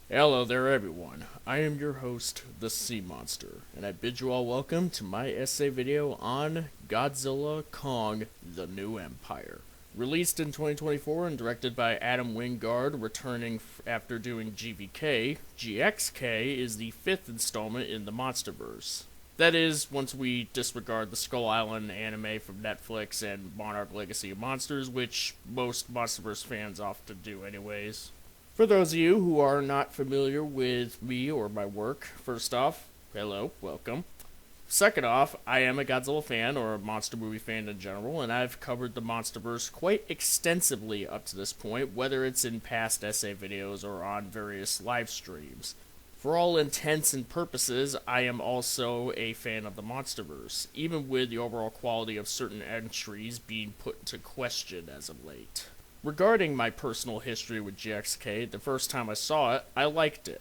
Hello there, everyone. I am your host, the Sea Monster, and I bid you all welcome to my essay video on Godzilla Kong: The New Empire. Released in 2024 and directed by Adam Wingard, returning after doing GVK, GXK is the fifth installment in the MonsterVerse. That is, once we disregard the Skull Island anime from Netflix and Monarch Legacy of Monsters, which most MonsterVerse fans often do anyways. For those of you who are not familiar with me or my work, first off, hello, welcome. Second off, I am a Godzilla fan, or a monster movie fan in general, and I've covered the MonsterVerse quite extensively up to this point, whether it's in past essay videos or on various live streams. For all intents and purposes, I am also a fan of the MonsterVerse, even with the overall quality of certain entries being put into question as of late. Regarding my personal history with GXK, the first time I saw it, I liked it,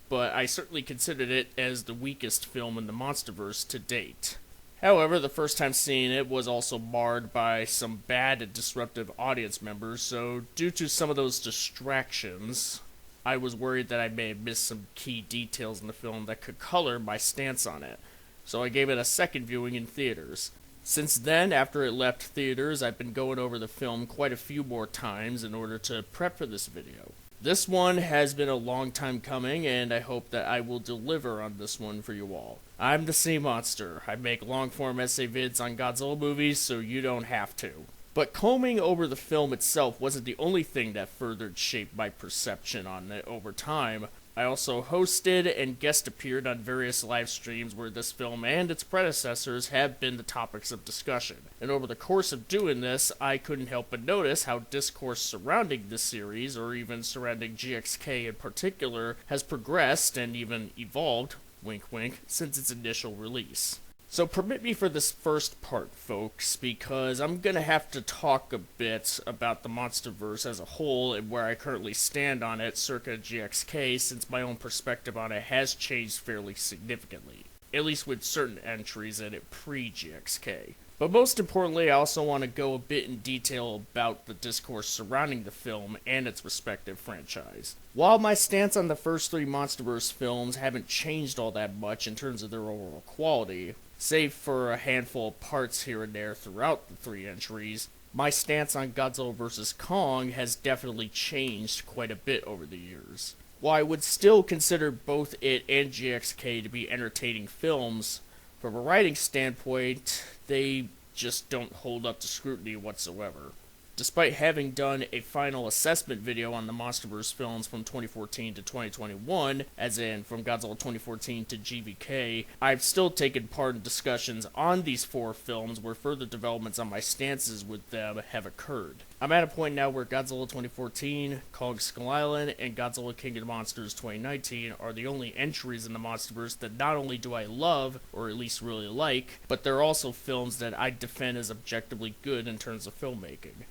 but I certainly considered it as the weakest film in the MonsterVerse to date. However, the first time seeing it was also marred by some bad and disruptive audience members, so due to some of those distractions, I was worried that I may have missed some key details in the film that could color my stance on it, so I gave it a second viewing in theaters. Since then, after it left theaters, I've been going over the film quite a few more times in order to prep for this video. This one has been a long time coming, and I hope that I will deliver on this one for you all. I'm the Sea Monster. I make long-form essay vids on Godzilla movies, so you don't have to. But combing over the film itself wasn't the only thing that further shaped my perception on it over time. I also hosted and guest appeared on various live streams where this film and its predecessors have been the topics of discussion. And over the course of doing this, I couldn't help but notice how discourse surrounding this series, or even surrounding GXK in particular, has progressed and even evolved, wink wink, since its initial release. So permit me for this first part, folks, because I'm going to have to talk a bit about the MonsterVerse as a whole and where I currently stand on it circa GXK, since my own perspective on it has changed fairly significantly, at least with certain entries in it pre-GXK. But most importantly, I also want to go a bit in detail about the discourse surrounding the film and its respective franchise. While my stance on the first three MonsterVerse films haven't changed all that much in terms of their overall quality, save for a handful of parts here and there throughout the three entries, my stance on Godzilla vs. Kong has definitely changed quite a bit over the years. While I would still consider both it and GXK to be entertaining films, from a writing standpoint, they just don't hold up to scrutiny whatsoever. Despite having done a final assessment video on the MonsterVerse films from 2014 to 2021, as in from Godzilla 2014 to GVK, I've still taken part in discussions on these four films where further developments on my stances with them have occurred. I'm at a point now where Godzilla 2014, Kong Skull Island, and Godzilla King of the Monsters 2019 are the only entries in the MonsterVerse that not only do I love, or at least really like, but they're also films that I defend as objectively good in terms of filmmaking.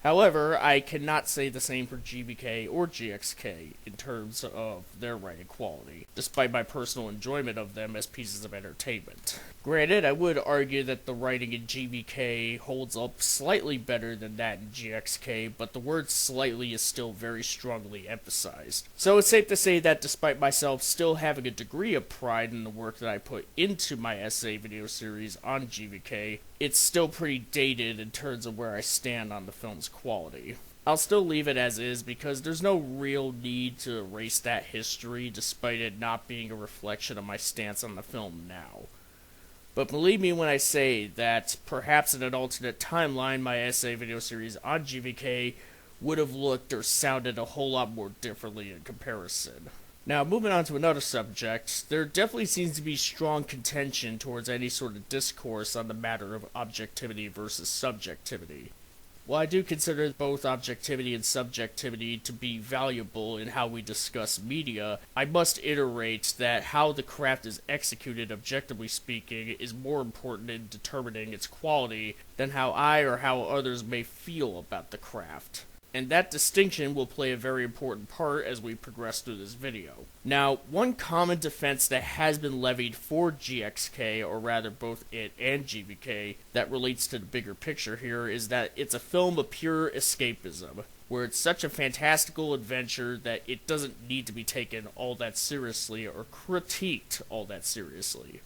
However, I cannot say the same for GVK or GXK in terms of their writing quality, despite my personal enjoyment of them as pieces of entertainment. Granted, I would argue that the writing in GVK holds up slightly better than that in GXK, but the word slightly is still very strongly emphasized. So it's safe to say that despite myself still having a degree of pride in the work that I put into my essay video series on GVK, it's still pretty dated in terms of where I stand on the film's quality. I'll still leave it as is because there's no real need to erase that history despite it not being a reflection of my stance on the film now. But believe me when I say that perhaps in an alternate timeline my essay video series on GVK would have looked or sounded a whole lot more differently in comparison. Now, moving on to another subject, there definitely seems to be strong contention towards any sort of discourse on the matter of objectivity versus subjectivity. While I do consider both objectivity and subjectivity to be valuable in how we discuss media, I must iterate that how the craft is executed, objectively speaking, is more important in determining its quality than how I or how others may feel about the craft. And that distinction will play a very important part as we progress through this video. Now, one common defense that has been levied for GXK, or rather both it and GVK, that relates to the bigger picture here is that it's a film of pure escapism. where it's such a fantastical adventure that it doesn't need to be taken all that seriously or critiqued all that seriously.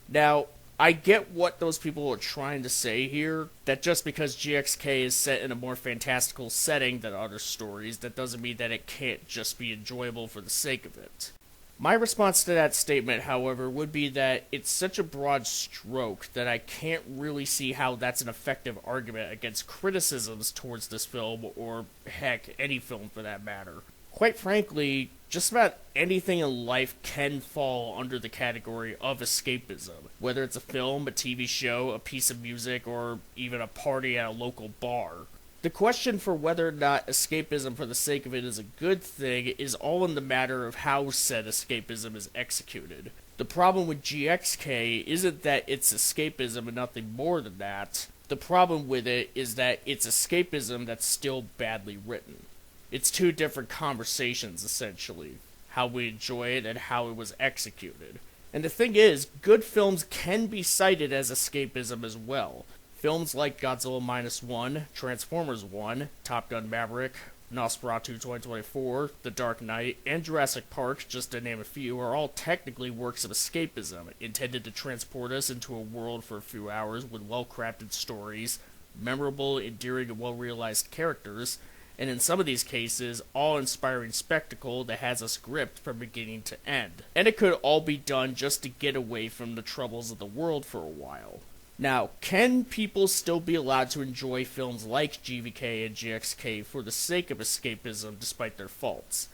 Now, I get what those people are trying to say here, that just because GXK is set in a more fantastical setting than other stories, that doesn't mean that it can't just be enjoyable for the sake of it. My response to that statement, however, would be that it's such a broad stroke that I can't really see how that's an effective argument against criticisms towards this film, or heck, any film for that matter. Quite frankly, just about anything in life can fall under the category of escapism, whether it's a film, a TV show, a piece of music, or even a party at a local bar. The question for whether or not escapism for the sake of it is a good thing is all in the matter of how said escapism is executed. The problem with GXK isn't that it's escapism and nothing more than that. The problem with it is that it's escapism that's still badly written. It's two different conversations, essentially. How we enjoy it and how it was executed. And the thing is, good films can be cited as escapism as well. Films like Godzilla -1, Transformers 1, Top Gun Maverick, Nosferatu 2024, The Dark Knight, and Jurassic Park, just to name a few, are all technically works of escapism, intended to transport us into a world for a few hours with well-crafted stories, memorable, endearing, and well-realized characters, and in some of these cases, awe-inspiring spectacle that has us gripped from beginning to end. And it could all be done just to get away from the troubles of the world for a while. Now, can people still be allowed to enjoy films like GVK and GXK for the sake of escapism despite their faults?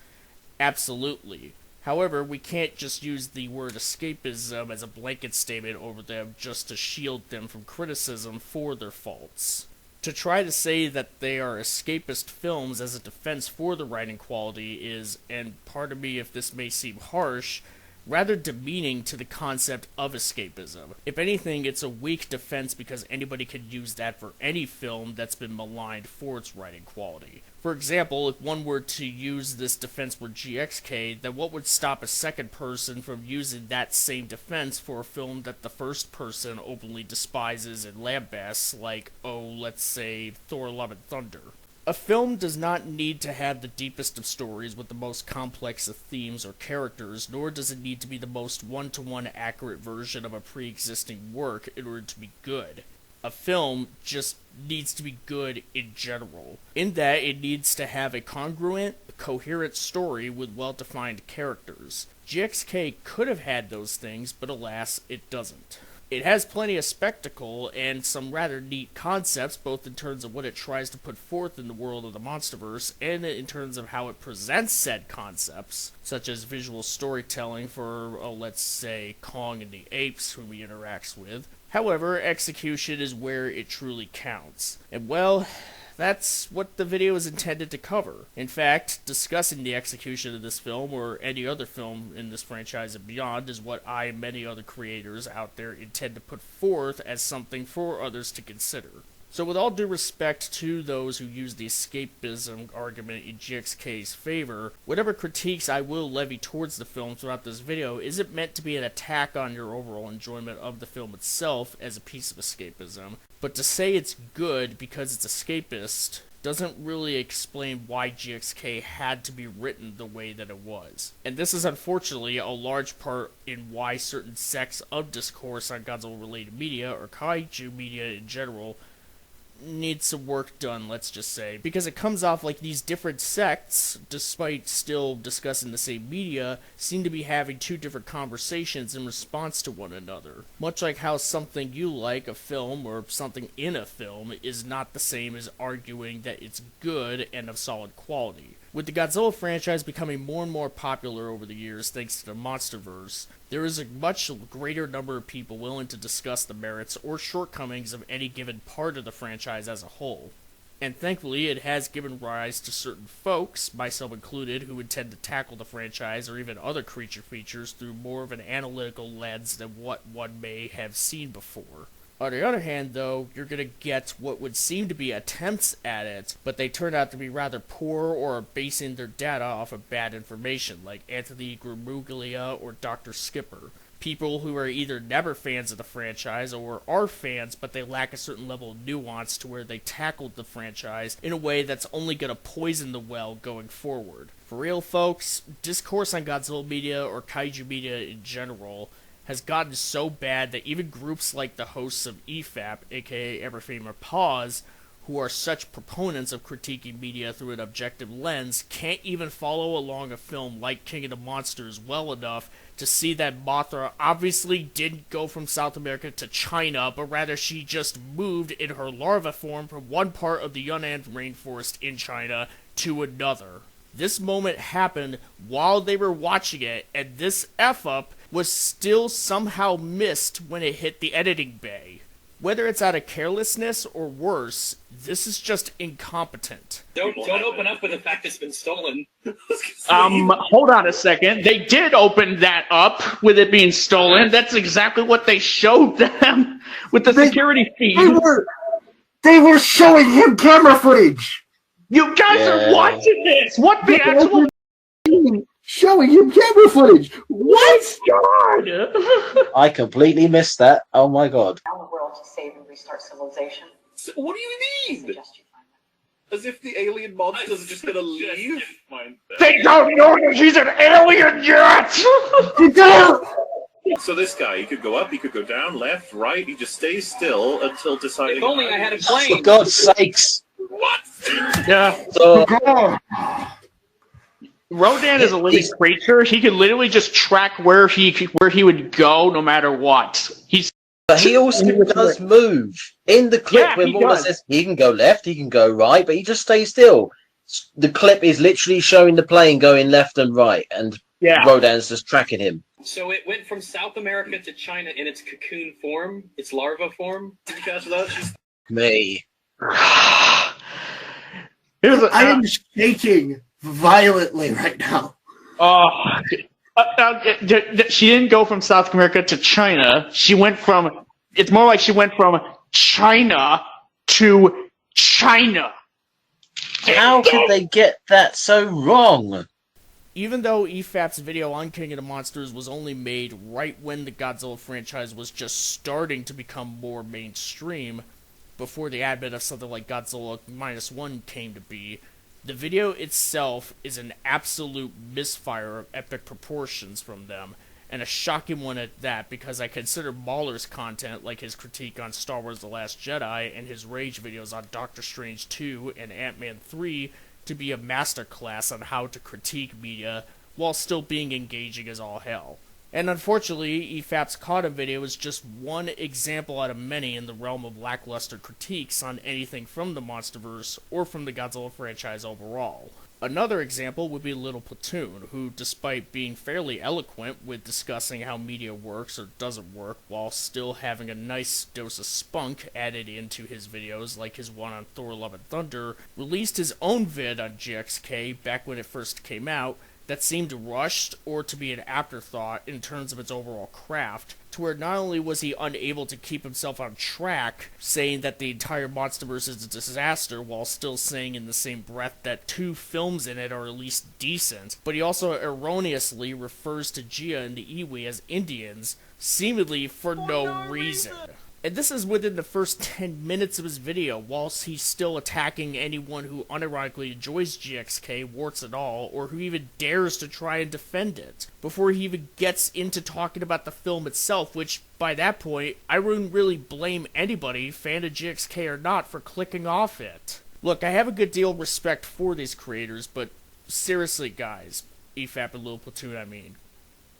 Absolutely. However, we can't just use the word escapism as a blanket statement over them just to shield them from criticism for their faults. To try to say that they are escapist films as a defense for the writing quality is, and pardon me if this may seem harsh, rather demeaning to the concept of escapism. If anything, it's a weak defense because anybody can use that for any film that's been maligned for its writing quality. For example, if one were to use this defense for GXK, then what would stop a second person from using that same defense for a film that the first person openly despises and lambasts, like, let's say, Thor: Love and Thunder? A film does not need to have the deepest of stories with the most complex of themes or characters, nor does it need to be the most one-to-one accurate version of a pre-existing work in order to be good. A film just needs to be good in general, in that it needs to have a congruent, coherent story with well-defined characters. GXK could have had those things, but alas, it doesn't. It has plenty of spectacle and some rather neat concepts, both in terms of what it tries to put forth in the world of the MonsterVerse, and in terms of how it presents said concepts, such as visual storytelling for, let's say, Kong and the Apes, whom he interacts with. However, execution is where it truly counts. And well, that's what the video is intended to cover. In fact, discussing the execution of this film, or any other film in this franchise and beyond, is what I and many other creators out there intend to put forth as something for others to consider. So with all due respect to those who use the escapism argument in GXK's favor, whatever critiques I will levy towards the film throughout this video isn't meant to be an attack on your overall enjoyment of the film itself as a piece of escapism, but to say it's good because it's escapist doesn't really explain why GXK had to be written the way that it was. And this is unfortunately a large part in why certain sects of discourse on Godzilla-related media, or kaiju media in general, needs some work done, let's just say, because it comes off like these different sects, despite still discussing the same media, seem to be having two different conversations in response to one another. Much like how something you like, a film, or something in a film, is not the same as arguing that it's good and of solid quality. With the Godzilla franchise becoming more and more popular over the years thanks to the MonsterVerse, there is a much greater number of people willing to discuss the merits or shortcomings of any given part of the franchise as a whole. And thankfully, it has given rise to certain folks, myself included, who intend to tackle the franchise or even other creature features through more of an analytical lens than what one may have seen before. On the other hand, though, you're going to get what would seem to be attempts at it, but they turn out to be rather poor or are basing their data off of bad information, like Anthony Gramuglia or Dr. Skipper. People who are either never fans of the franchise or are fans, but they lack a certain level of nuance to where they tackled the franchise in a way that's only going to poison the well going forward. For real, folks, discourse on Godzilla media or kaiju media in general has gotten so bad that even groups like the hosts of EFAP, aka Everfame or Pause, who are such proponents of critiquing media through an objective lens, can't even follow along a film like King of the Monsters well enough to see that Mothra obviously didn't go from South America to China, but rather she just moved in her larva form from one part of the Yunnan rainforest in China to another. This moment happened while they were watching it, and this F-up was still somehow missed when it hit the editing bay. Whether it's out of carelessness or worse, this is just incompetent. Don't open up with the fact it's been stolen. Hold on a second. They did open that up with it being stolen. That's exactly what they showed them with the security feed. They were showing him camera footage. You guys are watching this. What the actual... Showing him camera footage. What? God! I completely missed that. Oh my god. Around the world to save and restart civilization. So what do you mean? As if the alien monsters are just gonna leave? They don't know that he's an alien yet! So this guy, he could go up, he could go down, left, right, he just stays still until deciding... If only I had a plane! For God's sakes! What? Yeah. So, Rodan is a living creature. He can literally just track where he would go no matter what. But he also does move. In the clip Yeah, where he Mothra does. says he can go left, he can go right, but he just stays still. The clip is literally showing the plane going left and right, and Rodan's just tracking him. So it went from South America to China in its cocoon form, its larva form. Did you catch that? Me. I am shaking violently right now. She didn't go from South America to China. She went from... It's more like she went from China to China. How could they get that so wrong? Even though EFAP's video on King of the Monsters was only made right when the Godzilla franchise was just starting to become more mainstream, before the advent of something like Godzilla -1 came to be, the video itself is an absolute misfire of epic proportions from them, and a shocking one at that, because I consider Mahler's content, like his critique on Star Wars The Last Jedi and his rage videos on Doctor Strange 2 and Ant-Man 3, to be a masterclass on how to critique media while still being engaging as all hell. And unfortunately, EFAP's Kata video is just one example out of many in the realm of lackluster critiques on anything from the MonsterVerse or from the Godzilla franchise overall. Another example would be Little Platoon, who, despite being fairly eloquent with discussing how media works or doesn't work, while still having a nice dose of spunk added into his videos, like his one on Thor Love and Thunder, released his own vid on GXK back when it first came out, that seemed rushed or to be an afterthought in terms of its overall craft, to where not only was he unable to keep himself on track, saying that the entire MonsterVerse is a disaster while still saying in the same breath that 2 films in it are at least decent, but he also erroneously refers to Jia and the Iwi as Indians, seemingly for no reason. And this is within the first 10 minutes of his video, whilst he's still attacking anyone who unironically enjoys GXK, warts and all, or who even dares to try and defend it, before he even gets into talking about the film itself, which, by that point, I wouldn't really blame anybody, fan of GXK or not, for clicking off it. Look, I have a good deal of respect for these creators, but seriously, guys, EFAP and Little Platoon, I mean,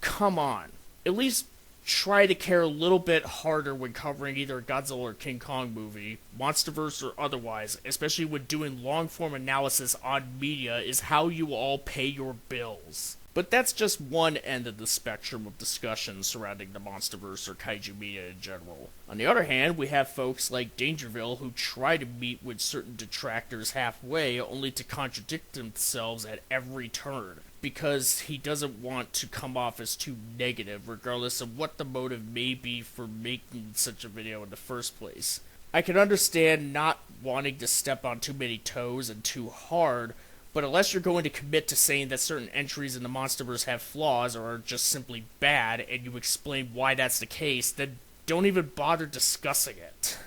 come on. At least try to care a little bit harder when covering either a Godzilla or King Kong movie, MonsterVerse or otherwise, especially when doing long-form analysis on media, is how you all pay your bills. But that's just one end of the spectrum of discussions surrounding the MonsterVerse or kaiju media in general. On the other hand, we have folks like Dangerville who try to meet with certain detractors halfway, only to contradict themselves at every turn, because he doesn't want to come off as too negative, regardless of what the motive may be for making such a video in the first place. I can understand not wanting to step on too many toes and too hard, But unless you're going to commit to saying that certain entries in the MonsterVerse have flaws or are just simply bad, and you explain why that's the case, then don't even bother discussing it.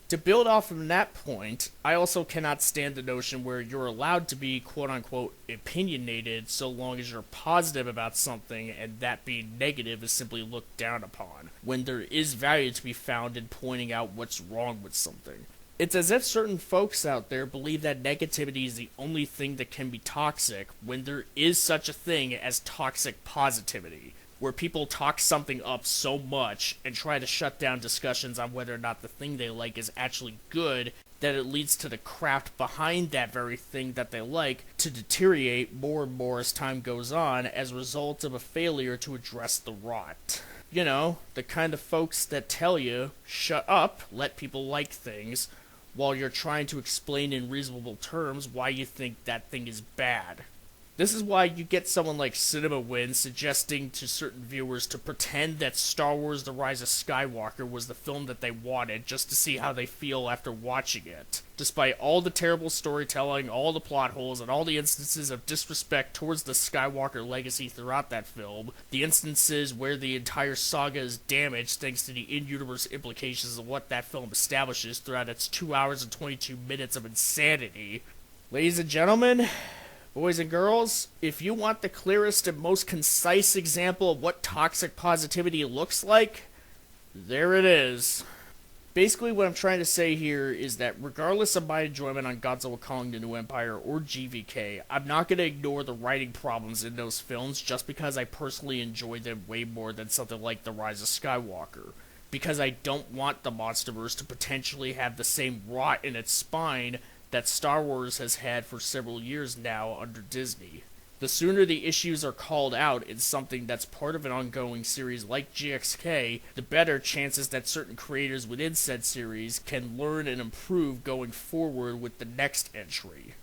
To build off from that point, I also cannot stand the notion where you're allowed to be quote-unquote opinionated so long as you're positive about something, and that being negative is simply looked down upon, when there is value to be found in pointing out what's wrong with something. It's as if certain folks out there believe that negativity is the only thing that can be toxic, when there is such a thing as toxic positivity, where people talk something up so much and try to shut down discussions on whether or not the thing they like is actually good, that it leads to the craft behind that very thing that they like to deteriorate more and more as time goes on as a result of a failure to address the rot. You know, the kind of folks that tell you, shut up, let people like things, while you're trying to explain in reasonable terms why you think that thing is bad. This is why you get someone like CinemaWin suggesting to certain viewers to pretend that Star Wars The Rise of Skywalker was the film that they wanted just to see how they feel after watching it. Despite all the terrible storytelling, all the plot holes, and all the instances of disrespect towards the Skywalker legacy throughout that film, the instances where the entire saga is damaged thanks to the in-universe implications of what that film establishes throughout its 2 hours and 22 minutes of insanity. Ladies and gentlemen, boys and girls, if you want the clearest and most concise example of what toxic positivity looks like, there it is. Basically, what I'm trying to say here is that regardless of my enjoyment on Godzilla Kong the New Empire or GVK, I'm not going to ignore the writing problems in those films just because I personally enjoy them way more than something like The Rise of Skywalker. Because I don't want the MonsterVerse to potentially have the same rot in its spine that Star Wars has had for several years now under Disney. The sooner the issues are called out in something that's part of an ongoing series like GXK, the better chances that certain creators within said series can learn and improve going forward with the next entry.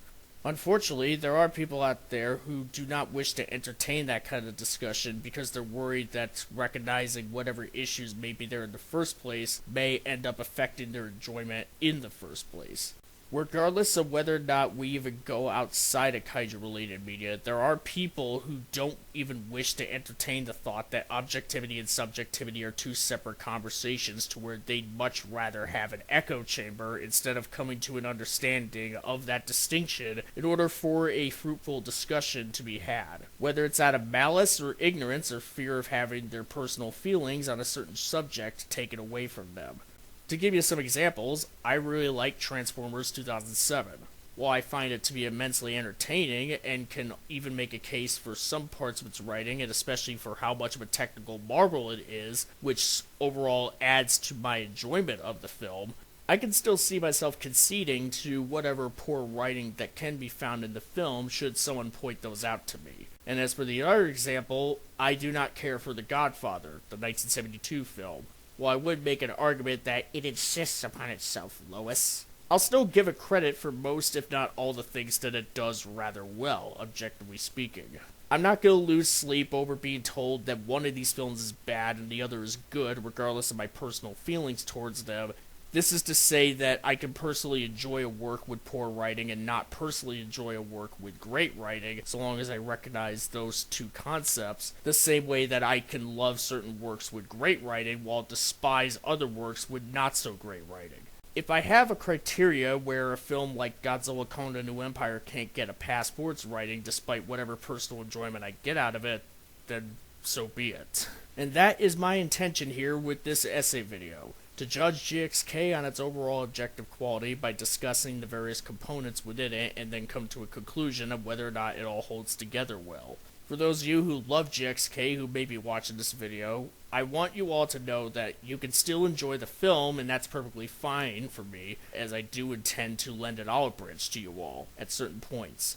Unfortunately, there are people out there who do not wish to entertain that kind of discussion because they're worried that recognizing whatever issues may be there in the first place may end up affecting their enjoyment in the first place. Regardless of whether or not we even go outside of kaiju-related media, there are people who don't even wish to entertain the thought that objectivity and subjectivity are two separate conversations, to where they'd much rather have an echo chamber instead of coming to an understanding of that distinction in order for a fruitful discussion to be had. Whether it's out of malice or ignorance or fear of having their personal feelings on a certain subject taken away from them. To give you some examples, I really like Transformers 2007. While I find it to be immensely entertaining and can even make a case for some parts of its writing, and especially for how much of a technical marvel it is, which overall adds to my enjoyment of the film, I can still see myself conceding to whatever poor writing that can be found in the film should someone point those out to me. And as for the other example, I do not care for The Godfather, the 1972 film. While I would make an argument that it insists upon itself, Lois, I'll still give it credit for most, if not all, the things that it does rather well, objectively speaking. I'm not going to lose sleep over being told that one of these films is bad and the other is good, regardless of my personal feelings towards them. This is to say that I can personally enjoy a work with poor writing and not personally enjoy a work with great writing, so long as I recognize those two concepts, the same way that I can love certain works with great writing while despise other works with not so great writing. If I have a criteria where a film like Godzilla Kong the New Empire can't get a pass for its writing despite whatever personal enjoyment I get out of it, then so be it. And that is my intention here with this essay video. To judge GXK on its overall objective quality by discussing the various components within it and then come to a conclusion of whether or not it all holds together well. For those of you who love GXK who may be watching this video, I want you all to know that you can still enjoy the film, and that's perfectly fine for me, as I do intend to lend an olive branch to you all at certain points.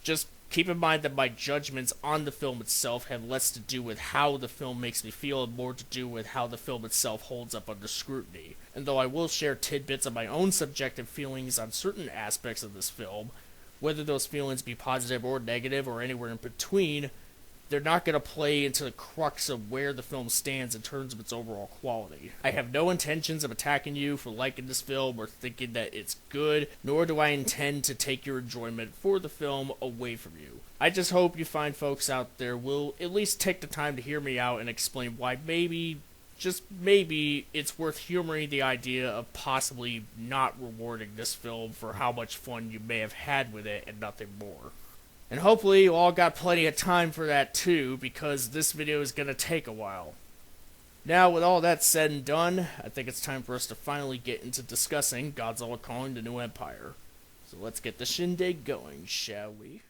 Just keep in mind that my judgments on the film itself have less to do with how the film makes me feel and more to do with how the film itself holds up under scrutiny. And though I will share tidbits of my own subjective feelings on certain aspects of this film, whether those feelings be positive or negative or anywhere in between, they're not going to play into the crux of where the film stands in terms of its overall quality. I have no intentions of attacking you for liking this film or thinking that it's good, nor do I intend to take your enjoyment for the film away from you. I just hope you find folks out there will at least take the time to hear me out and explain why maybe, just maybe, it's worth humoring the idea of possibly not rewarding this film for how much fun you may have had with it and nothing more. And hopefully you all got plenty of time for that too, because this video is going to take a while. Now, with all that said and done, I think it's time for us to finally get into discussing Godzilla Kong: The New Empire. So let's get the shindig going, shall we?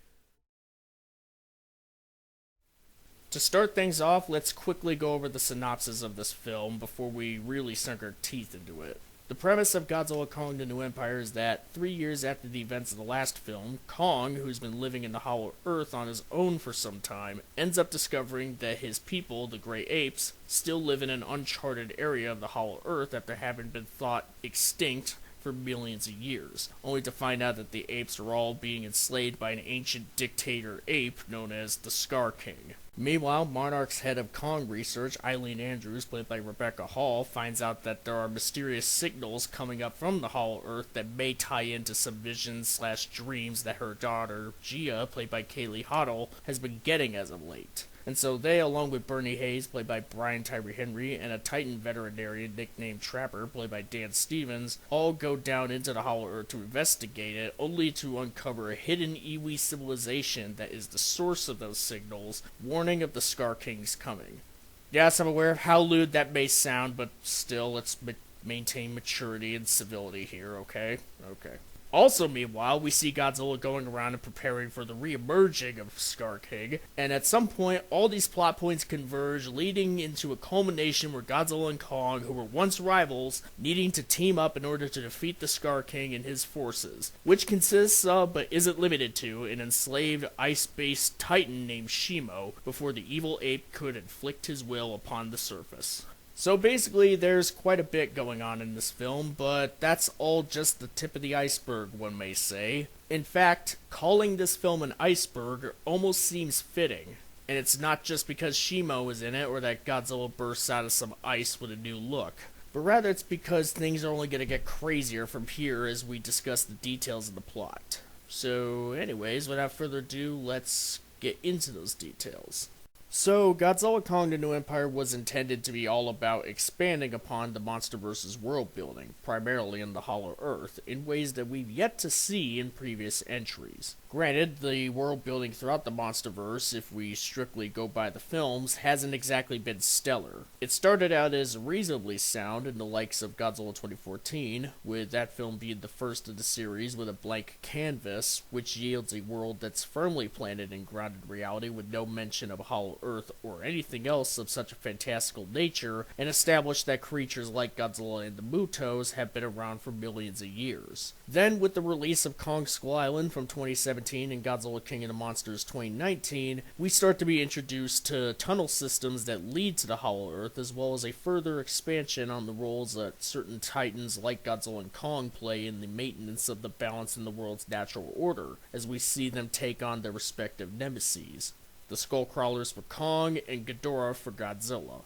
To start things off, let's quickly go over the synopsis of this film before we really sink our teeth into it. The premise of Godzilla Kong: The New Empire is that 3 years after the events of the last film, Kong, who's been living in the Hollow Earth on his own for some time, ends up discovering that his people, the Great Apes, still live in an uncharted area of the Hollow Earth after having been thought extinct for millions of years, only to find out that the apes are all being enslaved by an ancient dictator ape known as the Skar King. Meanwhile, Monarch's head of Kong research, Eileen Andrews, played by Rebecca Hall, finds out that there are mysterious signals coming up from the Hollow Earth that may tie into some visions/dreams that her daughter, Gia, played by Kaylee Hoddle, has been getting as of late. And so they, along with Bernie Hayes, played by Brian Tyree Henry, and a Titan veterinarian nicknamed Trapper, played by Dan Stevens, all go down into the Hollow Earth to investigate it, only to uncover a hidden Iwi civilization that is the source of those signals, warning of the Skar King's coming. Yes, I'm aware of how lewd that may sound, but still, let's maintain maturity and civility here, okay? Okay. Also, meanwhile, we see Godzilla going around and preparing for the re-emerging of Skar King, and at some point, all these plot points converge, leading into a culmination where Godzilla and Kong, who were once rivals, needing to team up in order to defeat the Skar King and his forces, which consists of, but isn't limited to, an enslaved ice-based titan named Shimo, before the evil ape could inflict his will upon the surface. So basically, there's quite a bit going on in this film, but that's all just the tip of the iceberg, one may say. In fact, calling this film an iceberg almost seems fitting, and it's not just because Shimo is in it or that Godzilla bursts out of some ice with a new look, but rather it's because things are only going to get crazier from here as we discuss the details of the plot. So anyways, without further ado, let's get into those details. So, Godzilla Kong: The New Empire was intended to be all about expanding upon the MonsterVerse's world building, primarily in the Hollow Earth, in ways that we've yet to see in previous entries. Granted, the world building throughout the MonsterVerse, if we strictly go by the films, hasn't exactly been stellar. It started out as reasonably sound in the likes of Godzilla 2014, with that film being the first of the series with a blank canvas, which yields a world that's firmly planted in grounded reality with no mention of a Hollow Earth or anything else of such a fantastical nature, and established that creatures like Godzilla and the Mutos have been around for millions of years. Then, with the release of Kong Skull Island from 2017 and Godzilla King of the Monsters 2019, we start to be introduced to tunnel systems that lead to the Hollow Earth, as well as a further expansion on the roles that certain titans like Godzilla and Kong play in the maintenance of the balance in the world's natural order, as we see them take on their respective nemeses. The Skullcrawlers for Kong, and Ghidorah for Godzilla.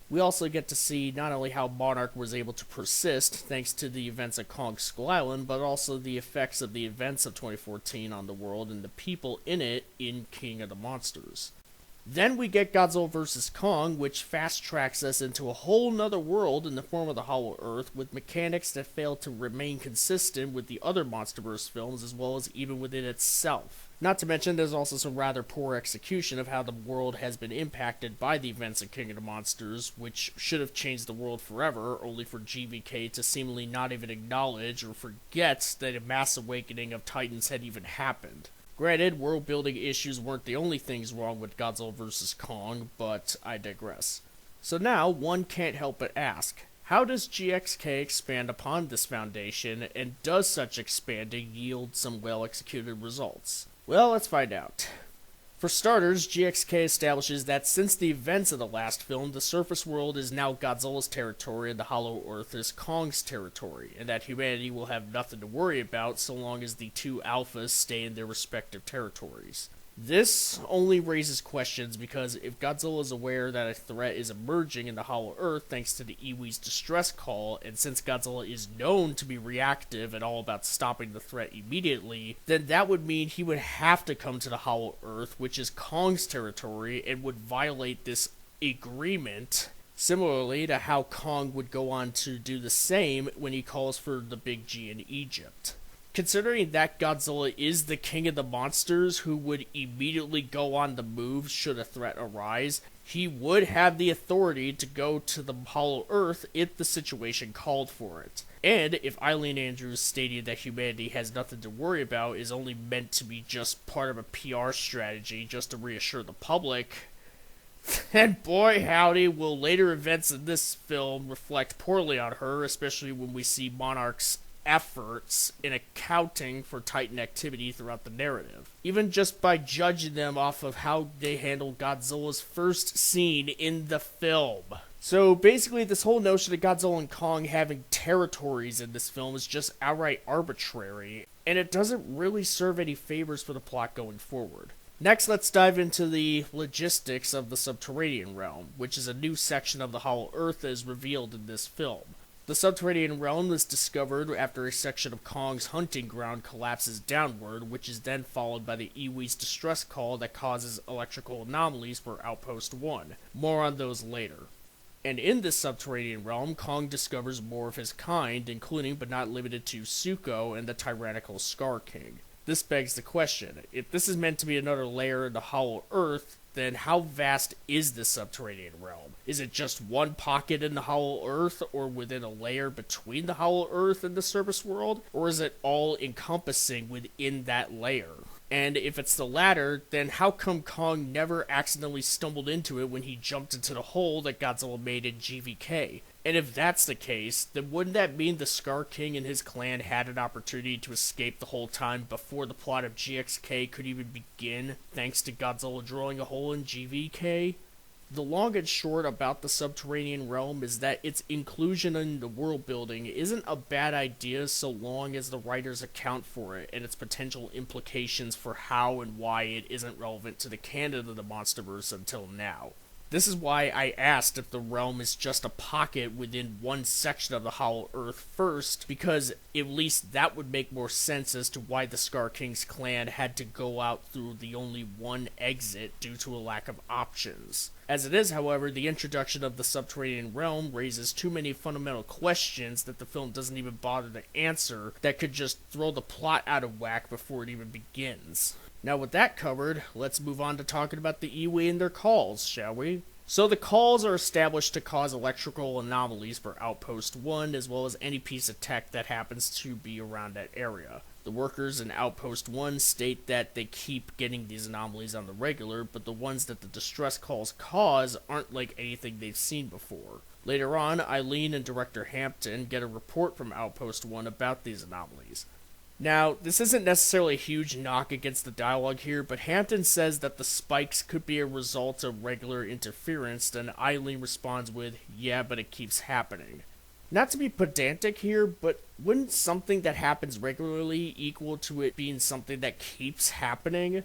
We also get to see not only how Monarch was able to persist thanks to the events of Kong Skull Island, but also the effects of the events of 2014 on the world and the people in it in King of the Monsters. Then we get Godzilla vs. Kong, which fast-tracks us into a whole nother world in the form of the Hollow Earth, with mechanics that fail to remain consistent with the other MonsterVerse films, as well as even within itself. Not to mention, there's also some rather poor execution of how the world has been impacted by the events of King of the Monsters, which should have changed the world forever, only for GVK to seemingly not even acknowledge or forget that a mass awakening of Titans had even happened. Granted, world-building issues weren't the only things wrong with Godzilla vs. Kong, but I digress. So now, one can't help but ask, how does GXK expand upon this foundation, and does such expanding yield some well-executed results? Well, let's find out. For starters, GXK establishes that since the events of the last film, the surface world is now Godzilla's territory and the Hollow Earth is Kong's territory, and that humanity will have nothing to worry about so long as the two alphas stay in their respective territories. This only raises questions because if Godzilla is aware that a threat is emerging in the Hollow Earth thanks to the Iwi's distress call, and since Godzilla is known to be reactive and all about stopping the threat immediately, then that would mean he would have to come to the Hollow Earth, which is Kong's territory, and would violate this agreement, similarly to how Kong would go on to do the same when he calls for the Big G in Egypt. Considering that Godzilla is the king of the monsters who would immediately go on the move should a threat arise, he would have the authority to go to the Hollow Earth if the situation called for it. And if Eileen Andrews stating that humanity has nothing to worry about is only meant to be just part of a PR strategy just to reassure the public, then boy howdy will later events in this film reflect poorly on her, especially when we see Monarch's efforts in accounting for Titan activity throughout the narrative, even just by judging them off of how they handled Godzilla's first scene in the film. So basically this whole notion of Godzilla and Kong having territories in this film is just outright arbitrary, and it doesn't really serve any favors for the plot going forward. Next, let's dive into the logistics of the subterranean realm, which is a new section of the Hollow Earth that is revealed in this film. The subterranean realm is discovered after a section of Kong's hunting ground collapses downward, which is then followed by the Iwi's distress call that causes electrical anomalies for Outpost 1. More on those later. And in this subterranean realm, Kong discovers more of his kind, including but not limited to Suko and the tyrannical Skar King. This begs the question, if this is meant to be another layer in the Hollow Earth, then how vast is this subterranean realm? Is it just one pocket in the Hollow Earth, or within a layer between the Hollow Earth and the surface world? Or is it all encompassing within that layer? And if it's the latter, then how come Kong never accidentally stumbled into it when he jumped into the hole that Godzilla made in GVK? And if that's the case, then wouldn't that mean the Skar King and his clan had an opportunity to escape the whole time before the plot of GXK could even begin, thanks to Godzilla drilling a hole in GVK? The long and short about the subterranean realm is that its inclusion in the world building isn't a bad idea so long as the writers account for it and its potential implications for how and why it isn't relevant to the canon of the MonsterVerse until now. This is why I asked if the realm is just a pocket within one section of the Hollow Earth first, because at least that would make more sense as to why the Skar King's clan had to go out through the only one exit due to a lack of options. As it is, however, the introduction of the subterranean realm raises too many fundamental questions that the film doesn't even bother to answer that could just throw the plot out of whack before it even begins. Now with that covered, let's move on to talking about the Iwi and their calls, shall we? So the calls are established to cause electrical anomalies for Outpost 1, as well as any piece of tech that happens to be around that area. The workers in Outpost 1 state that they keep getting these anomalies on the regular, but the ones that the distress calls cause aren't like anything they've seen before. Later on, Eileen and Director Hampton get a report from Outpost 1 about these anomalies. Now, this isn't necessarily a huge knock against the dialogue here, but Hampton says that the spikes could be a result of regular interference, and Eileen responds with, yeah, but it keeps happening. Not to be pedantic here, but wouldn't something that happens regularly equal to it being something that keeps happening?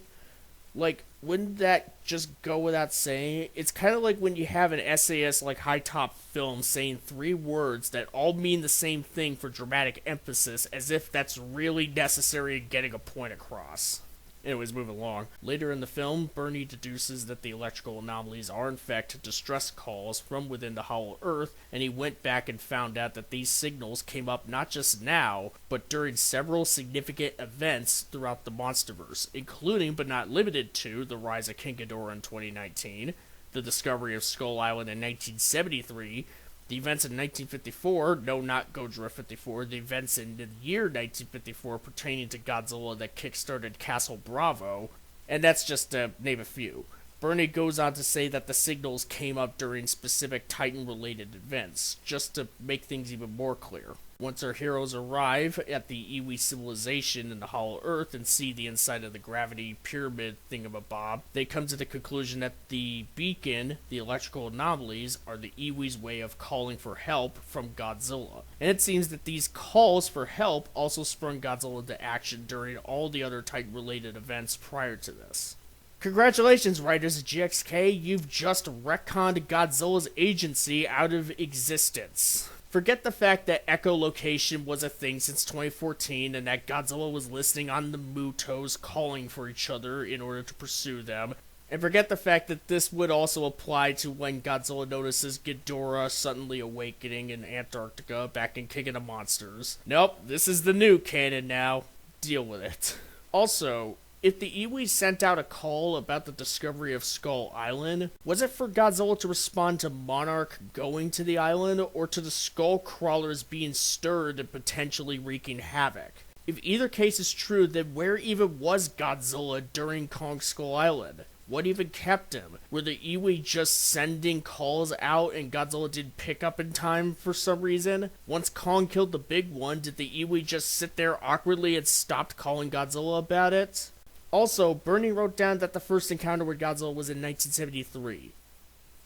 Like, wouldn't that just go without saying? It's kind of like when you have an SAS like High Top Film saying 3 words that all mean the same thing for dramatic emphasis, as if that's really necessary in getting a point across. Anyways, moving along. Later in the film, Bernie deduces that the electrical anomalies are in fact distress calls from within the Hollow Earth, and he went back and found out that these signals came up not just now, but during several significant events throughout the MonsterVerse, including but not limited to the rise of King Ghidorah in 2019, the discovery of Skull Island in 1973, the events in 1954, no, not Gojira 54, the events in the year 1954 pertaining to Godzilla that kickstarted Castle Bravo, and that's just to name a few. Bernie goes on to say that the signals came up during specific Titan-related events, just to make things even more clear. Once our heroes arrive at the Iwi civilization in the Hollow Earth and see the inside of the gravity pyramid thingamabob, they come to the conclusion that the beacon, the electrical anomalies, are the Iwi's way of calling for help from Godzilla. And it seems that these calls for help also sprung Godzilla into action during all the other Titan-related events prior to this. Congratulations, writers of GXK, you've just retconned Godzilla's agency out of existence. Forget the fact that echolocation was a thing since 2014 and that Godzilla was listening on the Mutos calling for each other in order to pursue them. And forget the fact that this would also apply to when Godzilla notices Ghidorah suddenly awakening in Antarctica back in King of the Monsters. Nope, this is the new canon now. Deal with it. Also, if the Iwi sent out a call about the discovery of Skull Island, was it for Godzilla to respond to Monarch going to the island, or to the Skull Crawlers being stirred and potentially wreaking havoc? If either case is true, then where even was Godzilla during Kong Skull Island? What even kept him? Were the Iwi just sending calls out and Godzilla didn't pick up in time for some reason? Once Kong killed the big one, did the Iwi just sit there awkwardly and stopped calling Godzilla about it? Also, Bernie wrote down that the first encounter with Godzilla was in 1973.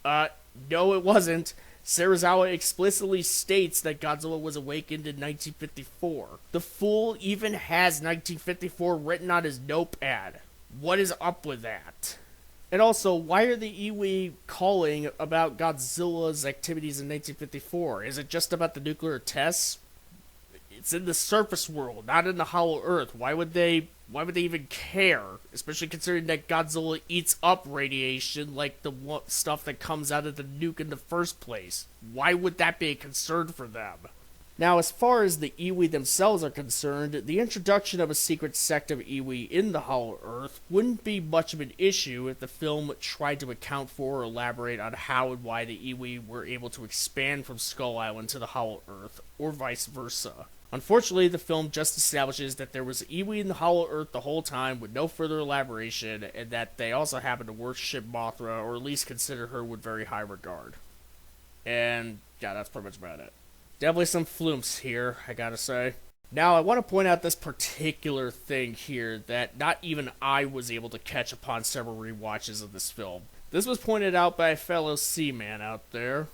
No it wasn't. Serizawa explicitly states that Godzilla was awakened in 1954. The fool even has 1954 written on his notepad. What is up with that? And also, why are the Iwi calling about Godzilla's activities in 1954? Is it just about the nuclear tests? It's in the surface world, not in the Hollow Earth. Why would they even care? Especially considering that Godzilla eats up radiation like the stuff that comes out of the nuke in the first place. Why would that be a concern for them? Now, as far as the Iwi themselves are concerned, the introduction of a secret sect of Iwi in the Hollow Earth wouldn't be much of an issue if the film tried to account for or elaborate on how and why the Iwi were able to expand from Skull Island to the Hollow Earth, or vice versa. Unfortunately, the film just establishes that there was Iwi in the Hollow Earth the whole time with no further elaboration, and that they also happen to worship Mothra, or at least consider her with very high regard. And yeah, that's pretty much about it. Definitely some flumps here, I gotta say. Now, I want to point out this particular thing here that not even I was able to catch upon several rewatches of this film. This was pointed out by a fellow Seaman out there.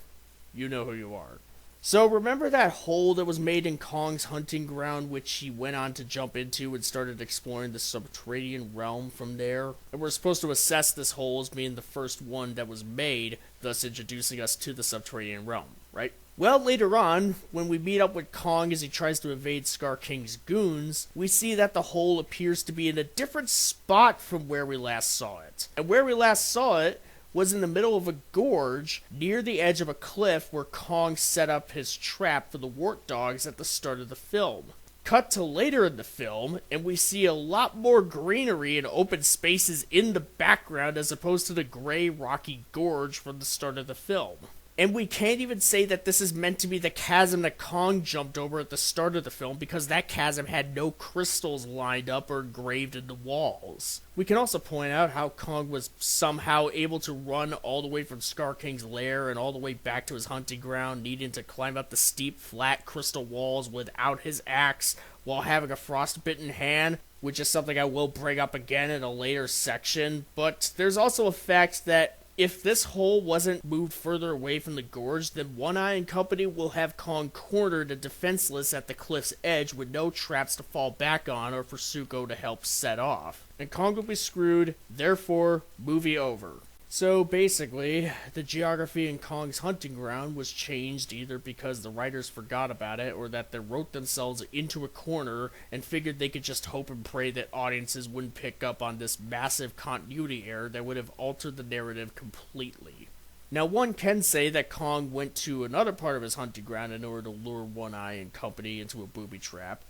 You know who you are. So, remember that hole that was made in Kong's hunting ground, which he went on to jump into and started exploring the subterranean realm from there? And we're supposed to assess this hole as being the first one that was made, thus introducing us to the subterranean realm, right? Well, later on, when we meet up with Kong as he tries to evade Skar King's goons, we see that the hole appears to be in a different spot from where we last saw it. And where we last saw it was in the middle of a gorge near the edge of a cliff where Kong set up his trap for the wart dogs at the start of the film. Cut to later in the film, and we see a lot more greenery and open spaces in the background as opposed to the gray, rocky gorge from the start of the film. And we can't even say that this is meant to be the chasm that Kong jumped over at the start of the film, because that chasm had no crystals lined up or engraved in the walls. We can also point out how Kong was somehow able to run all the way from Skar King's lair and all the way back to his hunting ground, needing to climb up the steep, flat crystal walls without his axe, while having a frostbitten hand, which is something I will bring up again in a later section. But there's also a fact that if this hole wasn't moved further away from the gorge, then One Eye and company will have Kong cornered and defenseless at the cliff's edge with no traps to fall back on or for Suko to help set off. And Kong will be screwed, therefore, movie over. So basically, the geography in Kong's hunting ground was changed either because the writers forgot about it or that they wrote themselves into a corner and figured they could just hope and pray that audiences wouldn't pick up on this massive continuity error that would have altered the narrative completely. Now, one can say that Kong went to another part of his hunting ground in order to lure One Eye and company into a booby trap.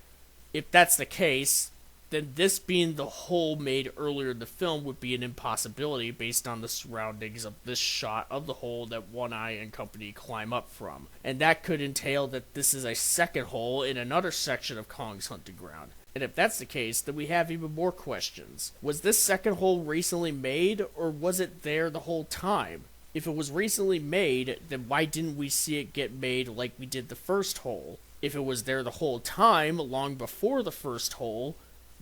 If that's the case, then this being the hole made earlier in the film would be an impossibility based on the surroundings of this shot of the hole that One Eye and company climb up from. And that could entail that this is a second hole in another section of Kong's hunting ground. And if that's the case, then we have even more questions. Was this second hole recently made, or was it there the whole time? If it was recently made, then why didn't we see it get made like we did the first hole? If it was there the whole time, long before the first hole,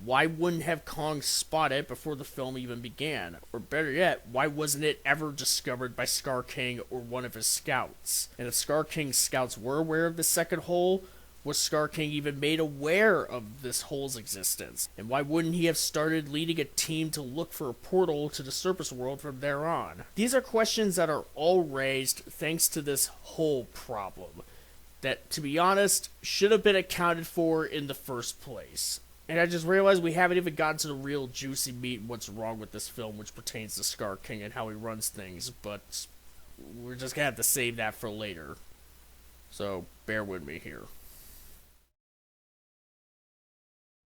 why wouldn't have Kong spot it before the film even began? Or better yet, why wasn't it ever discovered by Skar King or one of his scouts? And if Skar King's scouts were aware of the second hole, Was Skar King even made aware of this hole's existence? And why wouldn't he have started leading a team to look for a portal to the surface world from there on? These are questions that are all raised thanks to this hole problem that, to be honest, should have been accounted for in the first place. And I just realized we haven't even gotten to the real juicy meat and what's wrong with this film, which pertains to Skar King and how he runs things, but we're just gonna have to save that for later. So, bear with me here.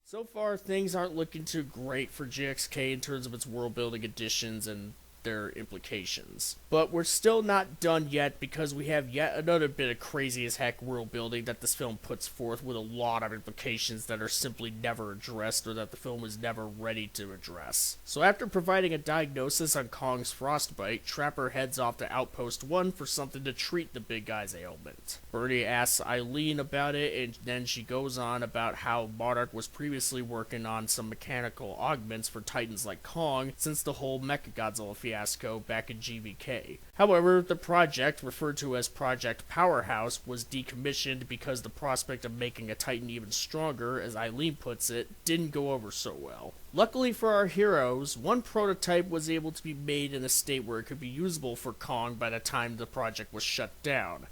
So far, things aren't looking too great for GXK in terms of its world-building additions and their implications. But we're still not done yet because we have yet another bit of crazy as heck world building that this film puts forth with a lot of implications that are simply never addressed or that the film is never ready to address. So after providing a diagnosis on Kong's frostbite, Trapper heads off to Outpost 1 for something to treat the big guy's ailment. Bernie asks Eileen about it, and then she goes on about how Monarch was previously working on some mechanical augments for titans like Kong since the whole Mechagodzilla fiasco back in GVK. However, the project, referred to as Project Powerhouse, was decommissioned because the prospect of making a Titan even stronger, as Eileen puts it, didn't go over so well. Luckily for our heroes, one prototype was able to be made in a state where it could be usable for Kong by the time the project was shut down.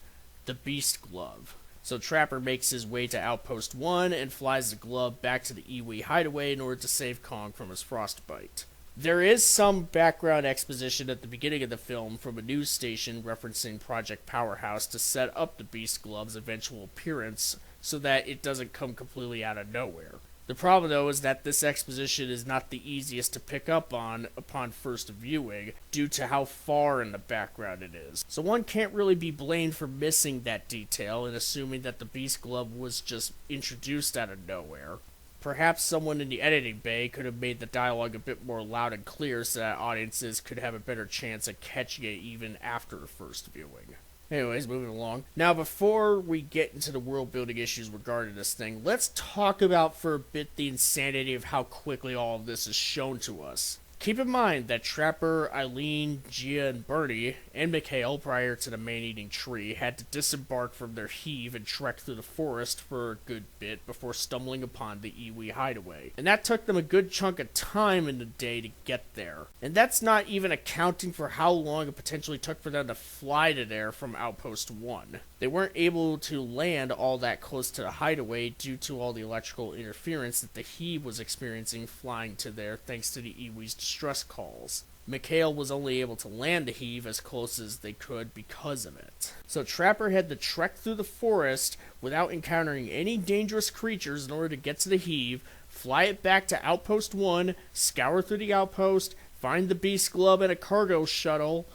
The Beast Glove. So Trapper makes his way to Outpost 1 and flies the glove back to the Iwi hideaway in order to save Kong from his frostbite. There is some background exposition at the beginning of the film from a news station referencing Project Powerhouse to set up the Beast Glove's eventual appearance so that it doesn't come completely out of nowhere. The problem, though, is that this exposition is not the easiest to pick up on upon first viewing due to how far in the background it is. So one can't really be blamed for missing that detail and assuming that the Beast Glove was just introduced out of nowhere. Perhaps someone in the editing bay could have made the dialogue a bit more loud and clear so that audiences could have a better chance at catching it even after first viewing. Anyways, moving along. Now, before we get into the world-building issues regarding this thing, let's talk about for a bit the insanity of how quickly all of this is shown to us. Keep in mind that Trapper, Eileen, Gia, and Bernie, and Mikhail, prior to the man-eating tree, had to disembark from their heave and trek through the forest for a good bit before stumbling upon the Iwi hideaway. And that took them a good chunk of time in the day to get there. And that's not even accounting for how long it potentially took for them to fly to there from Outpost 1. They weren't able to land all that close to the hideaway due to all the electrical interference that the heave was experiencing flying to there thanks to the Iwi's distress calls. Mikhail was only able to land the heave as close as they could because of it. So Trapper had to trek through the forest without encountering any dangerous creatures in order to get to the heave, fly it back to Outpost 1, scour through the outpost, find the Beast Glove in a cargo shuttle,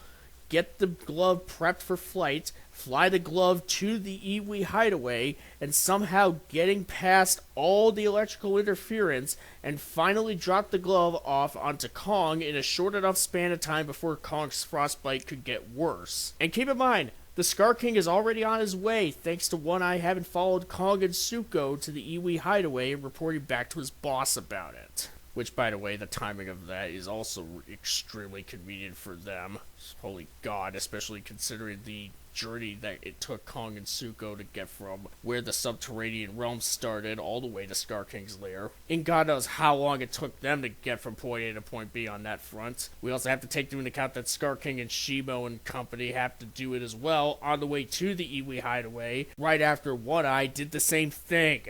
get the glove prepped for flight, fly the glove to the Iwi hideaway, and somehow getting past all the electrical interference, and finally drop the glove off onto Kong in a short enough span of time before Kong's frostbite could get worse. And keep in mind, the Skar King is already on his way, thanks to One Eye having followed Kong and Suko to the Iwi hideaway and reporting back to his boss about it. Which, by the way, the timing of that is also extremely convenient for them. Holy God, especially considering the journey that it took Kong and Suko to get from where the subterranean realm started all the way to Skar King's lair. And God knows how long it took them to get from point A to point B on that front. We also have to take into account that Skar King and Shimo and company have to do it as well on the way to the Iwi hideaway, right after One Eye did the same thing.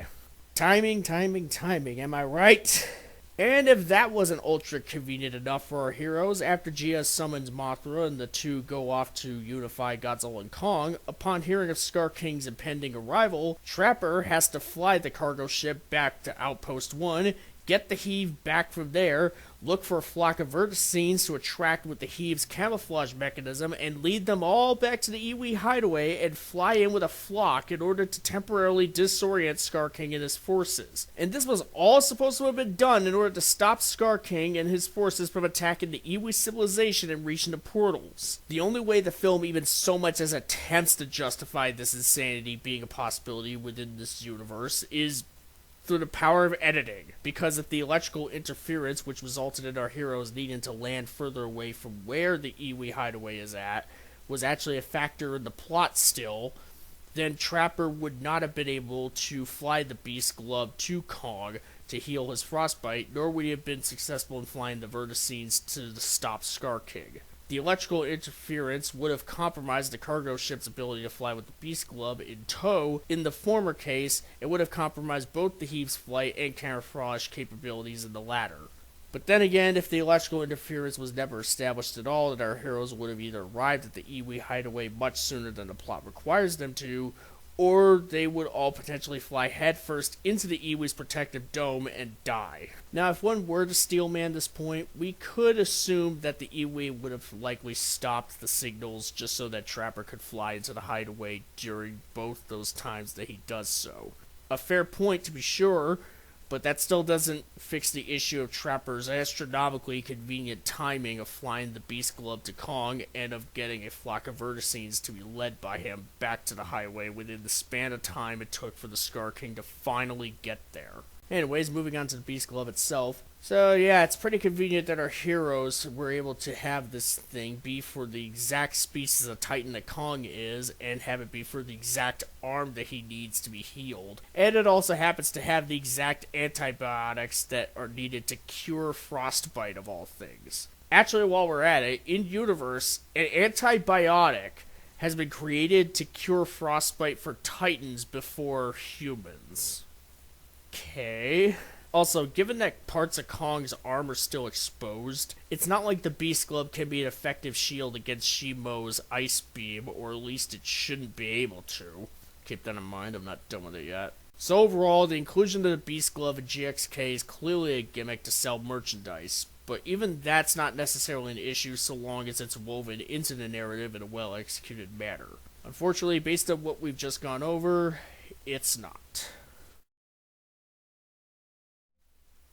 Timing, am I right? And if that wasn't ultra convenient enough for our heroes, after Gia summons Mothra and the two go off to unify Godzilla and Kong, upon hearing of Skar King's impending arrival, Trapper has to fly the cargo ship back to Outpost 1, get the heave back from there, look for a flock of vertices to attract with the heave's camouflage mechanism, and lead them all back to the Iwi hideaway and fly in with a flock in order to temporarily disorient Skar King and his forces. And this was all supposed to have been done in order to stop Skar King and his forces from attacking the Iwi civilization and reaching the portals. The only way the film even so much as attempts to justify this insanity being a possibility within this universe is through the power of editing, because of the electrical interference which resulted in our heroes needing to land further away from where the Iwi hideaway is at, was actually a factor in the plot still. then Trapper would not have been able to fly the Beast Glove to Kong to heal his frostbite, nor would he have been successful in flying the vertices to stop Skar King. The electrical interference would have compromised the cargo ship's ability to fly with the Beast Glove in tow. In the former case, it would have compromised both the Heave's flight and camouflage capabilities in the latter. But then again, if the electrical interference was never established at all, then our heroes would have either arrived at the Iwi hideaway much sooner than the plot requires them to, or they would all potentially fly headfirst into the Iwi's protective dome and die. Now, if one were to steelman this point, we could assume that the Iwi would have likely stopped the signals just so that Trapper could fly into the hideaway during both those times that he does so. A fair point to be sure, but that still doesn't fix the issue of Trapper's astronomically convenient timing of flying the Beast Glove to Kong and of getting a flock of vertices to be led by him back to the highway within the span of time it took for the Skar King to finally get there. Anyways, moving on to the Beast Glove itself. So yeah, it's pretty convenient that our heroes were able to have this thing be for the exact species of Titan that Kong is, and have it be for the exact arm that he needs to be healed. And it also happens to have the exact antibiotics that are needed to cure frostbite of all things. Actually, while we're at it, in universe, an antibiotic has been created to cure frostbite for Titans before humans. Okay. Also, given that parts of Kong's arm are still exposed, it's not like the Beast Glove can be an effective shield against Shimo's ice beam, or at least it shouldn't be able to. Keep that in mind, I'm not done with it yet. So overall, the inclusion of the Beast Glove in GXK is clearly a gimmick to sell merchandise, but even that's not necessarily an issue so long as it's woven into the narrative in a well-executed manner. Unfortunately, based on what we've just gone over, it's not.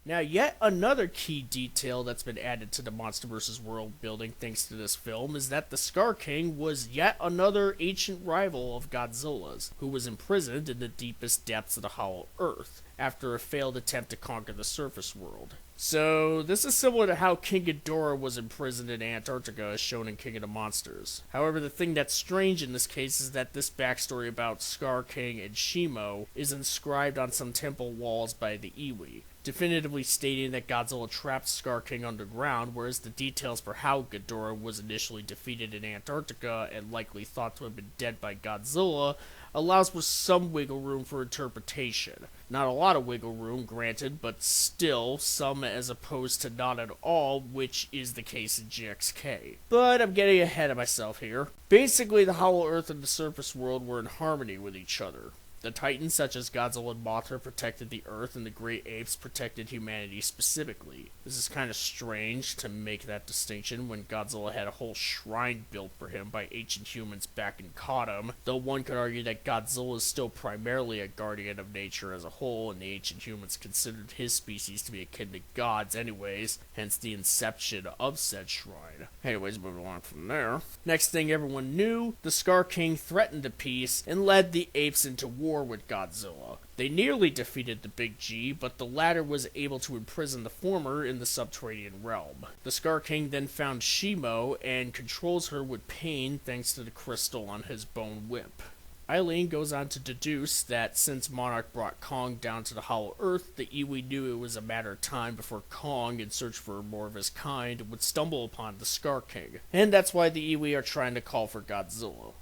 Now, yet another key detail that's been added to the MonsterVerse's world building thanks to this film is that the Skar King was yet another ancient rival of Godzilla's, who was imprisoned in the deepest depths of the Hollow Earth after a failed attempt to conquer the surface world. So, this is similar to how King Ghidorah was imprisoned in Antarctica as shown in King of the Monsters. However, the thing that's strange in this case is that this backstory about Skar King and Shimo is inscribed on some temple walls by the Iwi, definitively stating that Godzilla trapped Skar King underground, whereas the details for how Ghidorah was initially defeated in Antarctica and likely thought to have been dead by Godzilla allows for some wiggle room for interpretation. Not a lot of wiggle room, granted, but still some as opposed to not at all, which is the case in GXK. But I'm getting ahead of myself here. Basically, the Hollow Earth and the surface world were in harmony with each other. The Titans, such as Godzilla and Mothra, protected the Earth, and the Great Apes protected humanity specifically. This is kind of strange to make that distinction when Godzilla had a whole shrine built for him by ancient humans back in Kodum, though one could argue that Godzilla is still primarily a guardian of nature as a whole, and the ancient humans considered his species to be akin to gods anyways, hence the inception of said shrine. Anyways, moving on from there. Next thing everyone knew, the Skar King threatened the peace and led the apes into war with Godzilla. They nearly defeated the Big G, but the latter was able to imprison the former in the subterranean realm. The Skar King then found Shimo and controls her with pain thanks to the crystal on his bone whip. Eileen goes on to deduce that since Monarch brought Kong down to the Hollow Earth, the Iwi knew it was a matter of time before Kong, in search for more of his kind, would stumble upon the Skar King. And that's why the Iwi are trying to call for Godzilla.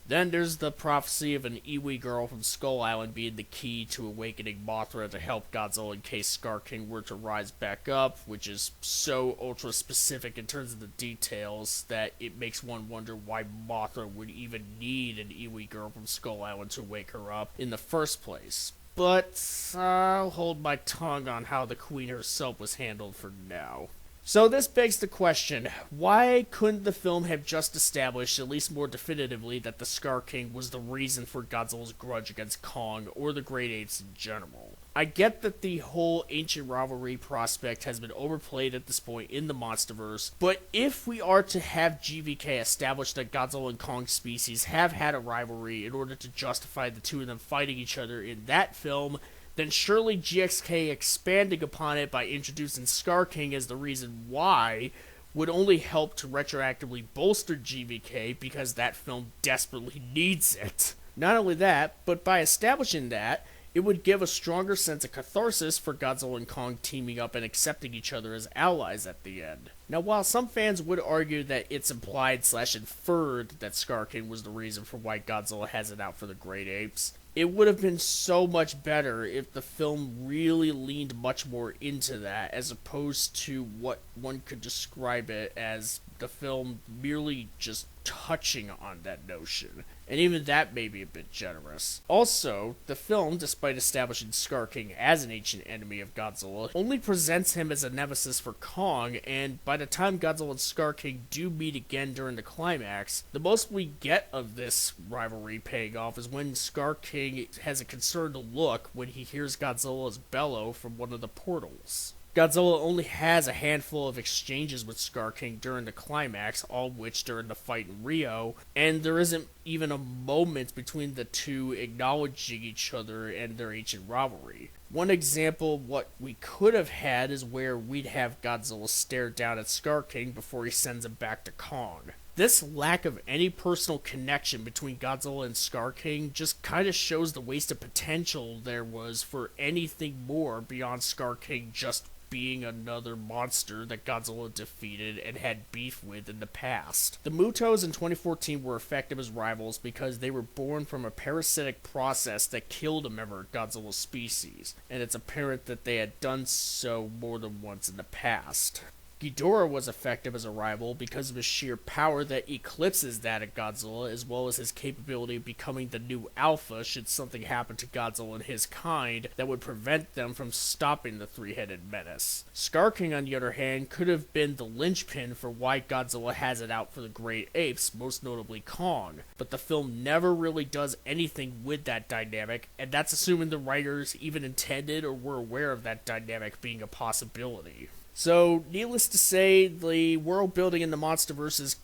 Then there's the prophecy of an Iwi girl from Skull Island being the key to awakening Mothra to help Godzilla in case Skar King were to rise back up, which is so ultra specific in terms of the details that it makes one wonder why Mothra would even need an Iwi girl from Skull Island to wake her up in the first place. But I'll hold my tongue on how the Queen herself was handled for now. So this begs the question, why couldn't the film have just established, at least more definitively, that the Skar King was the reason for Godzilla's grudge against Kong, or the Great Apes in general? I get that the whole ancient rivalry prospect has been overplayed at this point in the MonsterVerse, but if we are to have GVK establish that Godzilla and Kong species have had a rivalry in order to justify the two of them fighting each other in that film, then surely GXK expanding upon it by introducing Skar King as the reason why would only help to retroactively bolster GVK because that film desperately needs it. Not only that, but by establishing that, it would give a stronger sense of catharsis for Godzilla and Kong teaming up and accepting each other as allies at the end. Now, while some fans would argue that it's implied/inferred that Skar King was the reason for why Godzilla has it out for the great apes, it would have been so much better if the film really leaned much more into that, as opposed to what one could describe it as the film merely just touching on that notion. And even that may be a bit generous. Also, the film, despite establishing Skar King as an ancient enemy of Godzilla, only presents him as a nemesis for Kong, and by the time Godzilla and Skar King do meet again during the climax, the most we get of this rivalry paying off is when Skar King has a concerned look when he hears Godzilla's bellow from one of the portals. Godzilla only has a handful of exchanges with Skar King during the climax, all which during the fight in Rio, and there isn't even a moment between the two acknowledging each other and their ancient rivalry. One example of what we could have had is where we'd have Godzilla stare down at Skar King before he sends him back to Kong. This lack of any personal connection between Godzilla and Skar King just kind of shows the wasted potential there was for anything more beyond Skar King just being another monster that Godzilla defeated and had beef with in the past. The Mutos in 2014 were effective as rivals because they were born from a parasitic process that killed a member of Godzilla's species, and it's apparent that they had done so more than once in the past. Ghidorah was effective as a rival because of his sheer power that eclipses that of Godzilla, as well as his capability of becoming the new alpha should something happen to Godzilla and his kind that would prevent them from stopping the three-headed menace. Skar King, on the other hand, could have been the linchpin for why Godzilla has it out for the great apes, most notably Kong, but the film never really does anything with that dynamic, and that's assuming the writers even intended or were aware of that dynamic being a possibility. So, needless to say, the world building in the MonsterVerse is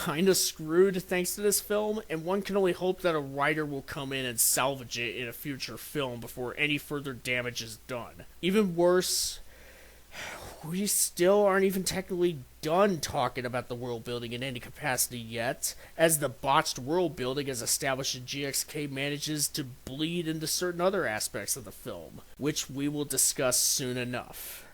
kinda screwed thanks to this film, and one can only hope that a writer will come in and salvage it in a future film before any further damage is done. Even worse, we still aren't even technically done talking about the world building in any capacity yet, as the botched world building as established in GXK manages to bleed into certain other aspects of the film, which we will discuss soon enough.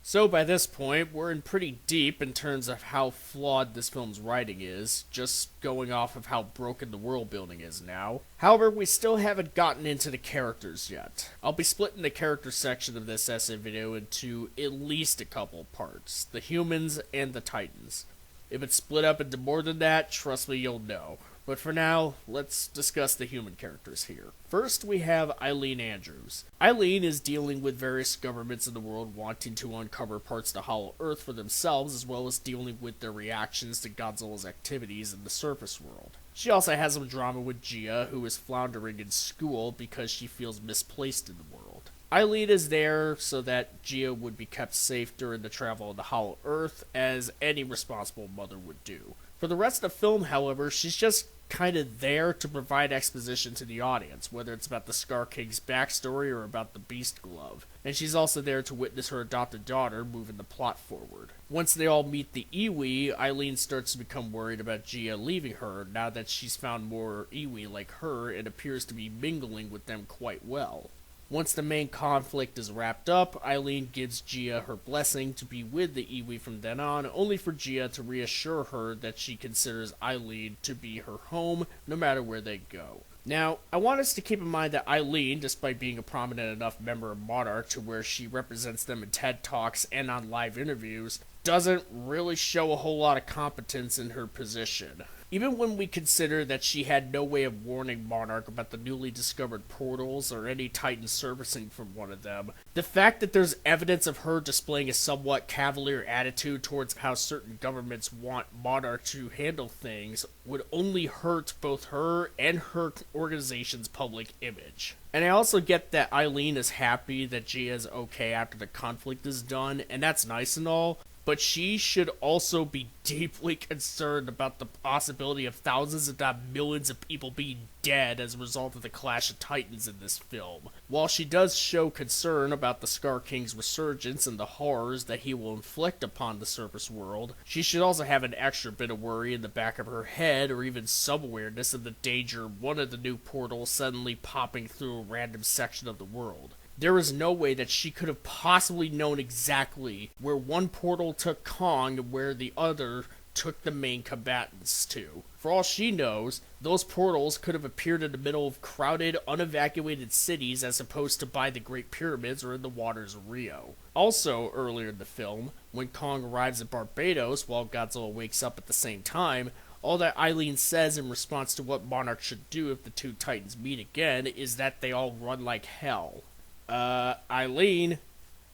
So by this point, we're in pretty deep in terms of how flawed this film's writing is, just going off of how broken the world building is now. However, we still haven't gotten into the characters yet. I'll be splitting the character section of this essay video into at least a couple parts, the humans and the titans. If it's split up into more than that, trust me, you'll know. But for now, let's discuss the human characters here. First, we have Eileen Andrews. Eileen is dealing with various governments in the world wanting to uncover parts of the Hollow Earth for themselves, as well as dealing with their reactions to Godzilla's activities in the surface world. She also has some drama with Gia, who is floundering in school because she feels misplaced in the world. Eileen is there so that Gia would be kept safe during the travel of the Hollow Earth, as any responsible mother would do. For the rest of the film, however, she's just kind of there to provide exposition to the audience, whether it's about the Skar King's backstory or about the Beast Glove. And she's also there to witness her adopted daughter moving the plot forward. Once they all meet the Iwi, Eileen starts to become worried about Gia leaving her now that she's found more Iwi like her and appears to be mingling with them quite well. Once the main conflict is wrapped up, Eileen gives Gia her blessing to be with the Iwi from then on, only for Gia to reassure her that she considers Eileen to be her home, no matter where they go. Now, I want us to keep in mind that Eileen, despite being a prominent enough member of Monarch to where she represents them in TED Talks and on live interviews, doesn't really show a whole lot of competence in her position. Even when we consider that she had no way of warning Monarch about the newly discovered portals or any Titan servicing from one of them, the fact that there's evidence of her displaying a somewhat cavalier attitude towards how certain governments want Monarch to handle things would only hurt both her and her organization's public image. And I also get that Eileen is happy that Gia is okay after the conflict is done, and that's nice and all, but she should also be deeply concerned about the possibility of thousands if not millions of people being dead as a result of the Clash of Titans in this film. While she does show concern about the Skar King's resurgence and the horrors that he will inflict upon the surface world, she should also have an extra bit of worry in the back of her head or even some awareness of the danger of one of the new portals suddenly popping through a random section of the world. There is no way that she could have possibly known exactly where one portal took Kong and where the other took the main combatants to. For all she knows, those portals could have appeared in the middle of crowded, unevacuated cities as opposed to by the Great Pyramids or in the waters of Rio. Also, earlier in the film, when Kong arrives at Barbados while Godzilla wakes up at the same time, all that Eileen says in response to what Monarch should do if the two titans meet again is that they all run like hell. Eileen,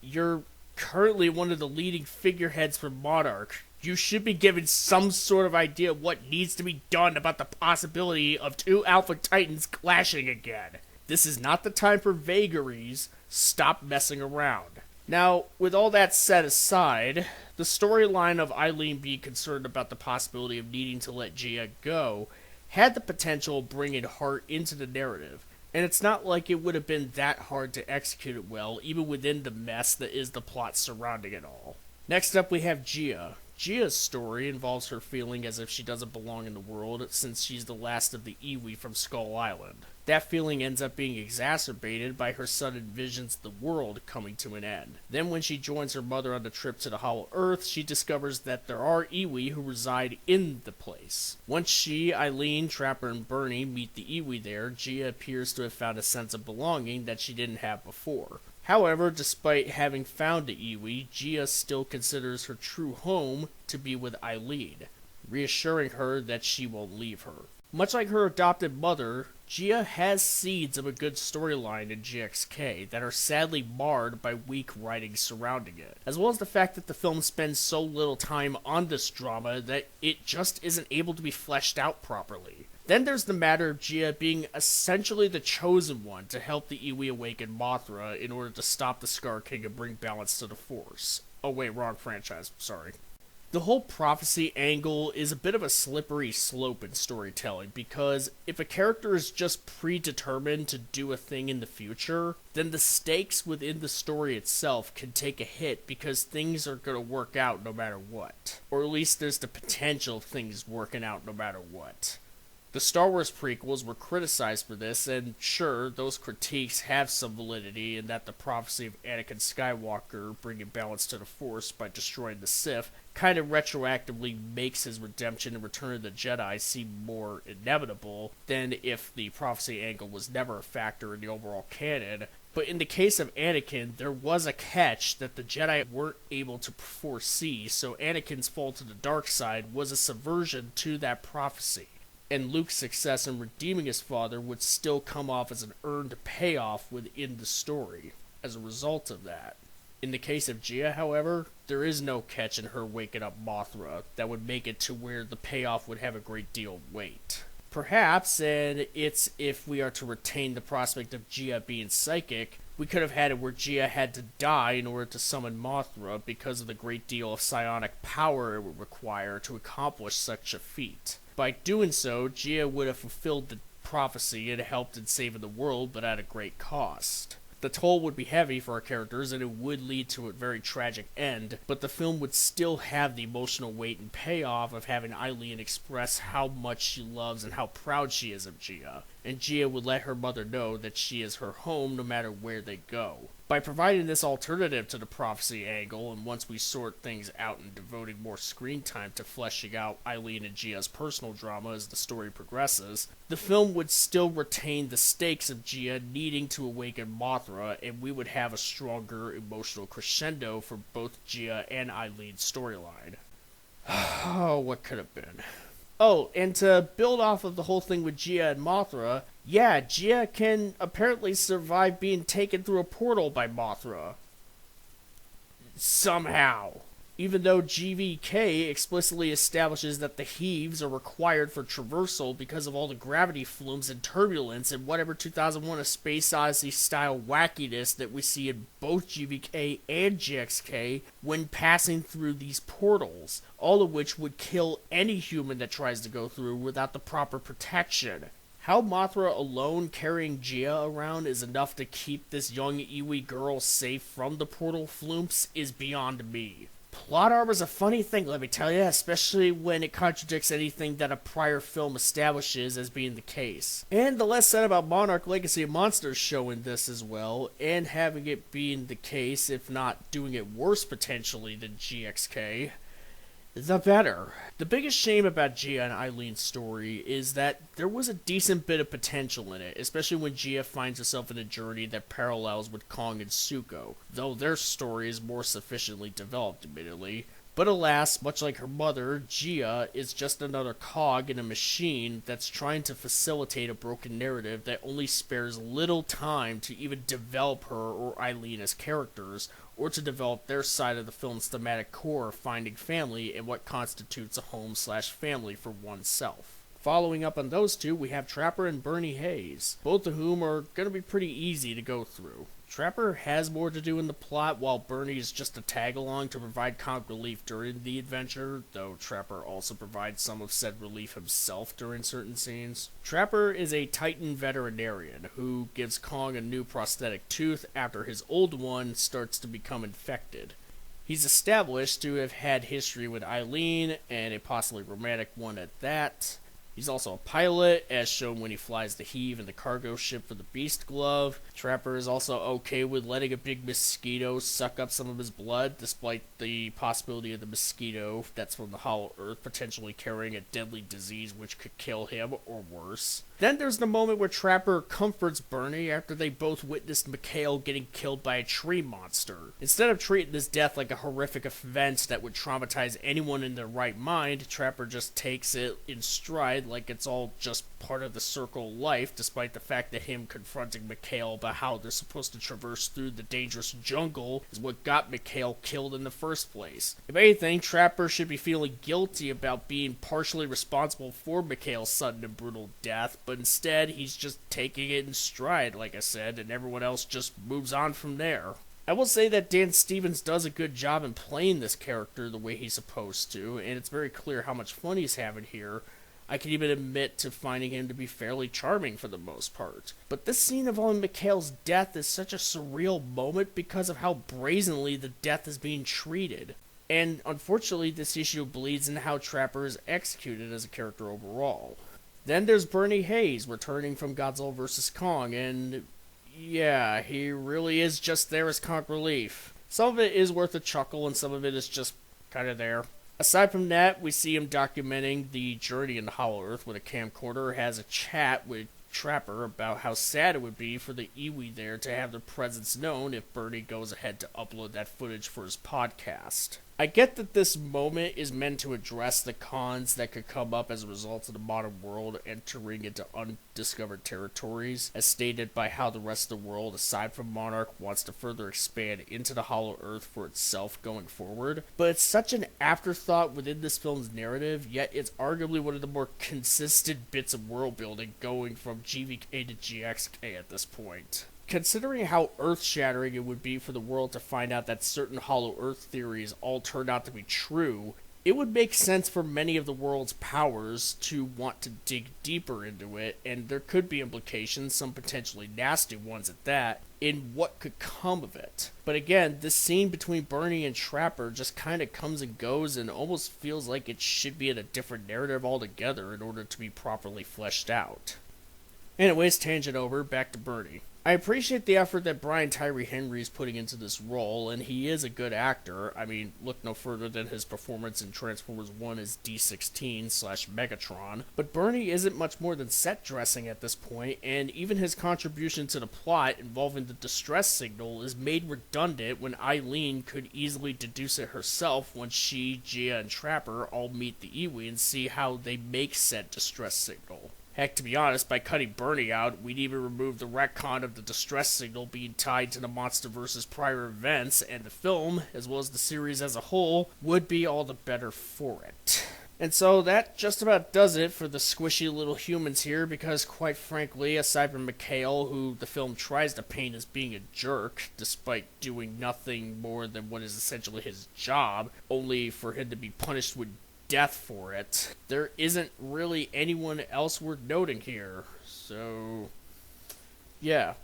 you're currently one of the leading figureheads for Monarch. You should be given some sort of idea of what needs to be done about the possibility of two Alpha Titans clashing again. This is not the time for vagaries. Stop messing around. Now, with all that set aside, the storyline of Eileen being concerned about the possibility of needing to let Gia go had the potential of bringing heart into the narrative. And it's not like it would have been that hard to execute it well, even within the mess that is the plot surrounding it all. Next up we have Gia. Gia's story involves her feeling as if she doesn't belong in the world since she's the last of the iwi from Skull Island. That feeling ends up being exacerbated by her sudden visions of the world coming to an end. Then when she joins her mother on the trip to the Hollow Earth, she discovers that there are iwi who reside in the place. Once she, Eileen, Trapper, and Bernie meet the iwi there, Gia appears to have found a sense of belonging that she didn't have before. However, despite having found the iwi, Gia still considers her true home to be with Eileen, reassuring her that she won't leave her. Much like her adopted mother, Gia has seeds of a good storyline in GXK that are sadly marred by weak writing surrounding it, as well as the fact that the film spends so little time on this drama that it just isn't able to be fleshed out properly. Then there's the matter of Gia being essentially the chosen one to help the iwi awaken Mothra in order to stop the Skar King and bring balance to the Force. Oh wait, wrong franchise, sorry. The whole prophecy angle is a bit of a slippery slope in storytelling because if a character is just predetermined to do a thing in the future, then the stakes within the story itself can take a hit because things are going to work out no matter what. Or at least there's the potential of things working out no matter what. The Star Wars prequels were criticized for this, and sure, those critiques have some validity in that the prophecy of Anakin Skywalker bringing balance to the Force by destroying the Sith kind of retroactively makes his redemption in Return of the Jedi seem more inevitable than if the prophecy angle was never a factor in the overall canon. But in the case of Anakin, there was a catch that the Jedi weren't able to foresee, so Anakin's fall to the dark side was a subversion to that prophecy. And Luke's success in redeeming his father would still come off as an earned payoff within the story as a result of that. In the case of Gia, however, there is no catch in her waking up Mothra that would make it to where the payoff would have a great deal of weight. Perhaps, and it's if we are to retain the prospect of Gia being psychic, we could have had it where Gia had to die in order to summon Mothra because of the great deal of psionic power it would require to accomplish such a feat. By doing so, Gia would have fulfilled the prophecy and helped in saving the world, but at a great cost. The toll would be heavy for our characters, and it would lead to a very tragic end, but the film would still have the emotional weight and payoff of having Eileen express how much she loves and how proud she is of Gia, and Gia would let her mother know that she is her home no matter where they go. By providing this alternative to the prophecy angle, and once we sort things out and devoting more screen time to fleshing out Eileen and Gia's personal drama as the story progresses, the film would still retain the stakes of Gia needing to awaken Mothra, and we would have a stronger emotional crescendo for both Gia and Eileen's storyline. Oh, what could have been? Oh, and to build off of the whole thing with Gia and Mothra, yeah, Gia can apparently survive being taken through a portal by Mothra. Somehow. even though GVK explicitly establishes that the heaves are required for traversal because of all the gravity flumes and turbulence and whatever 2001 A Space Odyssey style wackiness that we see in both GVK and GXK when passing through these portals, all of which would kill any human that tries to go through without the proper protection. How Mothra alone carrying Gia around is enough to keep this young Iwi girl safe from the portal flumps is beyond me. Plot armor's a funny thing, let me tell you, especially when it contradicts anything that a prior film establishes as being the case. And the less said about Monarch Legacy of Monsters showing this as well, and having it being the case, if not doing it worse potentially than GXK, the better. The biggest shame about Gia and Eileen's story is that there was a decent bit of potential in it, especially when Gia finds herself in a journey that parallels with Kong and Suko, though their story is more sufficiently developed, admittedly. But alas, much like her mother, Gia is just another cog in a machine that's trying to facilitate a broken narrative that only spares little time to even develop her or Eileen as characters, or to develop their side of the film's thematic core of finding family and what constitutes a home/family for oneself. Following up on those two, we have Trapper and Bernie Hayes, both of whom are going to be pretty easy to go through. Trapper has more to do in the plot, while Bernie is just a tag-along to provide comic relief during the adventure, though Trapper also provides some of said relief himself during certain scenes. Trapper is a Titan veterinarian who gives Kong a new prosthetic tooth after his old one starts to become infected. He's established to have had history with Eileen, and a possibly romantic one at that. He's also a pilot, as shown when he flies the Heave and the cargo ship for the Beast Glove. Trapper is also okay with letting a big mosquito suck up some of his blood, despite the possibility of the mosquito that's from the Hollow Earth potentially carrying a deadly disease which could kill him, or worse. Then there's the moment where Trapper comforts Bernie after they both witnessed Mikhail getting killed by a tree monster. Instead of treating this death like a horrific event that would traumatize anyone in their right mind, Trapper just takes it in stride like it's all just part of the circle of life, despite the fact that him confronting Mikhail about how they're supposed to traverse through the dangerous jungle is what got Mikhail killed in the first place. If anything, Trapper should be feeling guilty about being partially responsible for Mikhail's sudden and brutal death, but instead he's just taking it in stride, like I said, and everyone else just moves on from there. I will say that Dan Stevens does a good job in playing this character the way he's supposed to, and it's very clear how much fun he's having here. I can even admit to finding him to be fairly charming for the most part. But this scene involving Mikhail's death is such a surreal moment because of how brazenly the death is being treated. And unfortunately, this issue bleeds into how Trapper is executed as a character overall. Then there's Bernie Hayes returning from Godzilla vs. Kong, and yeah, he really is just there as comic relief. Some of it is worth a chuckle, and some of it is just kind of there. Aside from that, we see him documenting the journey into Hollow Earth with a camcorder, has a chat with Trapper about how sad it would be for the Iwi there to have their presence known if Bernie goes ahead to upload that footage for his podcast. I get that this moment is meant to address the cons that could come up as a result of the modern world entering into undiscovered territories, as stated by how the rest of the world, aside from Monarch, wants to further expand into the Hollow Earth for itself going forward. But it's such an afterthought within this film's narrative, yet it's arguably one of the more consistent bits of world building going from GVK to GXK at this point. Considering how earth-shattering it would be for the world to find out that certain Hollow Earth theories all turned out to be true, it would make sense for many of the world's powers to want to dig deeper into it, and there could be implications, some potentially nasty ones at that, in what could come of it. But again, this scene between Bernie and Trapper just kind of comes and goes and almost feels like it should be in a different narrative altogether in order to be properly fleshed out. Anyways, tangent over, back to Bernie. I appreciate the effort that Brian Tyree Henry is putting into this role, and he is a good actor. I mean, look no further than his performance in Transformers 1 as D16/Megatron. But Bernie isn't much more than set dressing at this point, and even his contribution to the plot involving the distress signal is made redundant when Eileen could easily deduce it herself when she, Gia, and Trapper all meet the Iwi and see how they make said distress signal. Heck, to be honest, by cutting Bernie out, we'd even remove the retcon of the distress signal being tied to the MonsterVerse's prior events, and the film, as well as the series as a whole, would be all the better for it. And so that just about does it for the squishy little humans here, because quite frankly, aside from Mikhail, who the film tries to paint as being a jerk, despite doing nothing more than what is essentially his job, only for him to be punished with death for it, there isn't really anyone else worth noting here. So, yeah.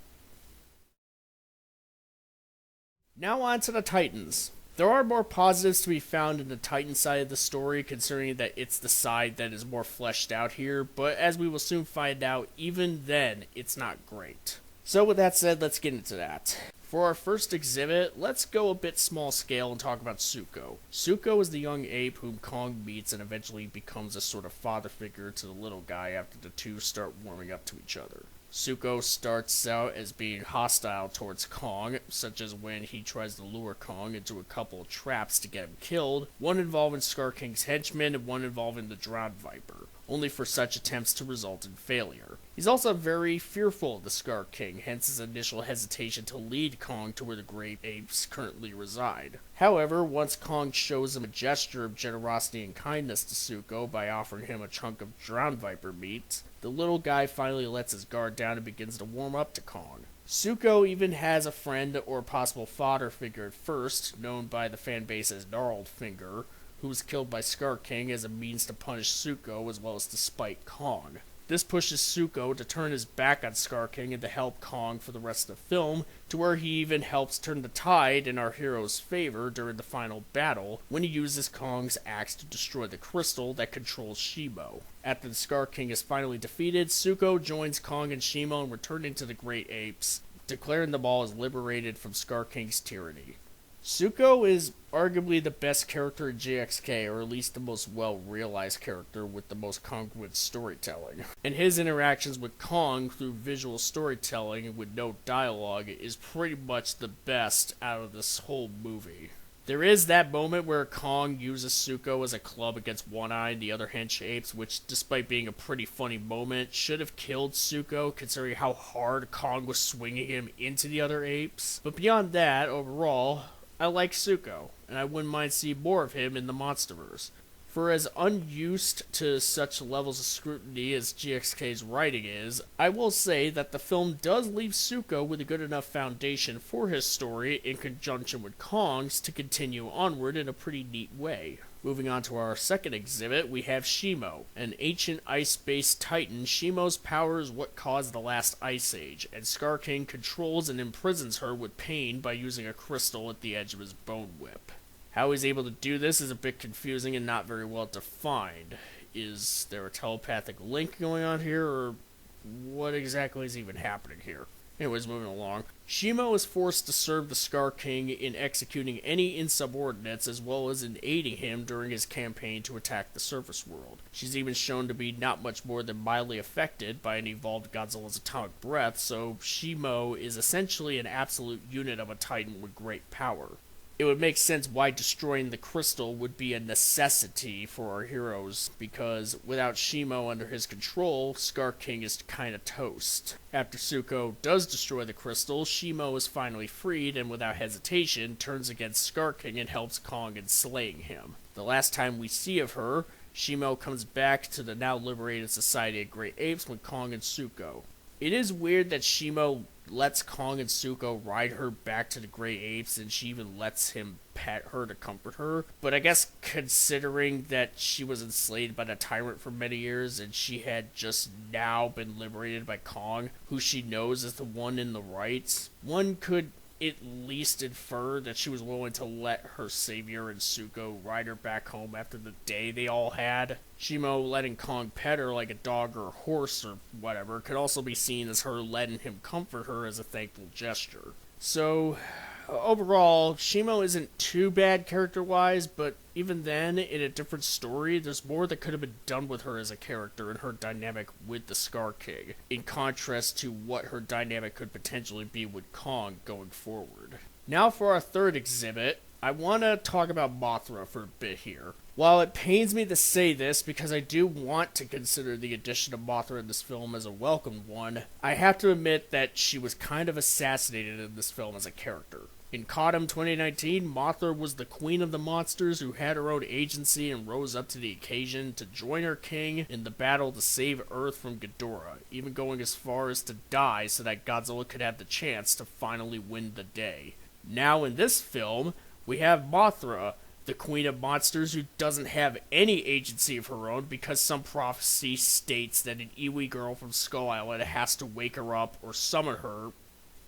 Now on to the Titans. There are more positives to be found in the Titan side of the story, considering that it's the side that is more fleshed out here, but as we will soon find out, even then, it's not great. So with that said, let's get into that. For our first exhibit, let's go a bit small scale and talk about Suko. Suko is the young ape whom Kong meets and eventually becomes a sort of father figure to the little guy after the two start warming up to each other. Suko starts out as being hostile towards Kong, such as when he tries to lure Kong into a couple of traps to get him killed, one involving Skar King's henchmen and one involving the Drowned Viper, only for such attempts to result in failure. He's also very fearful of the Skar King, hence his initial hesitation to lead Kong to where the great apes currently reside. However, once Kong shows him a gesture of generosity and kindness to Suko by offering him a chunk of Drowned Viper meat, the little guy finally lets his guard down and begins to warm up to Kong. Suko even has a friend or possible fodder figure at first, known by the fanbase as Gnarled Finger, who was killed by Skar King as a means to punish Suko as well as to spite Kong. This pushes Suko to turn his back on Skar King and to help Kong for the rest of the film, to where he even helps turn the tide in our hero's favor during the final battle, when he uses Kong's axe to destroy the crystal that controls Shimo. After the Skar King is finally defeated, Suko joins Kong and Shimo in returning to the Great Apes, declaring them all as liberated from Skar King's tyranny. Suko is arguably the best character in GXK, or at least the most well-realized character with the most congruent storytelling. And his interactions with Kong through visual storytelling with no dialogue is pretty much the best out of this whole movie. There is that moment where Kong uses Suko as a club against One Eye and the other hench apes, which, despite being a pretty funny moment, should have killed Suko, considering how hard Kong was swinging him into the other apes. But beyond that, overall, I like Suko, and I wouldn't mind seeing more of him in the MonsterVerse. For as unused to such levels of scrutiny as GXK's writing is, I will say that the film does leave Suko with a good enough foundation for his story in conjunction with Kong's to continue onward in a pretty neat way. Moving on to our second exhibit, we have Shimo. An ancient ice-based titan, Shimo's power is what caused the last ice age, and Skar King controls and imprisons her with pain by using a crystal at the edge of his bone whip. How he's able to do this is a bit confusing and not very well defined. Is there a telepathic link going on here, or what exactly is even happening here? Anyways, moving along. Shimo is forced to serve the Skar King in executing any insubordinates as well as in aiding him during his campaign to attack the surface world. She's even shown to be not much more than mildly affected by an evolved Godzilla's atomic breath, so Shimo is essentially an absolute unit of a titan with great power. It would make sense why destroying the crystal would be a necessity for our heroes, because without Shimo under his control, Skar King is kinda toast. After Suko does destroy the crystal, Shimo is finally freed and without hesitation turns against Skar King and helps Kong in slaying him. The last time we see of her, Shimo comes back to the now liberated Society of Great Apes with Kong and Suko. It is weird that Shimo lets Kong and Suko ride her back to the Great Apes, and she even lets him pet her to comfort her. But I guess considering that she was enslaved by the tyrant for many years, and she had just now been liberated by Kong, who she knows is the one in the right, one could at least infer that she was willing to let her savior and Suko ride her back home after the day they all had. Shimo letting Kong pet her like a dog or a horse or whatever could also be seen as her letting him comfort her as a thankful gesture. So, overall, Shimo isn't too bad character-wise, but even then, in a different story, there's more that could have been done with her as a character and her dynamic with the Skar King, in contrast to what her dynamic could potentially be with Kong going forward. Now for our third exhibit, I want to talk about Mothra for a bit here. While it pains me to say this because I do want to consider the addition of Mothra in this film as a welcomed one, I have to admit that she was kind of assassinated in this film as a character. In Gotham 2019, Mothra was the queen of the monsters who had her own agency and rose up to the occasion to join her king in the battle to save Earth from Ghidorah, even going as far as to die so that Godzilla could have the chance to finally win the day. Now in this film, we have Mothra, the queen of monsters who doesn't have any agency of her own because some prophecy states that an Iwi girl from Skull Island has to wake her up or summon her,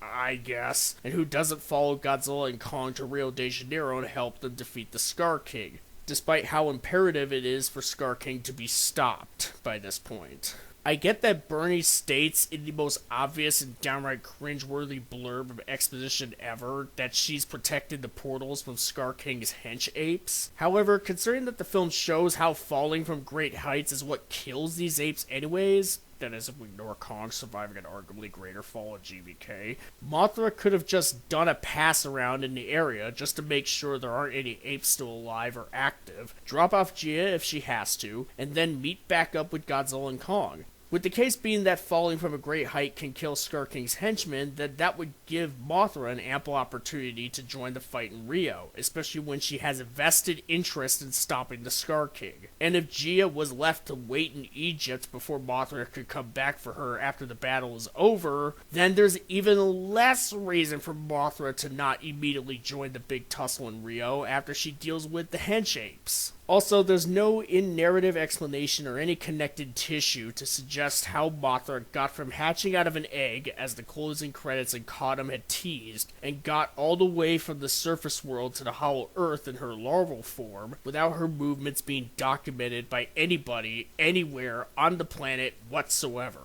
I guess, and who doesn't follow Godzilla and Kong to Rio de Janeiro and help them defeat the Skar King, despite how imperative it is for Skar King to be stopped by this point. I get that Bernie states in the most obvious and downright cringeworthy blurb of exposition ever that she's protected the portals from Skar King's hench apes. However, considering that the film shows how falling from great heights is what kills these apes anyways, that is if we ignore Kong surviving an arguably greater fall in GVK, Mothra could have just done a pass around in the area just to make sure there aren't any apes still alive or active, drop off Gia if she has to, and then meet back up with Godzilla and Kong. With the case being that falling from a great height can kill Skar King's henchmen, then that would give Mothra an ample opportunity to join the fight in Rio, especially when she has a vested interest in stopping the Skar King. And if Gia was left to wait in Egypt before Mothra could come back for her after the battle is over, then there's even less reason for Mothra to not immediately join the big tussle in Rio after she deals with the hench apes. Also, there's no in-narrative explanation or any connected tissue to suggest how Mothra got from hatching out of an egg, as the closing credits in Gotham had teased, and got all the way from the surface world to the hollow earth in her larval form, without her movements being documented by anybody, anywhere, on the planet whatsoever.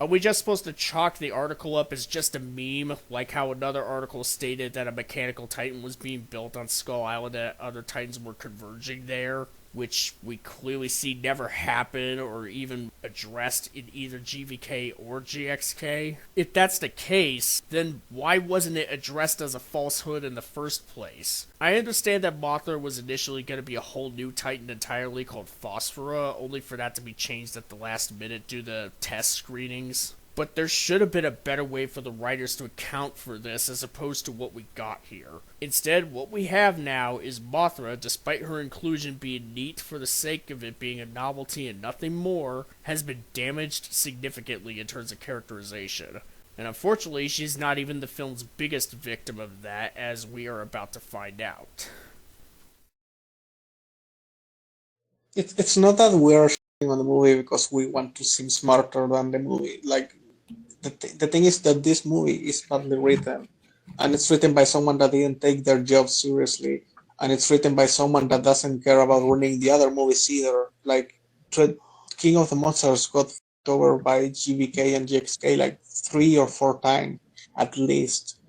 Are we just supposed to chalk the article up as just a meme, like how another article stated that a mechanical titan was being built on Skull Island and other titans were converging there, which we clearly see never happen or even addressed in either GVK or GXK? If that's the case, then why wasn't it addressed as a falsehood in the first place? I understand that Mothra was initially going to be a whole new titan entirely called Phosphora, only for that to be changed at the last minute due to test screenings. But there should have been a better way for the writers to account for this as opposed to what we got here. Instead, what we have now is Mothra, despite her inclusion being neat for the sake of it being a novelty and nothing more, has been damaged significantly in terms of characterization. And unfortunately, she's not even the film's biggest victim of that, as we are about to find out. It's not that we are shitting on the movie because we want to seem smarter than the movie. Like, the thing is that this movie is badly written, and it's written by someone that didn't take their job seriously, and it's written by someone that doesn't care about ruining the other movies either. Like, King of the Monsters got f***ed over by GVK and GXK like 3 or 4 times at least,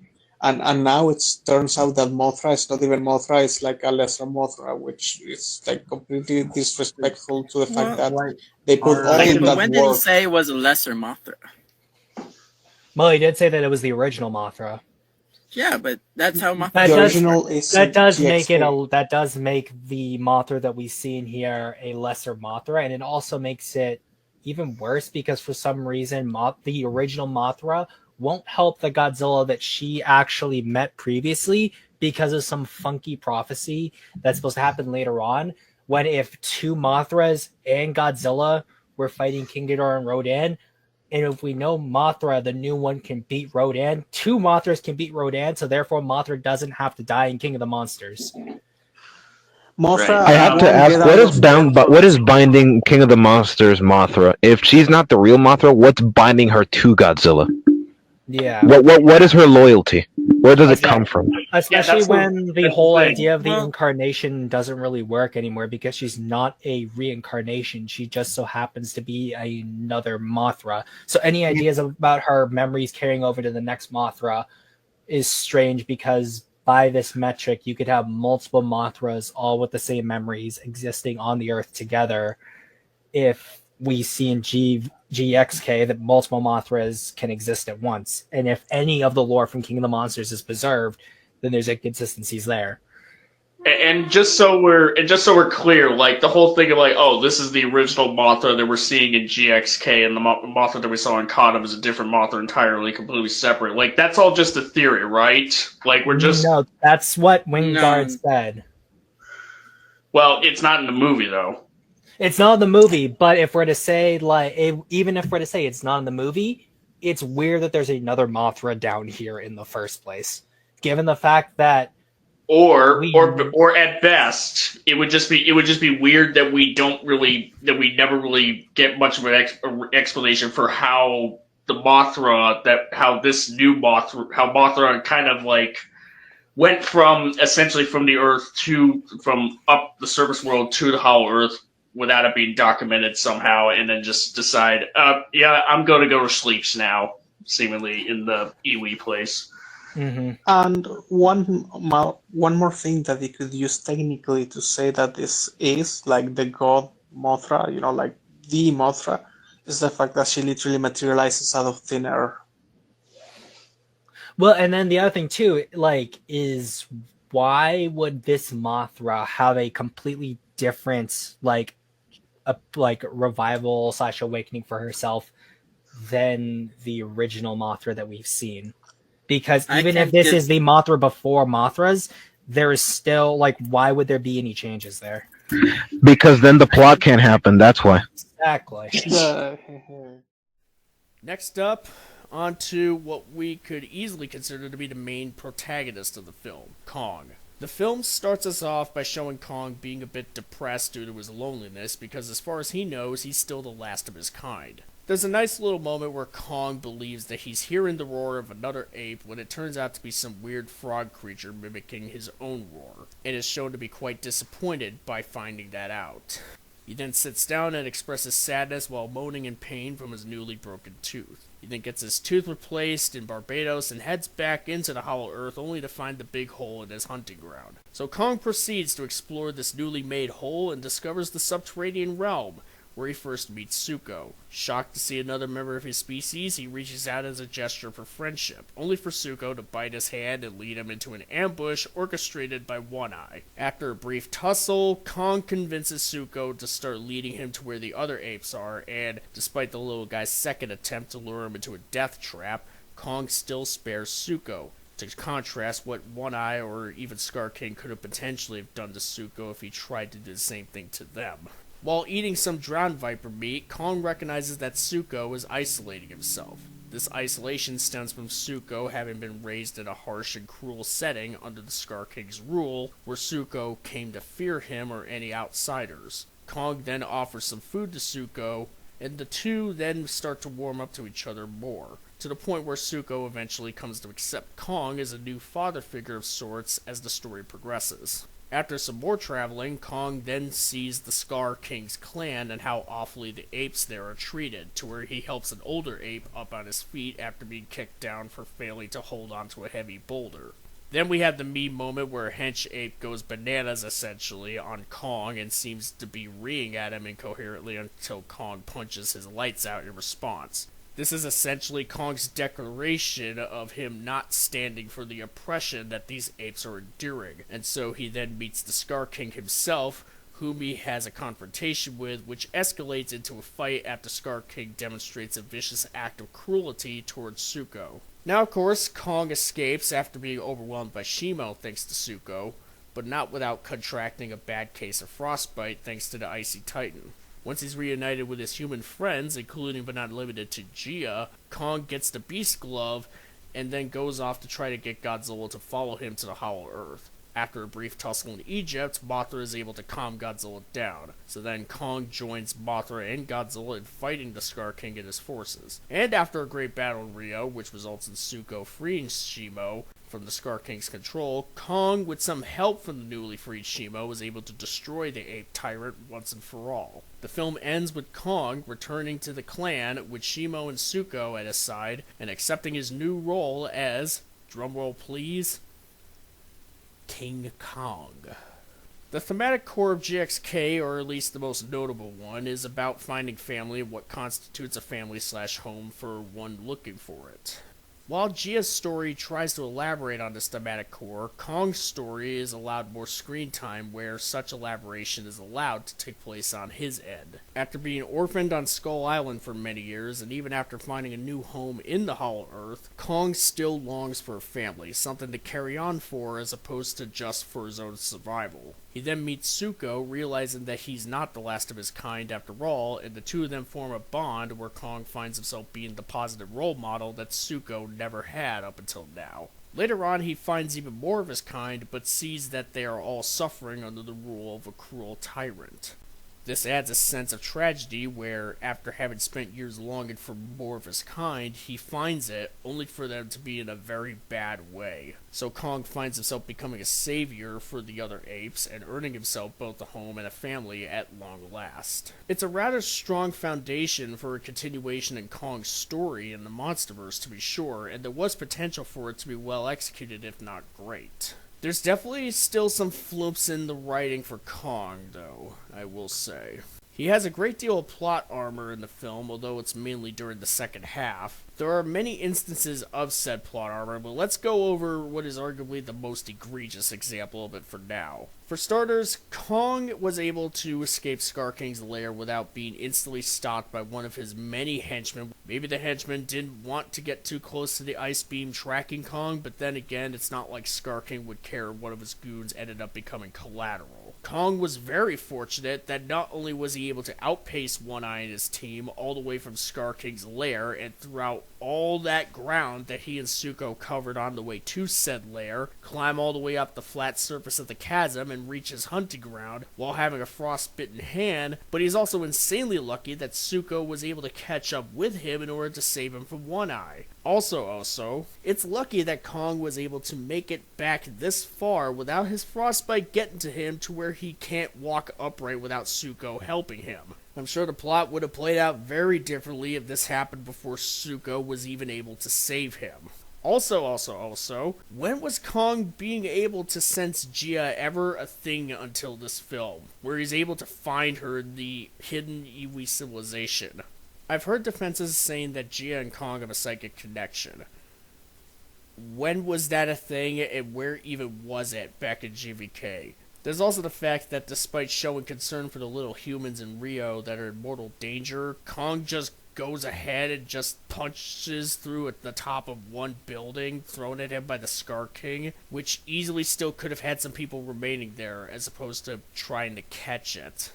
and now it turns out that Mothra is not even Mothra; it's like a lesser Mothra, which is like completely disrespectful to the fact that they put all Like, in that when did he work. say it was a lesser Mothra? Well, he did say that it was the original Mothra. Yeah, but that's how Mothra. That The does, original is that does GXK. make it a that does make the Mothra that we see in here a lesser Mothra, and it also makes it even worse because for some reason the original Mothra won't help the Godzilla that she actually met previously because of some funky prophecy that's supposed to happen later on. When if 2 Mothras and Godzilla were fighting King Ghidorah and Rodan, and if we know Mothra, the new one, can beat Rodan, 2 Mothras can beat Rodan, so therefore Mothra doesn't have to die in King of the Monsters. Mothra, I have to ask, what is binding King of the Monsters Mothra? If she's not the real Mothra, what's binding her to Godzilla? Yeah. What is her loyalty? Where does it come from? Especially when the whole thing. idea of the incarnation doesn't really work anymore because she's not a reincarnation. She just so happens to be another Mothra. So any ideas about her memories carrying over to the next Mothra is strange because by this metric, you could have multiple Mothras all with the same memories existing on the Earth together. If we see in GXK that multiple Mothras can exist at once. And if any of the lore from King of the Monsters is preserved, then there's inconsistencies there. And just so we're clear, like the whole thing of like, oh, this is the original Mothra that we're seeing in GXK, and the Mothra that we saw in Condom is a different Mothra entirely, completely separate. Like that's all just a theory, right? Like we're just No, that's what Wingard said. Well, it's not in the movie though. It's not in the movie, but if we're to say even if we're to say it's not in the movie, it's weird that there's another Mothra down here in the first place, given the fact that. Or at best, it would just be weird that we never really get much of an explanation for how this new Mothra, how Mothra kind of like went from essentially from the Earth from up the surface world to the Hollow Earth without it being documented somehow, and then just decide, yeah, I'm going to go to sleep now, seemingly in the Iwi place. Mm-hmm. And one more thing that they could use technically to say that this is like the god Mothra, like the Mothra, is the fact that she literally materializes out of thin air. Well, and then the other thing too, is why would this Mothra have a completely different revival / awakening for herself than the original Mothra that we've seen? Because even if this is the Mothra before Mothras, there is still why would there be any changes there? Because then the plot can't happen. That's why. Exactly. Next up, on to what we could easily consider to be the main protagonist of the film, Kong. The film starts us off by showing Kong being a bit depressed due to his loneliness because as far as he knows, he's still the last of his kind. There's a nice little moment where Kong believes that he's hearing the roar of another ape when it turns out to be some weird frog creature mimicking his own roar, and is shown to be quite disappointed by finding that out. He then sits down and expresses sadness while moaning in pain from his newly broken tooth. He then gets his tooth replaced in Barbados and heads back into the Hollow Earth only to find the big hole in his hunting ground. So Kong proceeds to explore this newly made hole and discovers the subterranean realm, where he first meets Suko. Shocked to see another member of his species, he reaches out as a gesture for friendship, only for Suko to bite his hand and lead him into an ambush orchestrated by One Eye. After a brief tussle, Kong convinces Suko to start leading him to where the other apes are, and despite the little guy's second attempt to lure him into a death trap, Kong still spares Suko. To contrast what One Eye or even Skar King could have potentially have done to Suko if he tried to do the same thing to them. While eating some drowned viper meat, Kong recognizes that Suko is isolating himself. This isolation stems from Suko having been raised in a harsh and cruel setting under the Skar King's rule, where Suko came to fear him or any outsiders. Kong then offers some food to Suko, and the two then start to warm up to each other more, to the point where Suko eventually comes to accept Kong as a new father figure of sorts as the story progresses. After some more traveling, Kong then sees the Skar King's clan and how awfully the apes there are treated, to where he helps an older ape up on his feet after being kicked down for failing to hold onto a heavy boulder. Then we have the meme moment where a hench ape goes bananas essentially on Kong and seems to be reeing at him incoherently until Kong punches his lights out in response. This is essentially Kong's declaration of him not standing for the oppression that these apes are enduring, and so he then meets the Skar King himself, whom he has a confrontation with, which escalates into a fight after Skar King demonstrates a vicious act of cruelty towards Suko. Now, of course, Kong escapes after being overwhelmed by Shimo thanks to Suko, but not without contracting a bad case of frostbite thanks to the Icy Titan. Once he's reunited with his human friends, including but not limited to Gia, Kong gets the Beast Glove and then goes off to try to get Godzilla to follow him to the Hollow Earth. After a brief tussle in Egypt, Mothra is able to calm Godzilla down, so then Kong joins Mothra and Godzilla in fighting the Skar King and his forces. And after a great battle in Rio, which results in Suko freeing Shimo from the Skar King's control, Kong, with some help from the newly freed Shimo, was able to destroy the ape tyrant once and for all. The film ends with Kong returning to the clan with Shimo and Suko at his side and accepting his new role as, drumroll please, King Kong. The thematic core of GXK, or at least the most notable one, is about finding family and what constitutes a family/home for one looking for it. While Gia-'s story tries to elaborate on this thematic core, Kong's story is allowed more screen time where such elaboration is allowed to take place on his end. After being orphaned on Skull Island for many years, and even after finding a new home in the Hollow Earth, Kong still longs for a family, something to carry on for as opposed to just for his own survival. He then meets Suko, realizing that he's not the last of his kind after all, and the two of them form a bond where Kong finds himself being the positive role model that Suko never had up until now. Later on, he finds even more of his kind, but sees that they are all suffering under the rule of a cruel tyrant. This adds a sense of tragedy where, after having spent years longing for more of his kind, he finds it, only for them to be in a very bad way. So Kong finds himself becoming a savior for the other apes, and earning himself both a home and a family at long last. It's a rather strong foundation for a continuation in Kong's story in the MonsterVerse, to be sure, and there was potential for it to be well executed if not great. There's definitely still some flumps in the writing for Kong, though, I will say. He has a great deal of plot armor in the film, although it's mainly during the second half. There are many instances of said plot armor, but let's go over what is arguably the most egregious example of it for now. For starters, Kong was able to escape Skar King's lair without being instantly stopped by one of his many henchmen. Maybe the henchmen didn't want to get too close to the ice beam tracking Kong, but then again, it's not like Skar King would care if one of his goons ended up becoming Collateral. Kong was very fortunate that not only was he able to outpace One Eye and his team all the way from Skar King's lair and throughout all that ground that he and Suko covered on the way to said lair, climb all the way up the flat surface of the chasm and reach his hunting ground while having a frostbitten hand, but he's also insanely lucky that Suko was able to catch up with him in order to save him from One Eye. Also, it's lucky that Kong was able to make it back this far without his frostbite getting to him to where he can't walk upright without Suko helping him. I'm sure the plot would have played out very differently if this happened before Suko was even able to save him. Also, when was Kong being able to sense Gia ever a thing until this film, where he's able to find her in the hidden Iwi civilization? I've heard defenses saying that Gia and Kong have a psychic connection. When was that a thing, and where even was it back in GVK? There's also the fact that despite showing concern for the little humans in Rio that are in mortal danger, Kong just goes ahead and just punches through at the top of one building thrown at him by the Skar King, which easily still could have had some people remaining there as opposed to trying to catch it.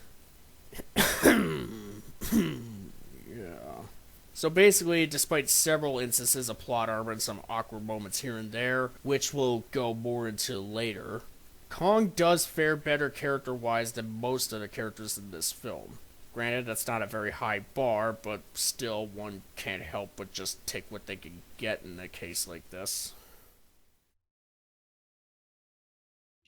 Yeah. So basically, despite several instances of plot armor and some awkward moments here and there, which we'll go more into later, Kong does fare better character-wise than most of the characters in this film. Granted, that's not a very high bar, but still, one can't help but just take what they can get in a case like this.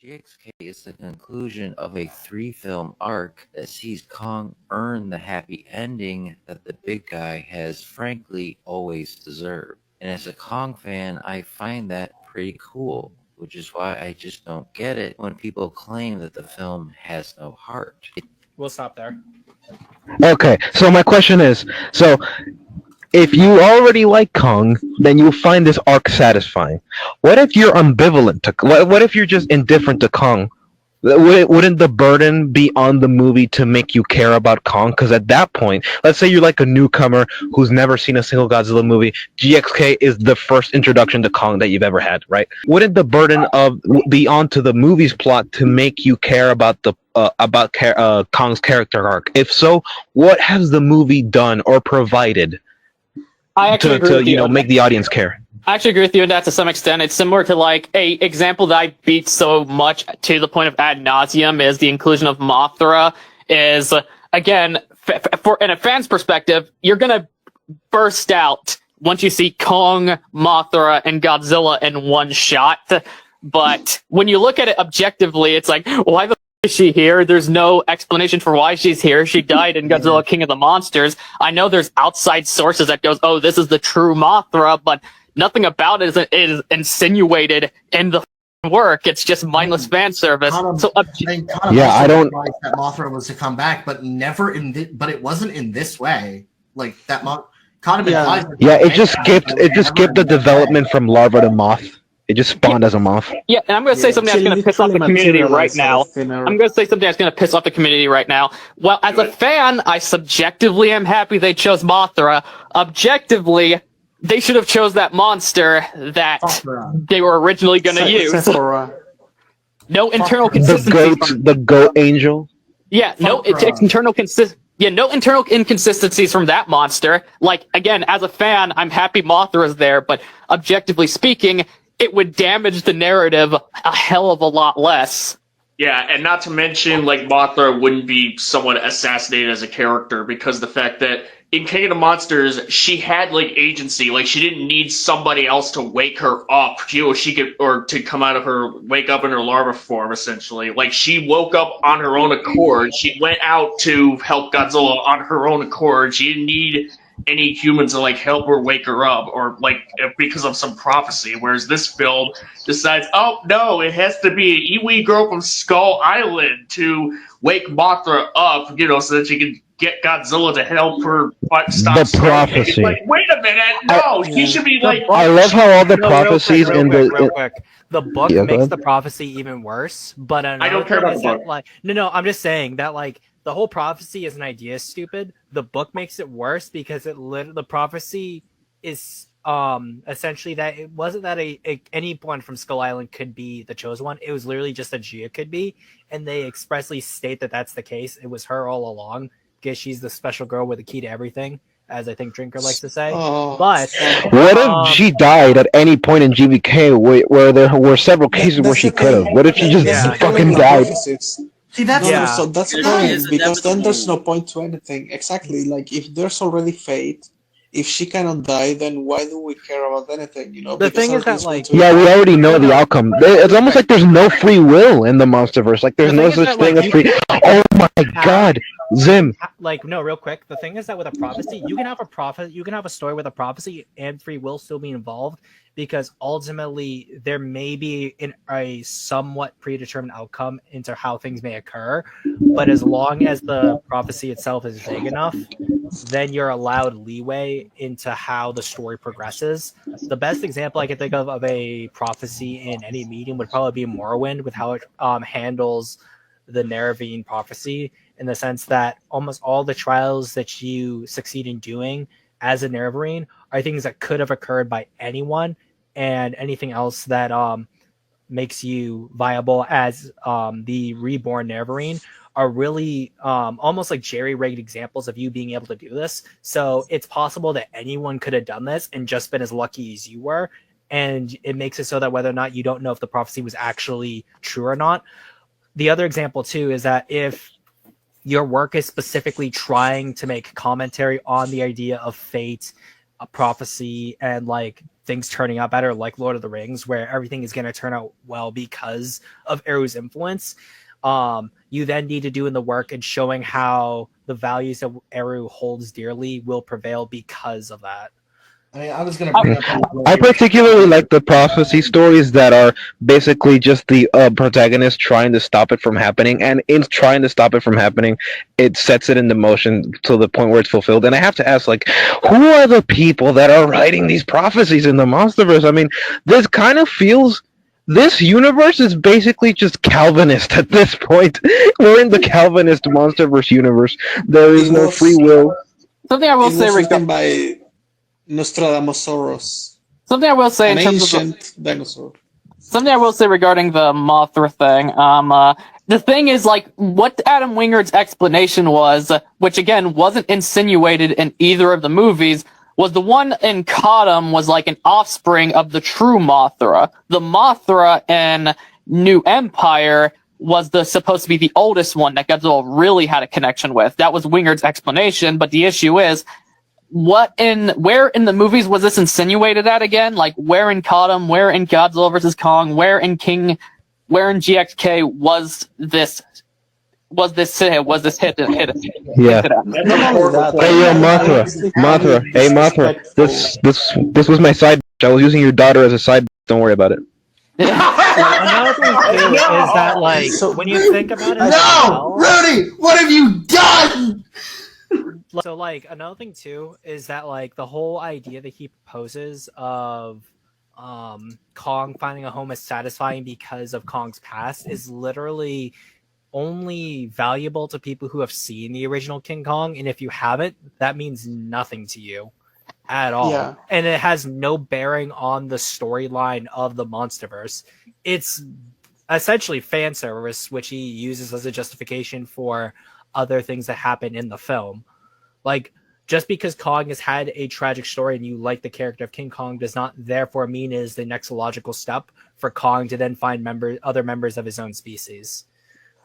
GXK is the conclusion of a 3-film arc that sees Kong earn the happy ending that the big guy has frankly always deserved. And as a Kong fan, I find that pretty cool, which is why I just don't get it when people claim that the film has no heart. We'll stop there. Okay, so my question is, so if you already like Kong, then you'll find this arc satisfying. What if you're ambivalent to? What if you're just indifferent to Kong? Wouldn't the burden be on the movie to make you care about Kong? Because at that point, let's say you're like a newcomer who's never seen a single Godzilla movie. GXK is the first introduction to Kong that you've ever had, right? Wouldn't the burden be onto the movie's plot to make you care about Kong's character arc? If so, what has the movie done or provided to make the audience care? I actually agree with you on that to some extent. It's similar to like a example that I beat so much to the point of ad nauseum is the inclusion of Mothra. Is again, for in a fan's perspective, you're gonna burst out once you see Kong, Mothra, and Godzilla in one shot. But when you look at it objectively, it's like, why the is she here? There's no explanation for why she's here. She died in Godzilla King of the Monsters. I know there's outside sources that goes, oh, this is the true Mothra, but nothing about it is insinuated in the work. It's just mindless fan service. I don't. That Mothra was to come back, but never in. But it wasn't in this way. Like that. Yeah, it just skipped the development from larva to moth. It just spawned as a moth. Yeah, and I'm going to say something that's going to piss off the community right now. I'm going to say something that's going to piss off the community right now. Well, as a fan, I subjectively am happy they chose Mothra. Objectively, they should have chose that monster that they were originally going to use. No internal consistency. The goat angel. Yeah, no internal inconsistencies from that monster. Like, again, as a fan, I'm happy Mothra is there, but objectively speaking, it would damage the narrative a hell of a lot less. Yeah, and not to mention, like, Mothra wouldn't be somewhat assassinated as a character because the fact that in King of the Monsters, she had, like, agency. Like, she didn't need somebody else to wake her up, or to come out of wake up in her larva form, essentially. Like, she woke up on her own accord. She went out to help Godzilla on her own accord. She didn't need any humans to, like, help her wake her up, or, like, because of some prophecy. Whereas this film decides, oh, no, it has to be an Iwi girl from Skull Island to wake Mothra up, so that she can get Godzilla to help her stop the prophecy. It's like, wait a minute, no, he should be like. I love how all the prophecies real quick. The book makes the prophecy even worse, but I don't care about the book. Like, no, I'm just saying that, like, the whole prophecy as an idea is stupid. The book makes it worse because the prophecy is essentially that it wasn't that anyone from Skull Island could be the chosen one. It was literally just that Gia could be, and they expressly state that that's the case. It was her all along because she's the special girl with the key to everything, as I think Drinker likes to say. But what if she died at any point in GBK where there were several cases where she could have? What if she just fucking died? See, that's so that's the point, because then there's no point to anything. Exactly, like, if there's already fate, if she cannot die, then why do we care about anything? The thing is that, like, we already know the outcome. It's almost like there's no free will in the MonsterVerse. Like, there's no such thing as free. Oh my god, Zim! Like, no, real quick. The thing is that with a prophecy, you can have a story with a prophecy and free will still be involved, because ultimately there may be a somewhat predetermined outcome into how things may occur, but as long as the prophecy itself is vague enough, then you're allowed leeway into how the story progresses. The best example I can think of a prophecy in any medium would probably be Morrowind, with how it handles the Nerevarine prophecy, in the sense that almost all the trials that you succeed in doing as a Nerevarine are things that could have occurred by anyone, and anything else that makes you viable as the reborn Nerevarine are really almost like jerry-rigged examples of you being able to do this. So it's possible that anyone could have done this and just been as lucky as you were, and it makes it so that whether or not you don't know if the prophecy was actually true or not. The other example too is that if your work is specifically trying to make commentary on the idea of fate, a prophecy, and like things turning out better, like Lord of the Rings, where everything is going to turn out well because of Eru's influence, you then need to do in the work and showing how the values that Eru holds dearly will prevail because of that. I mean, I was going to bring up. I particularly like the prophecy stories that are basically just the protagonist trying to stop it from happening, and in trying to stop it from happening, it sets it into motion to the point where it's fulfilled. And I have to ask, like, who are the people that are writing these prophecies in the MonsterVerse? I mean, this kind of feels. This universe is basically just Calvinist at this point. We're in the Calvinist MonsterVerse universe. There is no free will. Something I will say written by Nostradamosaurus. Something I will say in terms ancient dinosaur. Something I will say regarding the Mothra thing. The thing is, like, what Adam Wingard's explanation was, which again wasn't insinuated in either of the movies, was the one in Cottam was like an offspring of the true Mothra. The Mothra in New Empire was supposed to be the oldest one that Godzilla really had a connection with. That was Wingard's explanation, but the issue is, where in the movies was this insinuated at again? Like, where in Cottam, where in Godzilla vs. Kong, where in GXK was this hit? Yeah. Hey, yo, Mothra. Hey, Mothra. This was my side. I was using your daughter as a side. Don't worry about it. Another thing too is that, like, when you think about it, No, Rudy, what have you done? So, like, another thing too is that, like, the whole idea that he proposes of Kong finding a home is satisfying because of Kong's past is literally only valuable to people who have seen the original King Kong, and if you haven't, that means nothing to you at all. Yeah. And it has no bearing on the storyline of the MonsterVerse. It's essentially fan service, which he uses as a justification for other things that happen in the film. Like, just because Kong has had a tragic story and you like the character of King Kong does not therefore mean it is the next logical step for Kong to then find other members of his own species.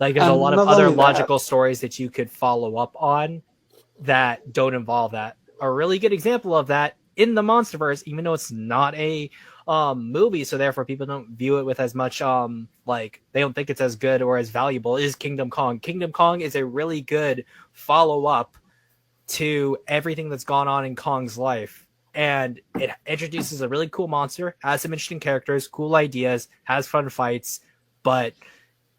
Like, there's a lot of other logical stories that you could follow up on that don't involve that. A really good example of that in the MonsterVerse, even though it's not a movie, so therefore people don't view it with as much like, they don't think it's as good or as valuable, is Kingdom Kong. Kingdom Kong is a really good follow-up to everything that's gone on in Kong's life, and it introduces a really cool monster, has some interesting characters, cool ideas, has fun fights, but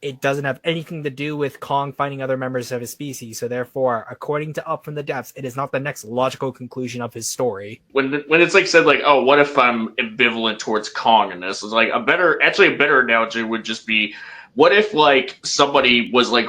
it doesn't have anything to do with Kong finding other members of his species. So therefore, according to Up from the Depths, it is not the next logical conclusion of his story. When it's like said, like, oh, what if I'm ambivalent towards Kong in this? It's like a better analogy would just be, what if, like, somebody was like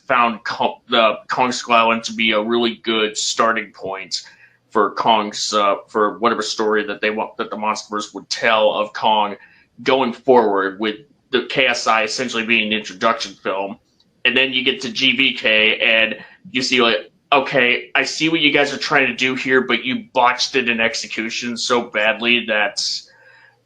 found the Kong Skull Island to be a really good starting point for Kong's for whatever story that they want, that the MonsterVerse would tell of Kong going forward, with the KSI essentially being the introduction film, and then you get to GVK and you see, like, okay, I see what you guys are trying to do here, but you botched it in execution so badly that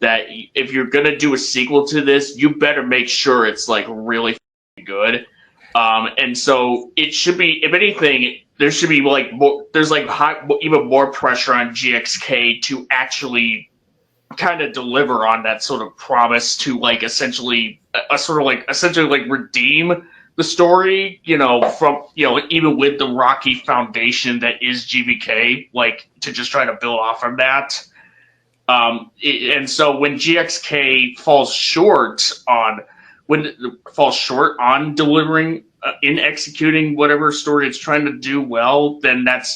if you're gonna do a sequel to this, you better make sure it's like really good. And so it should be, if anything, there should be like more, there's like even more pressure on GXK to actually kind of deliver on that sort of promise to, like, essentially redeem the story, you know, from, you know, even with the rocky foundation that is GVK, like, to just try to build off of that. And so when GXK falls short on delivering in executing whatever story it's trying to do well, then that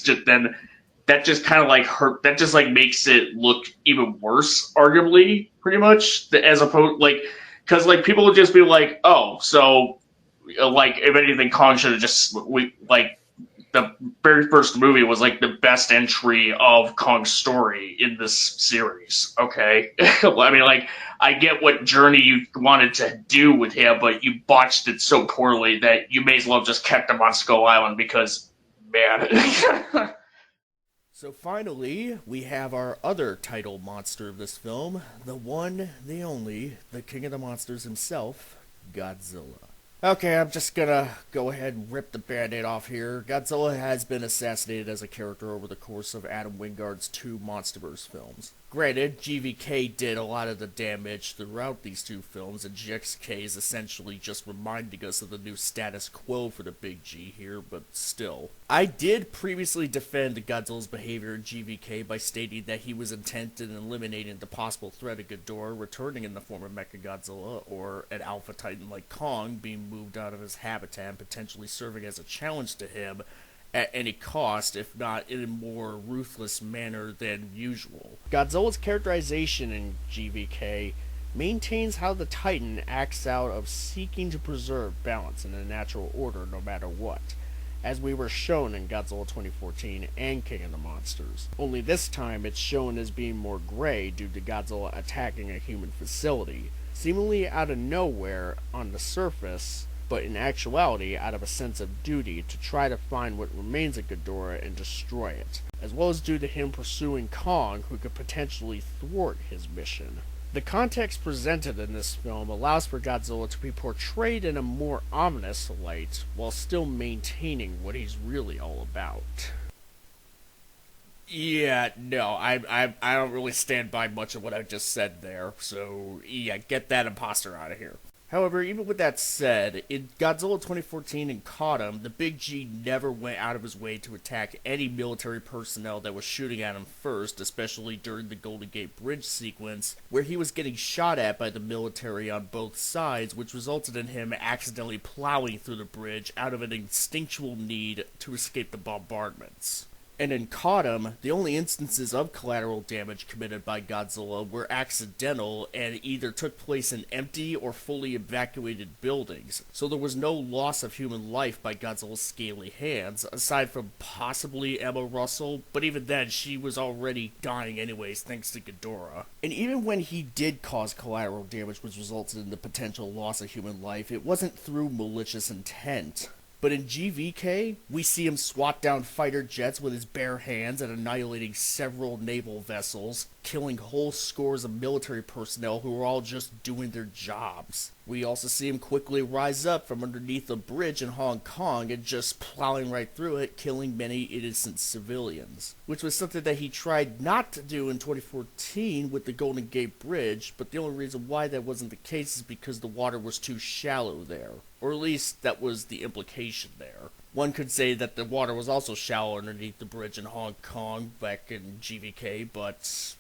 just kind of like that just like makes it look even worse, arguably, pretty much, as opposed, like, because like people would just be like, oh, so like, if anything, Kong should have just, the very first movie was like the best entry of Kong's story in this series. Okay, I mean, like, I get what journey you wanted to do with him, but you botched it so poorly that you may as well have just kept him on Skull Island, because, man. So finally, we have our other title monster of this film, the one, the only, the king of the monsters himself, Godzilla. Okay, I'm just gonna go ahead and rip the band-aid off here. Godzilla has been assassinated as a character over the course of Adam Wingard's 2 MonsterVerse films. Granted, GVK did a lot of the damage throughout these 2 films, and GXK is essentially just reminding us of the new status quo for the Big G here, but still. I did previously defend Godzilla's behavior in GVK by stating that he was intent in eliminating the possible threat of Ghidorah returning in the form of Mechagodzilla, or an Alpha Titan like Kong being moved out of his habitat and potentially serving as a challenge to him at any cost, if not in a more ruthless manner than usual. Godzilla's characterization in GVK maintains how the Titan acts out of seeking to preserve balance in a natural order no matter what, as we were shown in Godzilla 2014 and King of the Monsters. Only this time it's shown as being more gray due to Godzilla attacking a human facility, seemingly out of nowhere on the surface, but in actuality out of a sense of duty to try to find what remains of Ghidorah and destroy it, as well as due to him pursuing Kong, who could potentially thwart his mission. The context presented in this film allows for Godzilla to be portrayed in a more ominous light, while still maintaining what he's really all about. Yeah, no, I don't really stand by much of what I just said there, so yeah, get that imposter out of here. However, even with that said, in Godzilla 2014 and Caught 'Em, the Big G never went out of his way to attack any military personnel that was shooting at him first, especially during the Golden Gate Bridge sequence, where he was getting shot at by the military on both sides, which resulted in him accidentally plowing through the bridge out of an instinctual need to escape the bombardments. And in Kotum, the only instances of collateral damage committed by Godzilla were accidental and either took place in empty or fully evacuated buildings, so there was no loss of human life by Godzilla's scaly hands, aside from possibly Emma Russell, but even then she was already dying anyways thanks to Ghidorah. And even when he did cause collateral damage which resulted in the potential loss of human life, it wasn't through malicious intent. But in GVK, we see him swat down fighter jets with his bare hands and annihilating several naval vessels, killing whole scores of military personnel who were all just doing their jobs. We also see him quickly rise up from underneath a bridge in Hong Kong and just plowing right through it, killing many innocent civilians. Which was something that he tried not to do in 2014 with the Golden Gate Bridge, but the only reason why that wasn't the case is because the water was too shallow there. Or at least that was the implication there. One could say that the water was also shallow underneath the bridge in Hong Kong back in GVK, but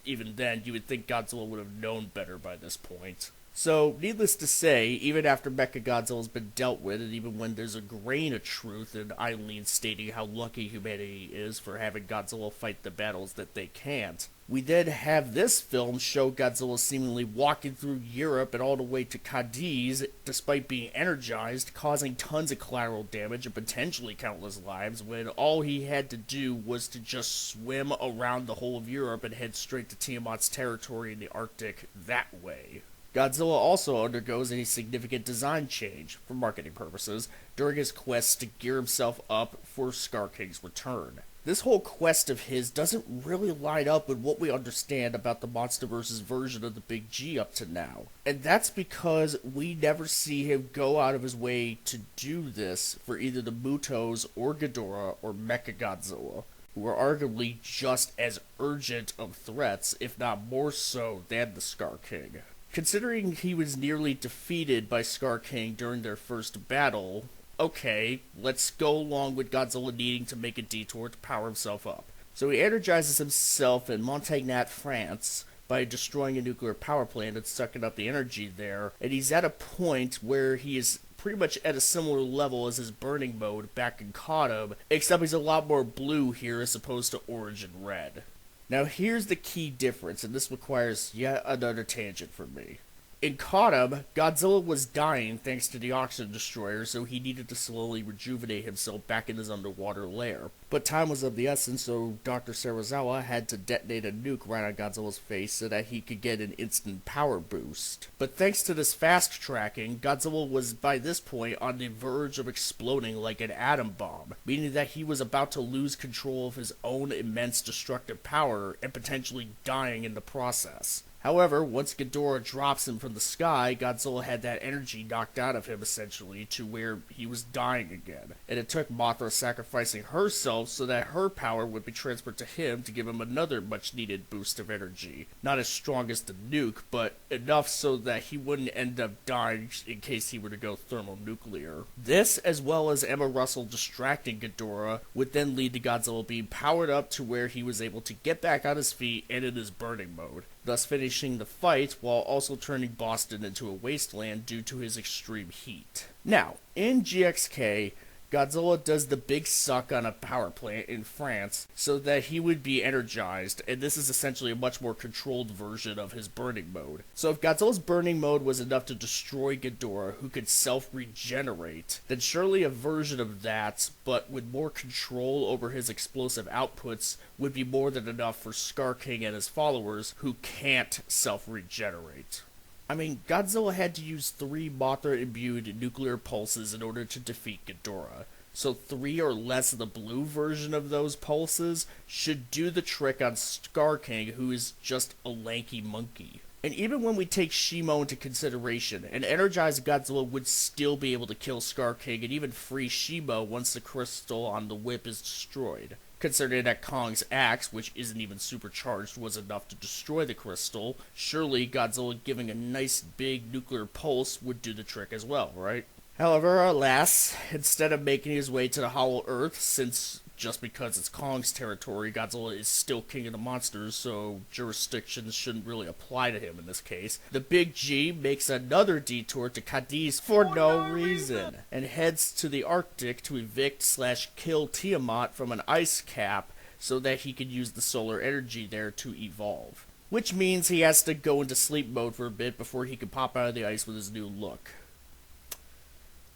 even then you would think Godzilla would have known better by this point. So, needless to say, even after Mechagodzilla's been dealt with, and even when there's a grain of truth in Eileen stating how lucky humanity is for having Godzilla fight the battles that they can't, we then have this film show Godzilla seemingly walking through Europe and all the way to Cadiz, despite being energized, causing tons of collateral damage and potentially countless lives, when all he had to do was to just swim around the whole of Europe and head straight to Tiamat's territory in the Arctic that way. Godzilla also undergoes a significant design change, for marketing purposes, during his quest to gear himself up for Skar King's return. This whole quest of his doesn't really line up with what we understand about the MonsterVerse's version of the Big G up to now. And that's because we never see him go out of his way to do this for either the Mutos or Ghidorah or Mechagodzilla, who are arguably just as urgent of threats, if not more so, than the Skar King. Considering he was nearly defeated by Skar King during their first battle, okay, let's go along with Godzilla needing to make a detour to power himself up. So he energizes himself in Montagnat, France, by destroying a nuclear power plant and sucking up the energy there, and he's at a point where he is pretty much at a similar level as his burning mode back in Kotum, except he's a lot more blue here as opposed to orange and red. Now here's the key difference, and this requires yet another tangent for me. In Kotum, Godzilla was dying thanks to the oxygen destroyer, so he needed to slowly rejuvenate himself back in his underwater lair. But time was of the essence, so Dr. Serizawa had to detonate a nuke right on Godzilla's face so that he could get an instant power boost. But thanks to this fast tracking, Godzilla was by this point on the verge of exploding like an atom bomb, meaning that he was about to lose control of his own immense destructive power and potentially dying in the process. However, once Ghidorah drops him from the sky, Godzilla had that energy knocked out of him essentially to where he was dying again. And it took Mothra sacrificing herself so that her power would be transferred to him to give him another much needed boost of energy. Not as strong as the nuke, but enough so that he wouldn't end up dying in case he were to go thermonuclear. This, as well as Emma Russell distracting Ghidorah, would then lead to Godzilla being powered up to where he was able to get back on his feet and in his burning mode, thus finishing the fight while also turning Boston into a wasteland due to his extreme heat. Now, in GXK, Godzilla does the big suck on a power plant in France so that he would be energized, and this is essentially a much more controlled version of his burning mode. So if Godzilla's burning mode was enough to destroy Ghidorah, who could self-regenerate, then surely a version of that, but with more control over his explosive outputs, would be more than enough for Skar King and his followers, who can't self-regenerate. I mean, Godzilla had to use 3 Mothra-imbued nuclear pulses in order to defeat Ghidorah, so 3 or less of the blue version of those pulses should do the trick on Skar King, who is just a lanky monkey. And even when we take Shimo into consideration, an energized Godzilla would still be able to kill Skar King and even free Shimo once the crystal on the whip is destroyed. Considering that Kong's axe, which isn't even supercharged, was enough to destroy the crystal, surely Godzilla giving a nice big nuclear pulse would do the trick as well, right? However, alas, instead of making his way to the Hollow Earth, since just because it's Kong's territory, Godzilla is still king of the monsters, so jurisdictions shouldn't really apply to him in this case. The Big G makes another detour to Cadiz for no reason, and heads to the Arctic to evict/kill Tiamat from an ice cap so that he can use the solar energy there to evolve. Which means he has to go into sleep mode for a bit before he can pop out of the ice with his new look.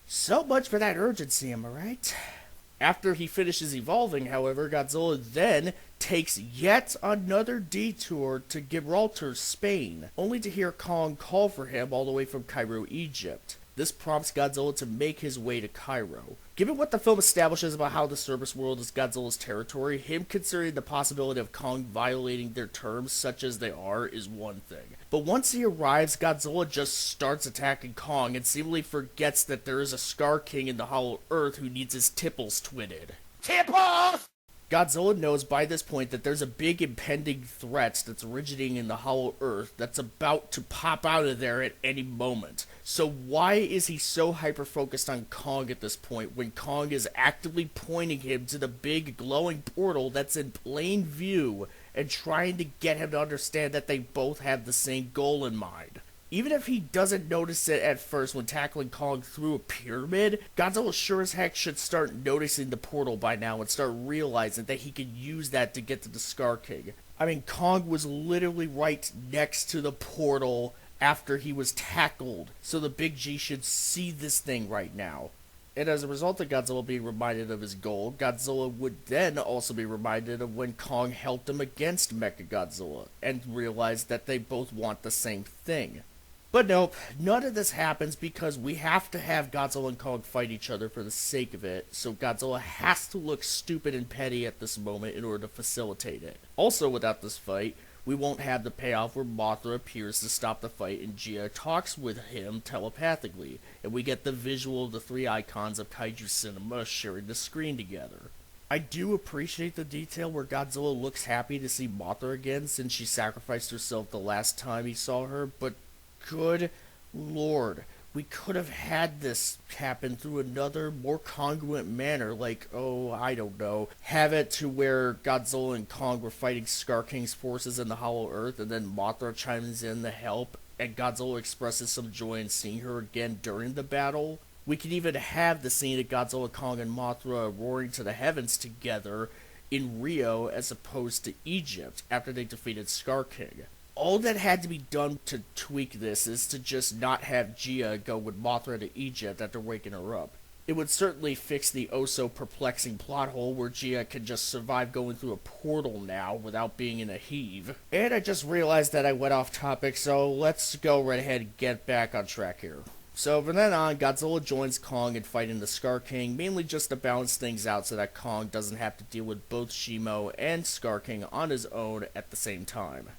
So much for that urgency, am I right? After he finishes evolving, however, Godzilla then takes yet another detour to Gibraltar, Spain, only to hear Kong call for him all the way from Cairo, Egypt. This prompts Godzilla to make his way to Cairo. Given what the film establishes about how the surface world is Godzilla's territory, him considering the possibility of Kong violating their terms such as they are is one thing. But once he arrives, Godzilla just starts attacking Kong and seemingly forgets that there is a Skar King in the Hollow Earth who needs his tipples twitted. Tipples! Godzilla knows by this point that there's a big impending threat that's originating in the Hollow Earth that's about to pop out of there at any moment. So why is he so hyper-focused on Kong at this point when Kong is actively pointing him to the big glowing portal that's in plain view and trying to get him to understand that they both have the same goal in mind? Even if he doesn't notice it at first when tackling Kong through a pyramid, Godzilla sure as heck should start noticing the portal by now and start realizing that he can use that to get to the Skar King. I mean, Kong was literally right next to the portal after he was tackled, so the Big G should see this thing right now. And as a result of Godzilla being reminded of his goal, Godzilla would then also be reminded of when Kong helped him against Mechagodzilla, and realize that they both want the same thing. But nope, none of this happens because we have to have Godzilla and Kong fight each other for the sake of it, so Godzilla has to look stupid and petty at this moment in order to facilitate it. Also, without this fight, we won't have the payoff where Mothra appears to stop the fight and Gia talks with him telepathically, and we get the visual of the three icons of kaiju cinema sharing the screen together. I do appreciate the detail where Godzilla looks happy to see Mothra again since she sacrificed herself the last time he saw her, but good lord, we could have had this happen through another, more congruent manner, like, I don't know, have it to where Godzilla and Kong were fighting Skar King's forces in the Hollow Earth, and then Mothra chimes in to help, and Godzilla expresses some joy in seeing her again during the battle. We could even have the scene of Godzilla, Kong, and Mothra roaring to the heavens together in Rio as opposed to Egypt after they defeated Skar King. All that had to be done to tweak this is to just not have Gia go with Mothra to Egypt after waking her up. It would certainly fix the oh-so-perplexing plot hole where Gia can just survive going through a portal now without being in a heave. And I just realized that I went off topic, so let's go right ahead and get back on track here. So from then on, Godzilla joins Kong in fighting the Skar King, mainly just to balance things out so that Kong doesn't have to deal with both Shimo and Skar King on his own at the same time.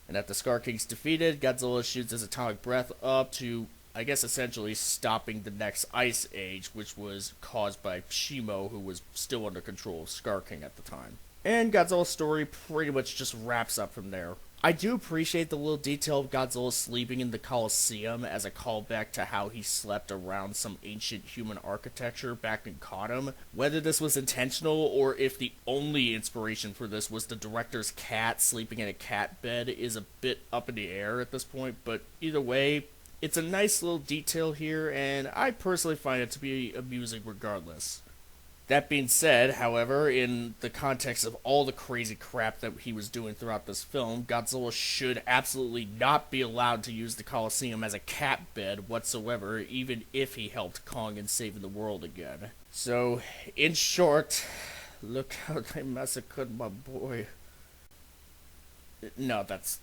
And after Skar King's defeated, Godzilla shoots his atomic breath up to, I guess, essentially stopping the next ice age, which was caused by Shimo, who was still under control of Skar King at the time. And Godzilla's story pretty much just wraps up from there. I do appreciate the little detail of Godzilla sleeping in the Colosseum as a callback to how he slept around some ancient human architecture back in Kotum. Whether this was intentional or if the only inspiration for this was the director's cat sleeping in a cat bed is a bit up in the air at this point, but either way, it's a nice little detail here, and I personally find it to be amusing regardless. That being said, however, in the context of all the crazy crap that he was doing throughout this film, Godzilla should absolutely not be allowed to use the Colosseum as a cat bed whatsoever, even if he helped Kong in saving the world again. So, in short, look how they massacred my boy. No, that's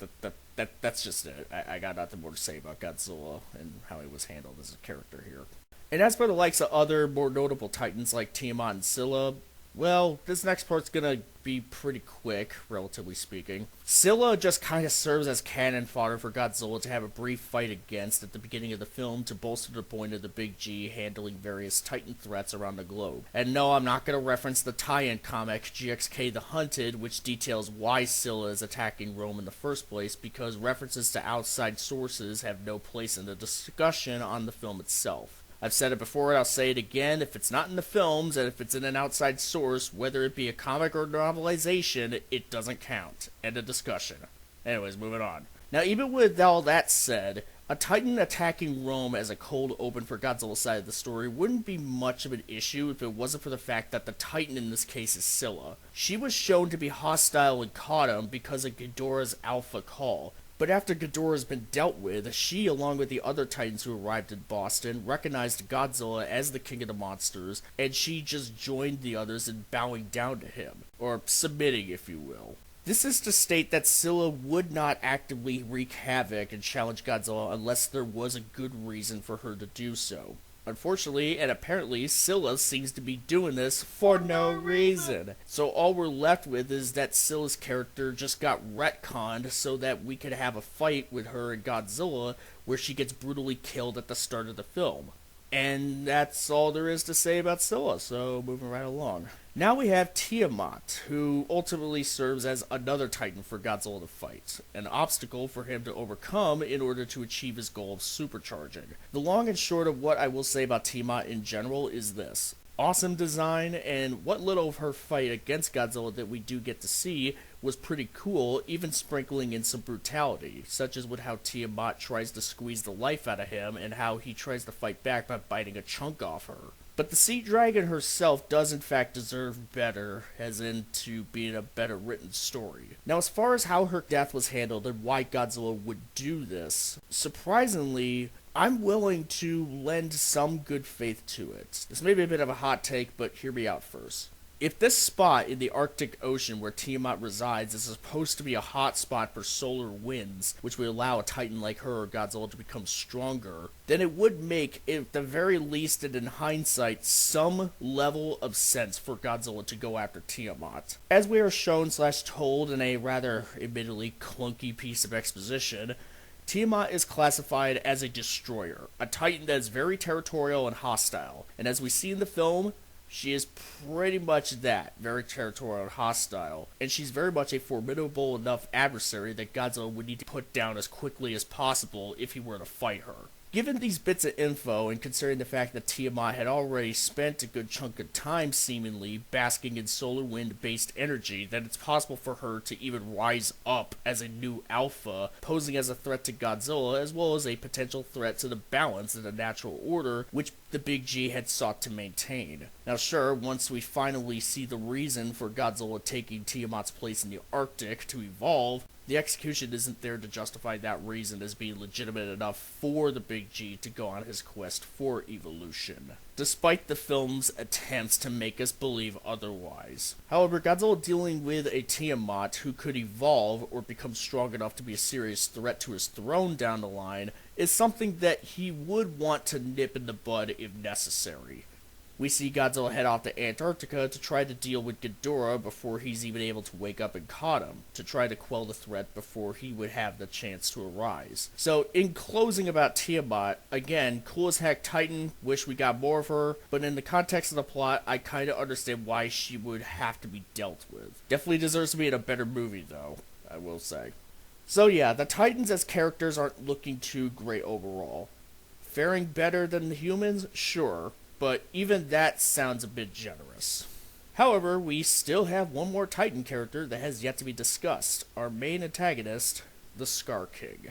just it. I got nothing more to say about Godzilla and how he was handled as a character here. And as for the likes of other more notable titans like Tiamat and Scylla, well, this next part's gonna be pretty quick, relatively speaking. Scylla just kind of serves as cannon fodder for Godzilla to have a brief fight against at the beginning of the film to bolster the point of the Big G handling various titan threats around the globe. And no, I'm not gonna reference the tie-in comic GXK The Hunted, which details why Scylla is attacking Rome in the first place, because references to outside sources have no place in the discussion on the film itself. I've said it before and I'll say it again, if it's not in the films and if it's in an outside source, whether it be a comic or novelization, it doesn't count. End of discussion. Anyways, moving on. Now, even with all that said, a Titan attacking Rome as a cold open for Godzilla's side of the story wouldn't be much of an issue if it wasn't for the fact that the Titan in this case is Scylla. She was shown to be hostile and caught him because of Ghidorah's alpha call. But after Ghidorah's been dealt with, she, along with the other Titans who arrived in Boston, recognized Godzilla as the king of the monsters, and she just joined the others in bowing down to him, or submitting, if you will. This is to state that Scylla would not actively wreak havoc and challenge Godzilla unless there was a good reason for her to do so. Unfortunately, and apparently, Scylla seems to be doing this for no reason. So all we're left with is that Scylla's character just got retconned so that we could have a fight with her and Godzilla where she gets brutally killed at the start of the film. And that's all there is to say about Scylla, so moving right along. Now we have Tiamat, who ultimately serves as another Titan for Godzilla to fight, an obstacle for him to overcome in order to achieve his goal of supercharging. The long and short of what I will say about Tiamat in general is this. Awesome design, and what little of her fight against Godzilla that we do get to see was pretty cool, even sprinkling in some brutality, such as with how Tiamat tries to squeeze the life out of him and how he tries to fight back by biting a chunk off her. But the sea dragon herself does in fact deserve better, as in to being a better written story. Now, as far as how her death was handled and why Godzilla would do this, surprisingly, I'm willing to lend some good faith to it. This may be a bit of a hot take, but hear me out first. If this spot in the Arctic Ocean where Tiamat resides is supposed to be a hot spot for solar winds, which would allow a Titan like her or Godzilla to become stronger, then it would make, at the very least and in hindsight, some level of sense for Godzilla to go after Tiamat. As we are shown / told in a rather admittedly clunky piece of exposition, Tiamat is classified as a destroyer, a Titan that is very territorial and hostile, and as we see in the film, she is pretty much that, very territorial and hostile, and she's very much a formidable enough adversary that Godzilla would need to put down as quickly as possible if he were to fight her. Given these bits of info, and considering the fact that Tiamat had already spent a good chunk of time, seemingly, basking in solar wind-based energy, that it's possible for her to even rise up as a new alpha, posing as a threat to Godzilla, as well as a potential threat to the balance in the natural order, which the Big G had sought to maintain. Now sure, once we finally see the reason for Godzilla taking Tiamat's place in the Arctic to evolve, the execution isn't there to justify that reason as being legitimate enough for the Big G to go on his quest for evolution, despite the film's attempts to make us believe otherwise. However, Godzilla dealing with a Tiamat who could evolve or become strong enough to be a serious threat to his throne down the line is something that he would want to nip in the bud if necessary. We see Godzilla head off to Antarctica to try to deal with Ghidorah before he's even able to wake up and caught him, to try to quell the threat before he would have the chance to arise. So, in closing about Tiamat, again, cool as heck Titan, wish we got more of her, but in the context of the plot, I kinda understand why she would have to be dealt with. Definitely deserves to be in a better movie, though, I will say. So yeah, the Titans as characters aren't looking too great overall. Faring better than the humans? Sure. But even that sounds a bit generous. However, we still have one more Titan character that has yet to be discussed, our main antagonist, the Skar King.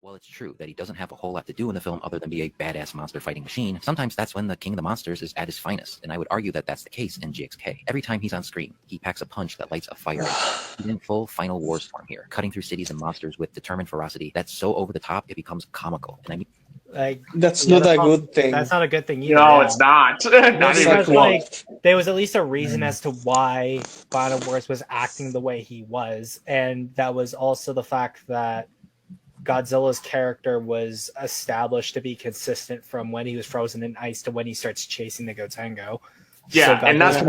While it's true that he doesn't have a whole lot to do in the film other than be a badass monster fighting machine, sometimes that's when the king of the monsters is at his finest, and I would argue that that's the case in GXK. Every time he's on screen, he packs a punch that lights a fire. He's in full final war storm here, cutting through cities and monsters with determined ferocity that's so over the top it becomes comical. And I mean, that's not a good thing. That's not a good thing either. No, it's not. Not even close. There was at least a reason as to why Final Wars was acting the way he was, and that was also the fact that Godzilla's character was established to be consistent from when he was frozen in ice to when he starts chasing the Gotengo. Yeah, so and not to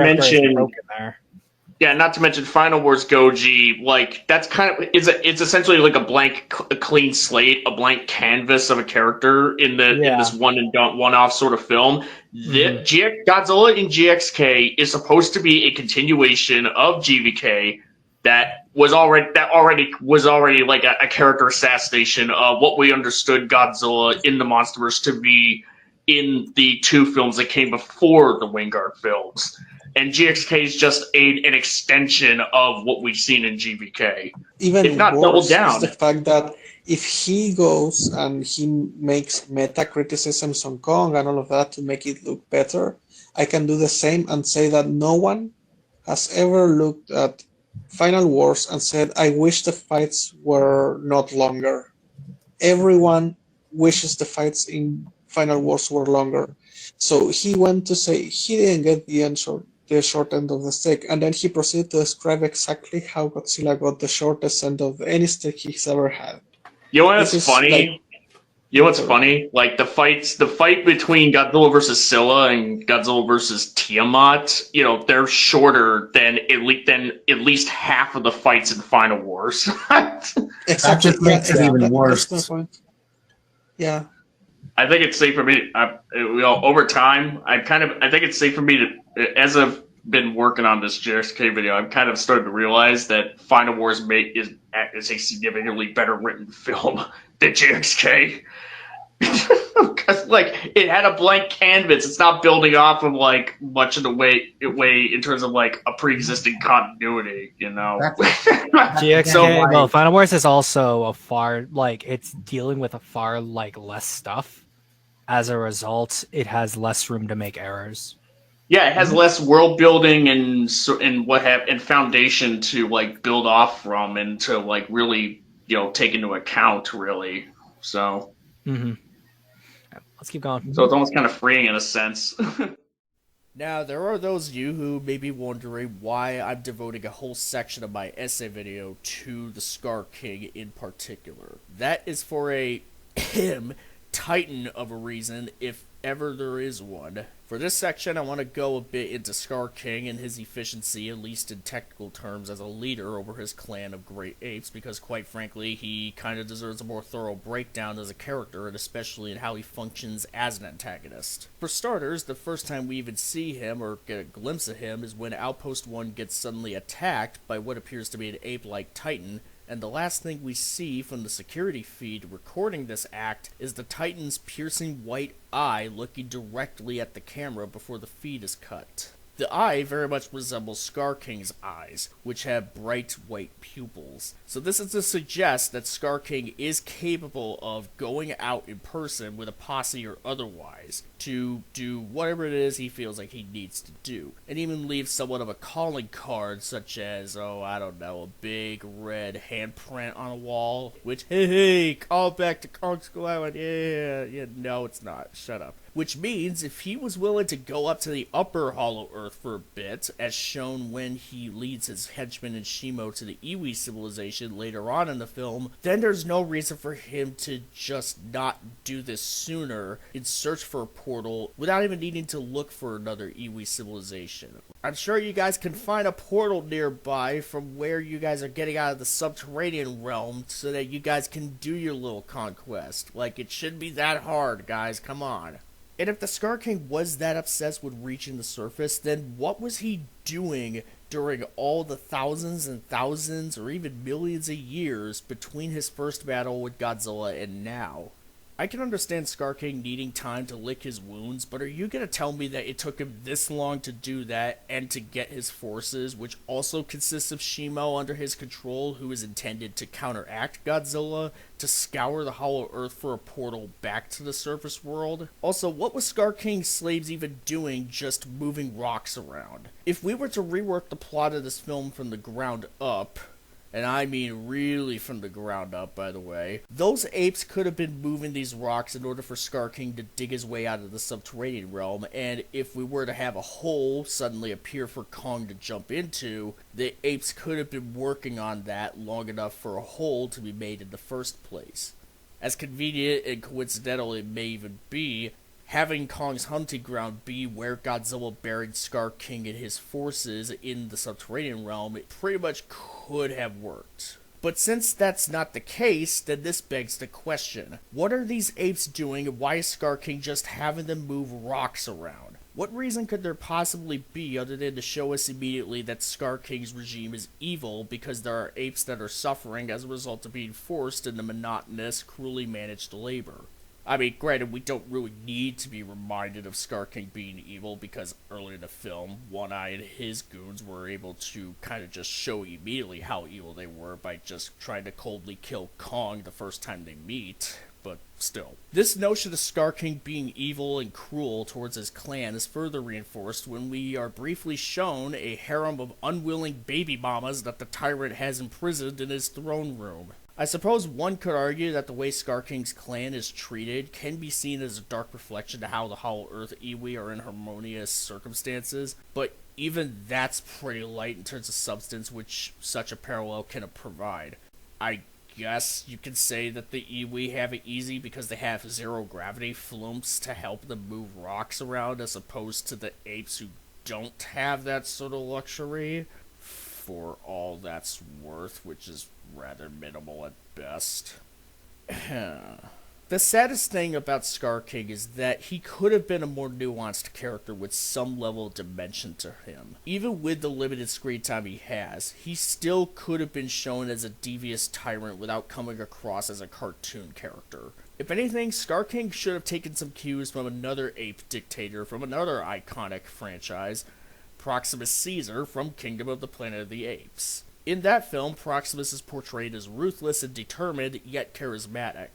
mention Final Wars Goji, like that's kind of it's essentially like a clean slate, a blank canvas of a character in this one-off sort of film. Godzilla in GXK is supposed to be a continuation of GVK, that already was like a character assassination of what we understood Godzilla in the MonsterVerse to be in the 2 films that came before the Wingard films. And GXK is just an extension of what we've seen in GVK. Even if not worse doubled down. is the fact that if he goes and he makes meta criticisms on Kong and all of that to make it look better, I can do the same and say that no one has ever looked at Final Wars and said, I wish the fights were not longer. Everyone wishes the fights in Final Wars were longer. So he went to say he didn't get the short end of the stick, and then he proceeded to describe exactly how Godzilla got the shortest end of any stick he's ever had. You know what's funny? Funny? Like the fight between Godzilla versus Scylla and Godzilla versus Tiamat, they're shorter than at least half of the fights in Final Wars. Exactly. That just makes it even worse. Yeah. I think it's safe for me. Over time, I think it's safe for me to, as I've been working on this JSK video, I've kind of started to realize that Final Wars is a significantly better written film than JXK. Because it had a blank canvas. It's not building off of much of the way in terms of a pre-existing continuity. GXK, well, Final Wars is also it's dealing with a far less stuff. As a result, it has less room to make errors. Yeah, it has less world building and foundation to build off from and to really take into account really. So. Mm-hmm. Let's keep going. So it's almost kind of freeing in a sense. Now, there are those of you who may be wondering why I'm devoting a whole section of my essay video to the Skar King in particular. That is for a titan of a reason, if ever there is one. For this section, I want to go a bit into Skar King and his efficiency, at least in technical terms, as a leader over his clan of great apes, because quite frankly, he kind of deserves a more thorough breakdown as a character, and especially in how he functions as an antagonist. For starters, the first time we even see him, or get a glimpse of him, is when Outpost 1 gets suddenly attacked by what appears to be an ape-like titan, and the last thing we see from the security feed recording this act is the Titan's piercing white eye looking directly at the camera before the feed is cut. The eye very much resembles Skar King's eyes, which have bright white pupils. So this is to suggest that Skar King is capable of going out in person with a posse or otherwise to do whatever it is he feels like he needs to do, and even leave somewhat of a calling card such as, a big red handprint on a wall, which, hey, call back to Kong Skull Island, yeah, no it's not, shut up. Which means if he was willing to go up to the upper Hollow Earth for a bit, as shown when he leads his henchmen and Shimo to the Iwi civilization later on in the film, then there's no reason for him to just not do this sooner in search for a portal without even needing to look for another Iwi civilization. I'm sure you guys can find a portal nearby from where you guys are getting out of the subterranean realm so that you guys can do your little conquest. It shouldn't be that hard, guys, come on. And if the Skar King was that obsessed with reaching the surface, then what was he doing during all the thousands and thousands or even millions of years between his first battle with Godzilla and now? I can understand Skar King needing time to lick his wounds, but are you going to tell me that it took him this long to do that and to get his forces, which also consists of Shimo under his control, who is intended to counteract Godzilla, to scour the Hollow Earth for a portal back to the surface world? Also, what was Skar King's slaves even doing just moving rocks around? If we were to rework the plot of this film from the ground up, and I mean really from the ground up, by the way, those apes could have been moving these rocks in order for Skar King to dig his way out of the subterranean realm, and if we were to have a hole suddenly appear for Kong to jump into, the apes could have been working on that long enough for a hole to be made in the first place. As convenient and coincidental it may even be, having Kong's hunting ground be where Godzilla buried Skar King and his forces in the subterranean realm, it pretty much could have worked. But since that's not the case, then this begs the question. What are these apes doing, and why is Skar King just having them move rocks around? What reason could there possibly be other than to show us immediately that Skar King's regime is evil because there are apes that are suffering as a result of being forced into monotonous, cruelly managed labor? I mean, granted, we don't really need to be reminded of Skar King being evil because early in the film, One Eye and his goons were able to kind of just show immediately how evil they were by just trying to coldly kill Kong the first time they meet. But still. This notion of Skar King being evil and cruel towards his clan is further reinforced when we are briefly shown a harem of unwilling baby mamas that the tyrant has imprisoned in his throne room. I suppose one could argue that the way Skar King's clan is treated can be seen as a dark reflection to how the Hollow Earth Iwi are in harmonious circumstances, but even that's pretty light in terms of substance which such a parallel can provide. I guess you can say that the Iwi have it easy because they have zero gravity flumps to help them move rocks around as opposed to the apes who don't have that sort of luxury, for all that's worth, which is rather minimal at best. The saddest thing about Skar King is that he could have been a more nuanced character with some level of dimension to him. Even with the limited screen time he has, he still could have been shown as a devious tyrant without coming across as a cartoon character. If anything, Skar King should have taken some cues from another ape dictator from another iconic franchise, Proximus Caesar from Kingdom of the Planet of the Apes. In that film, Proximus is portrayed as ruthless and determined, yet charismatic.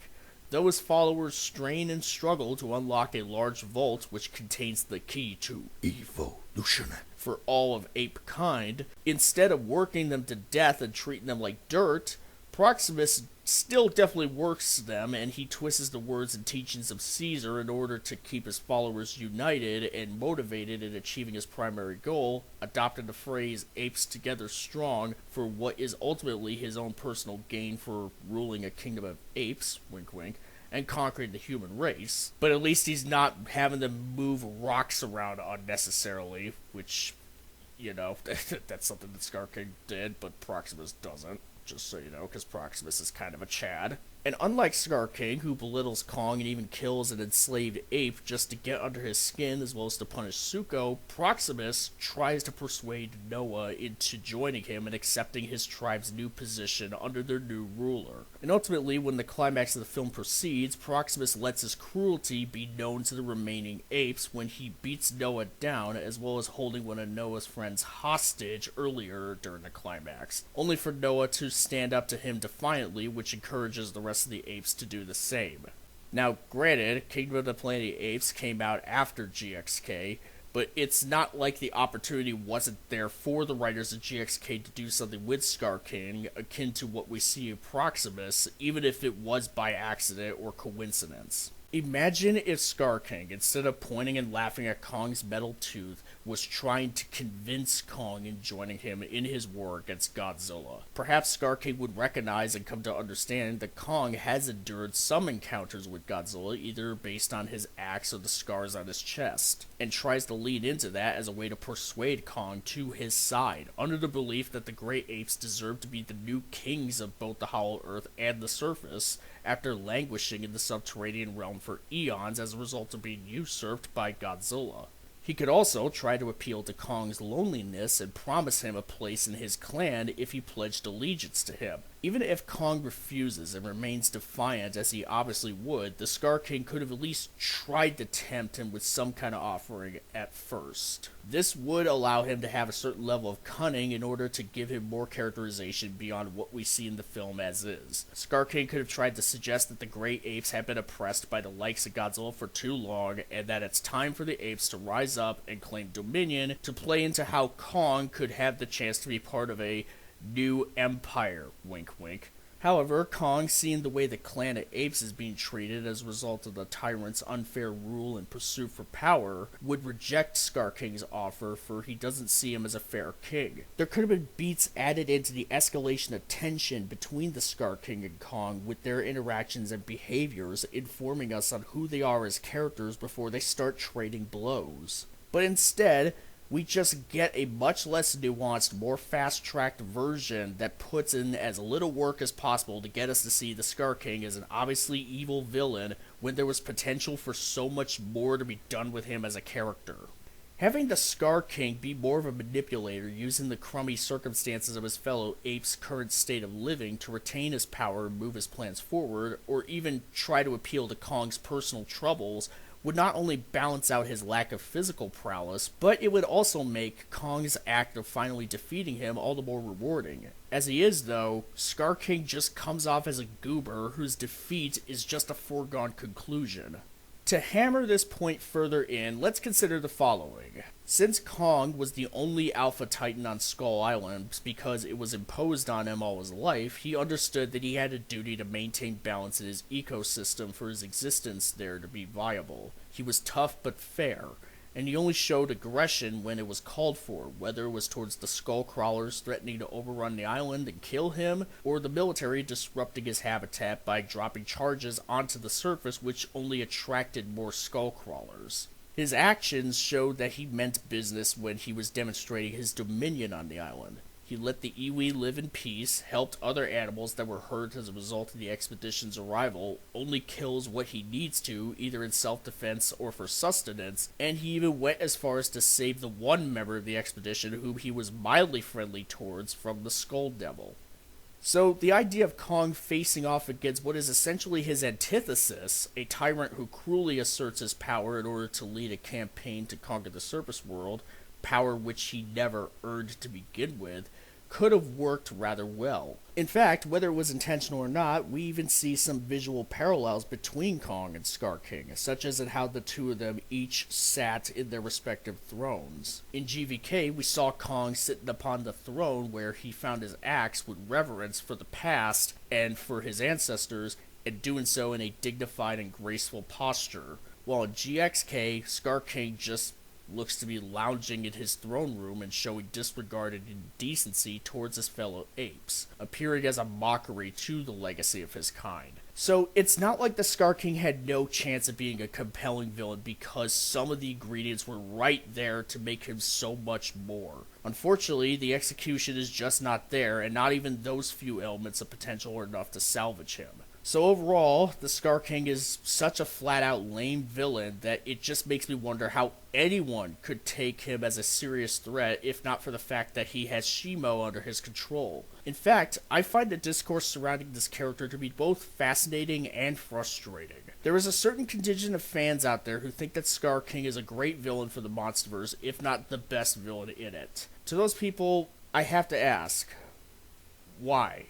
Though his followers strain and struggle to unlock a large vault which contains the key to evolution for all of ape kind, instead of working them to death and treating them like dirt, Proximus still definitely works them, and he twists the words and teachings of Caesar in order to keep his followers united and motivated in achieving his primary goal, adopting the phrase apes together strong for what is ultimately his own personal gain for ruling a kingdom of apes, wink wink, and conquering the human race. But at least he's not having them move rocks around unnecessarily, which, you know, that's something that Skar King did, but Proximus doesn't. Just so you know, because Proximus is kind of a Chad. And unlike Skar King, who belittles Kong and even kills an enslaved ape just to get under his skin as well as to punish Suko, Proximus tries to persuade Noah into joining him and accepting his tribe's new position under their new ruler. And ultimately, when the climax of the film proceeds, Proximus lets his cruelty be known to the remaining apes when he beats Noah down, as well as holding one of Noah's friends hostage earlier during the climax, only for Noah to stand up to him defiantly, which encourages the rest of the apes to do the same. Now, granted, Kingdom of the Planet of the Apes came out after GXK, but it's not like the opportunity wasn't there for the writers of GXK to do something with Skar King akin to what we see in Proximus, even if it was by accident or coincidence. Imagine if Skar King, instead of pointing and laughing at Kong's metal tooth, was trying to convince Kong in joining him in his war against Godzilla. Perhaps Skar King would recognize and come to understand that Kong has endured some encounters with Godzilla, either based on his axe or the scars on his chest, and tries to lead into that as a way to persuade Kong to his side, under the belief that the great apes deserve to be the new kings of both the Hollow Earth and the surface, after languishing in the subterranean realm for eons as a result of being usurped by Godzilla. He could also try to appeal to Kong's loneliness and promise him a place in his clan if he pledged allegiance to him. Even if Kong refuses and remains defiant, as he obviously would, the Skar King could have at least tried to tempt him with some kind of offering at first. This would allow him to have a certain level of cunning in order to give him more characterization beyond what we see in the film as is. Skar King could have tried to suggest that the great apes have been oppressed by the likes of Godzilla for too long, and that it's time for the apes to rise up and claim dominion, to play into how Kong could have the chance to be part of a new empire, wink wink. However, Kong, seeing the way the clan of apes is being treated as a result of the tyrant's unfair rule and pursuit for power, would reject Skar King's offer, for he doesn't see him as a fair king. There could have been beats added into the escalation of tension between the Skar King and Kong, with their interactions and behaviors informing us on who they are as characters before they start trading blows. But instead, we just get a much less nuanced, more fast-tracked version that puts in as little work as possible to get us to see the Skar King as an obviously evil villain when there was potential for so much more to be done with him as a character. Having the Skar King be more of a manipulator using the crummy circumstances of his fellow apes' current state of living to retain his power and move his plans forward, or even try to appeal to Kong's personal troubles, would not only balance out his lack of physical prowess, but it would also make Kong's act of finally defeating him all the more rewarding. As he is, though, Skar King just comes off as a goober whose defeat is just a foregone conclusion. To hammer this point further in, let's consider the following. Since Kong was the only Alpha Titan on Skull Island because it was imposed on him all his life, he understood that he had a duty to maintain balance in his ecosystem for his existence there to be viable. He was tough but fair, and he only showed aggression when it was called for, whether it was towards the skull crawlers threatening to overrun the island and kill him, or the military disrupting his habitat by dropping charges onto the surface which only attracted more skull crawlers. His actions showed that he meant business when he was demonstrating his dominion on the island. He let the iwi live in peace, helped other animals that were hurt as a result of the expedition's arrival, only kills what he needs to, either in self-defense or for sustenance, and he even went as far as to save the one member of the expedition whom he was mildly friendly towards from the Skull Devil. So, the idea of Kong facing off against what is essentially his antithesis, a tyrant who cruelly asserts his power in order to lead a campaign to conquer the surface world, power which he never earned to begin with, could have worked rather well. In fact, whether it was intentional or not, we even see some visual parallels between Kong and Skar King, such as in how the two of them each sat in their respective thrones. In GVK, we saw Kong sitting upon the throne where he found his axe with reverence for the past and for his ancestors, and doing so in a dignified and graceful posture, while in GXK, Skar King just looks to be lounging in his throne room and showing disregard and indecency towards his fellow apes, appearing as a mockery to the legacy of his kind. So it's not like the Skar King had no chance of being a compelling villain because some of the ingredients were right there to make him so much more. Unfortunately, the execution is just not there, and not even those few elements of potential are enough to salvage him. So overall, the Skar King is such a flat-out lame villain that it just makes me wonder how anyone could take him as a serious threat if not for the fact that he has Shimo under his control. In fact, I find the discourse surrounding this character to be both fascinating and frustrating. There is a certain contingent of fans out there who think that Skar King is a great villain for the MonsterVerse, if not the best villain in it. To those people, I have to ask, why?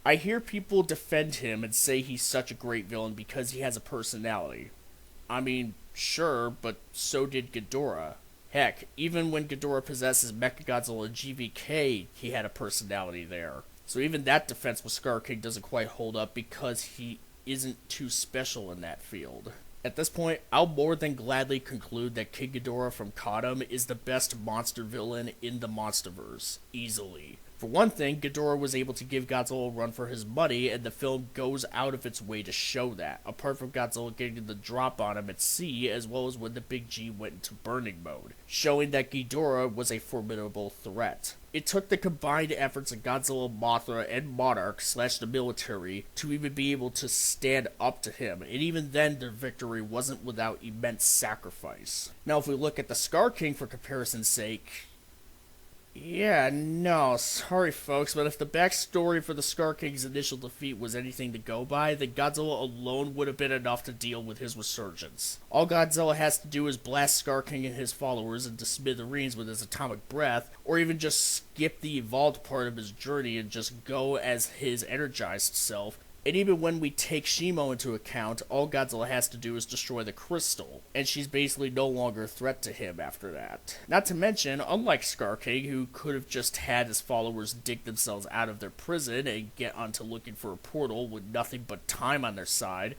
I hear people defend him and say he's such a great villain because he has a personality. I mean, sure, but so did Ghidorah. Heck, even when Ghidorah possesses Mechagodzilla in GVK, he had a personality there. So even that defense with Skar King doesn't quite hold up because he isn't too special in that field. At this point, I'll more than gladly conclude that King Ghidorah from Kodum is the best monster villain in the MonsterVerse, easily. For one thing, Ghidorah was able to give Godzilla a run for his money, and the film goes out of its way to show that, apart from Godzilla getting the drop on him at sea, as well as when the Big G went into burning mode, showing that Ghidorah was a formidable threat. It took the combined efforts of Godzilla, Mothra, and Monarch / the military to even be able to stand up to him, and even then their victory wasn't without immense sacrifice. Now if we look at the Skar King for comparison's sake, yeah, no, sorry folks, but if the backstory for the Skar King's initial defeat was anything to go by, then Godzilla alone would have been enough to deal with his resurgence. All Godzilla has to do is blast Skar King and his followers into smithereens with his atomic breath, or even just skip the evolved part of his journey and just go as his energized self. And even when we take Shimo into account, all Godzilla has to do is destroy the crystal, and she's basically no longer a threat to him after that. Not to mention, unlike Skar King, who could have just had his followers dig themselves out of their prison and get onto looking for a portal with nothing but time on their side,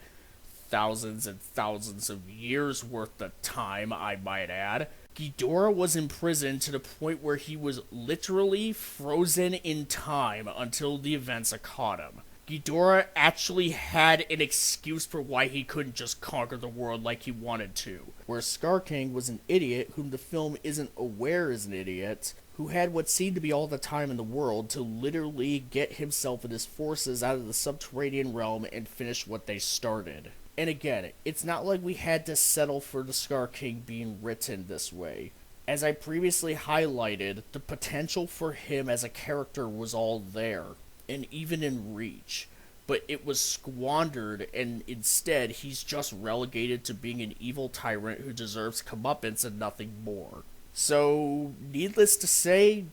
thousands and thousands of years worth of time, I might add, Ghidorah was imprisoned to the point where he was literally frozen in time until the events of Kodum. Ghidorah actually had an excuse for why he couldn't just conquer the world like he wanted to, where Skar King was an idiot whom the film isn't aware is an idiot, who had what seemed to be all the time in the world to literally get himself and his forces out of the subterranean realm and finish what they started. And again, it's not like we had to settle for the Skar King being written this way. As I previously highlighted, the potential for him as a character was all there, and even in reach, but it was squandered, and instead he's just relegated to being an evil tyrant who deserves comeuppance and nothing more. So, needless to say,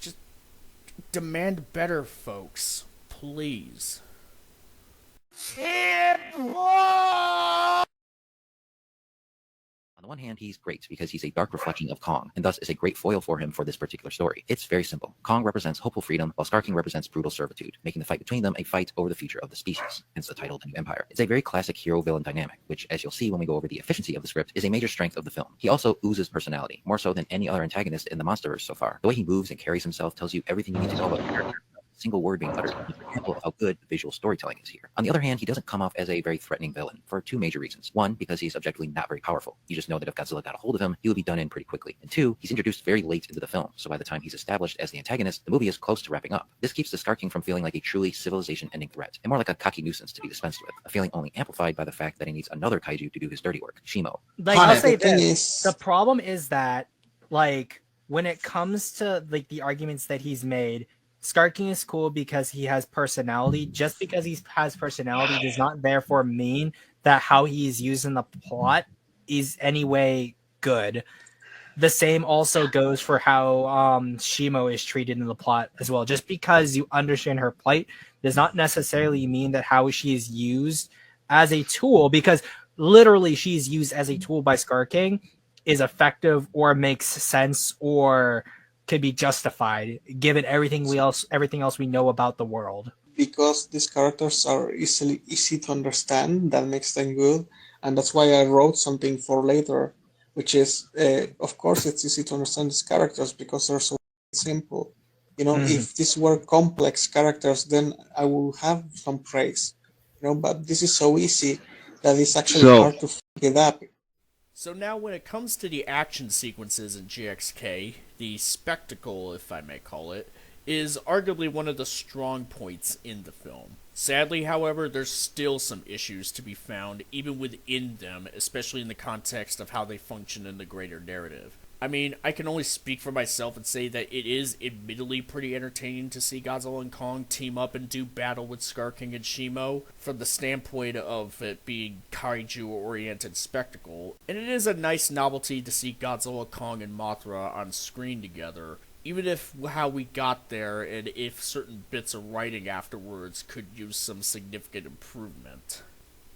just demand better, folks. Please. On the one hand, he's great because he's a dark reflection of Kong, and thus is a great foil for him for this particular story. It's very simple. Kong represents hopeful freedom, while Skar King represents brutal servitude, making the fight between them a fight over the future of the species, hence the title The New Empire. It's a very classic hero-villain dynamic, which, as you'll see when we go over the efficiency of the script, is a major strength of the film. He also oozes personality, more so than any other antagonist in the MonsterVerse so far. The way he moves and carries himself tells you everything you need to know about the character. Single word being uttered, an example of how good the visual storytelling is here. On the other hand, he doesn't come off as a very threatening villain for two major reasons. One, because he's objectively not very powerful. You just know that if Godzilla got a hold of him, he would be done in pretty quickly. And two, he's introduced very late into the film, so by the time he's established as the antagonist, the movie is close to wrapping up. This keeps the Skar King from feeling like a truly civilization-ending threat, and more like a cocky nuisance to be dispensed with, a feeling only amplified by the fact that he needs another kaiju to do his dirty work, Shimo. Like, I'll say this, the problem is that, like, when it comes to like the arguments that he's made, Skar King is cool because he has personality. Just because he has personality does not therefore mean that how he is used in the plot is anyway good. The same also goes for how Shimo is treated in the plot as well. Just because you understand her plight does not necessarily mean that how she is used as a tool, because literally she's used as a tool by Skar King, is effective or makes sense or could be justified given everything else we know about the world. Because these characters are easy to understand, that makes them good, and that's why I wrote something for later, which is, of course, it's easy to understand these characters because they're so simple. You know, if these were complex characters, then I will have some praise. You know, but this is so easy that it's actually hard to fuck it up. So now when it comes to the action sequences in GXK, the spectacle, if I may call it, is arguably one of the strong points in the film. Sadly, however, there's still some issues to be found even within them, especially in the context of how they function in the greater narrative. I mean, I can only speak for myself and say that it is admittedly pretty entertaining to see Godzilla and Kong team up and do battle with Skar King and Shimo from the standpoint of it being kaiju-oriented spectacle, and it is a nice novelty to see Godzilla, Kong, and Mothra on screen together, even if how we got there and if certain bits of writing afterwards could use some significant improvement.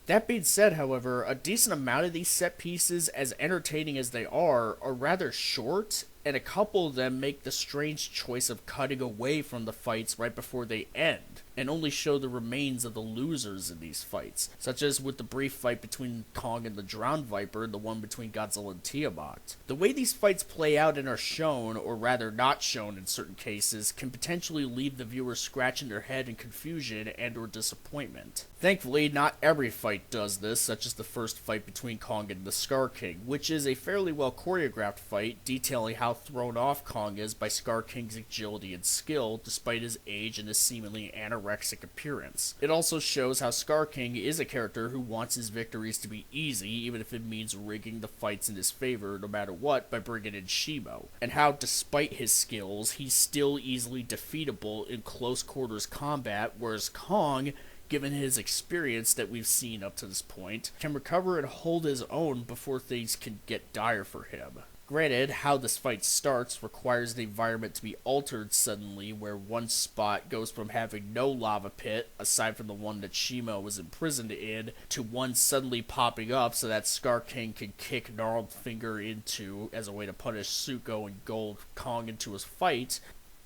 That being said, however, a decent amount of these set pieces, as entertaining as they are rather short, and a couple of them make the strange choice of cutting away from the fights right before they end, and only show the remains of the losers in these fights, such as with the brief fight between Kong and the Drowned Viper and the one between Godzilla and Tiamat. The way these fights play out and are shown, or rather not shown in certain cases, can potentially leave the viewer scratching their head in confusion and or disappointment. Thankfully, not every fight does this, such as the first fight between Kong and the Skar King, which is a fairly well choreographed fight detailing how thrown off Kong is by Skar King's agility and skill, despite his age and his seemingly anorexic appearance. It also shows how Skar King is a character who wants his victories to be easy, even if it means rigging the fights in his favor no matter what by bringing in Shimo, and how despite his skills, he's still easily defeatable in close quarters combat, whereas Kong, given his experience that we've seen up to this point, can recover and hold his own before things can get dire for him. Granted, how this fight starts requires the environment to be altered suddenly, where one spot goes from having no lava pit, aside from the one that Shimo was imprisoned in, to one suddenly popping up so that Skar King can kick Gnarled Finger into, as a way to punish Suko and gold Kong into his fight,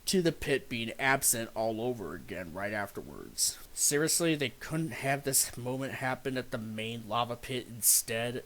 to the pit being absent all over again right afterwards. Seriously, they couldn't have this moment happen at the main lava pit instead?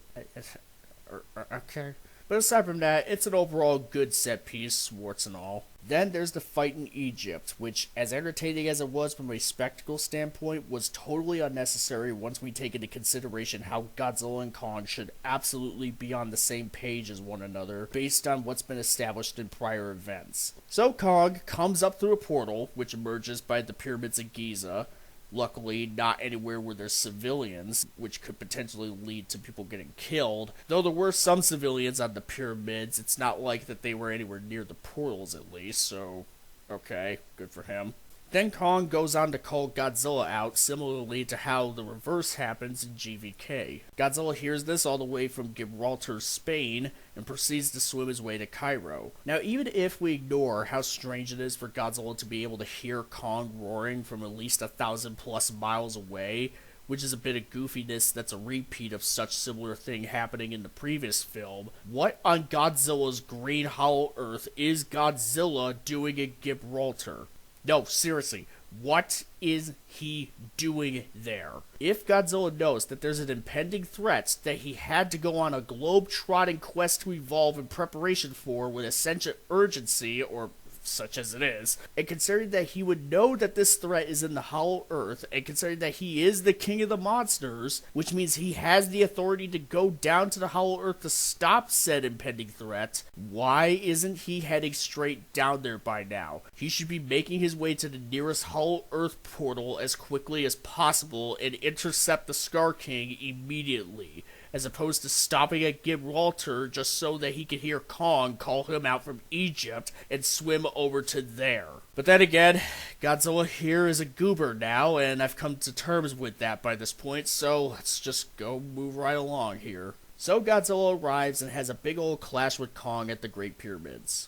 Okay. But aside from that, it's an overall good set piece, warts and all. Then there's the fight in Egypt, which, as entertaining as it was from a spectacle standpoint, was totally unnecessary once we take into consideration how Godzilla and Kong should absolutely be on the same page as one another, based on what's been established in prior events. So Kong comes up through a portal, which emerges by the pyramids of Giza, Luckily, not anywhere where there's civilians, which could potentially lead to people getting killed. Though there were some civilians on the pyramids, it's not like that they were anywhere near the portals at least, so okay, good for him. Then Kong goes on to call Godzilla out, similarly to how the reverse happens in GVK. Godzilla hears this all the way from Gibraltar, Spain, and proceeds to swim his way to Cairo. Now, even if we ignore how strange it is for Godzilla to be able to hear Kong roaring from at least 1,000+ miles away, which is a bit of goofiness that's a repeat of such similar thing happening in the previous film, what on Godzilla's green hollow earth is Godzilla doing in Gibraltar? No, seriously, what is he doing there? If Godzilla knows that there's an impending threat that he had to go on a globe-trotting quest to evolve in preparation for with essential urgency, or such as it is, and considering that he would know that this threat is in the hollow earth, and considering that he is the king of the monsters, which means he has the authority to go down to the hollow earth to stop said impending threat, why isn't he heading straight down there by now? He should be making his way to the nearest hollow earth portal as quickly as possible and intercept the Skar King immediately, as opposed to stopping at Gibraltar just so that he could hear Kong call him out from Egypt and swim over to there. But then again, Godzilla here is a goober now, and I've come to terms with that by this point, so let's just move right along here. So Godzilla arrives and has a big old clash with Kong at the Great Pyramids.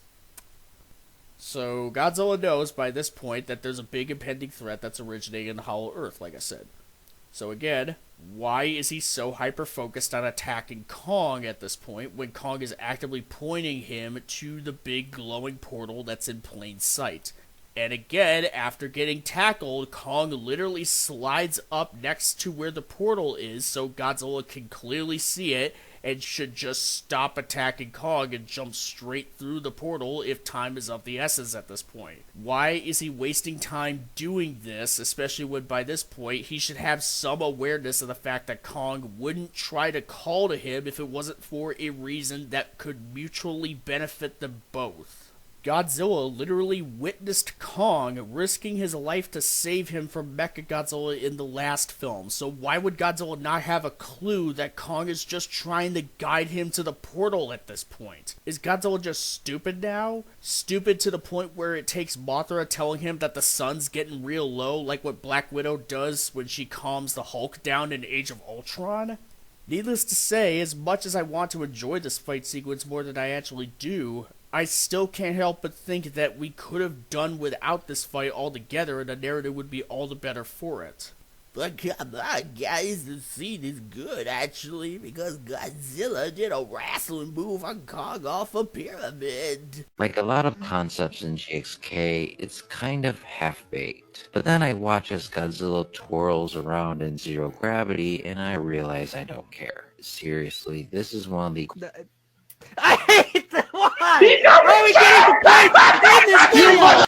So Godzilla knows by this point that there's a big impending threat that's originating in the hollow earth, like I said. So again, why is he so hyper-focused on attacking Kong at this point when Kong is actively pointing him to the big glowing portal that's in plain sight? And again, after getting tackled, Kong literally slides up next to where the portal is so Godzilla can clearly see it and should just stop attacking Kong and jump straight through the portal if time is of the essence at this point. Why is he wasting time doing this, especially when by this point he should have some awareness of the fact that Kong wouldn't try to call to him if it wasn't for a reason that could mutually benefit them both? Godzilla literally witnessed Kong risking his life to save him from Mechagodzilla in the last film, so why would Godzilla not have a clue that Kong is just trying to guide him to the portal at this point? Is Godzilla just stupid now? Stupid to the point where it takes Mothra telling him that the sun's getting real low, like what Black Widow does when she calms the Hulk down in Age of Ultron? Needless to say, as much as I want to enjoy this fight sequence more than I actually do, I still can't help but think that we could have done without this fight altogether and the narrative would be all the better for it. But come on, guys, the scene is good, actually, because Godzilla did a wrestling move on Kong off a pyramid. Like a lot of concepts in GXK, it's kind of half-baked. But then I watch as Godzilla twirls around in zero gravity, and I realize I don't care. Seriously, this is one of the... I hate the why! Are we getting the point in this video?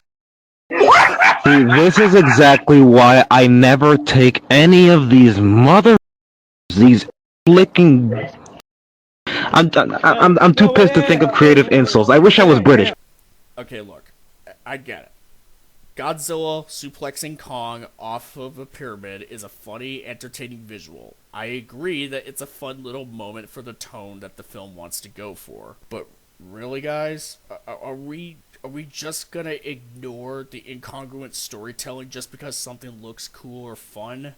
See, this is exactly why I never take any of these these flicking. I'm too pissed to think of creative insults. I wish I was British. Okay, look, I get it. Godzilla suplexing Kong off of a pyramid is a funny, entertaining visual. I agree that it's a fun little moment for the tone that the film wants to go for. But really, guys, are we just gonna ignore the incongruent storytelling just because something looks cool or fun?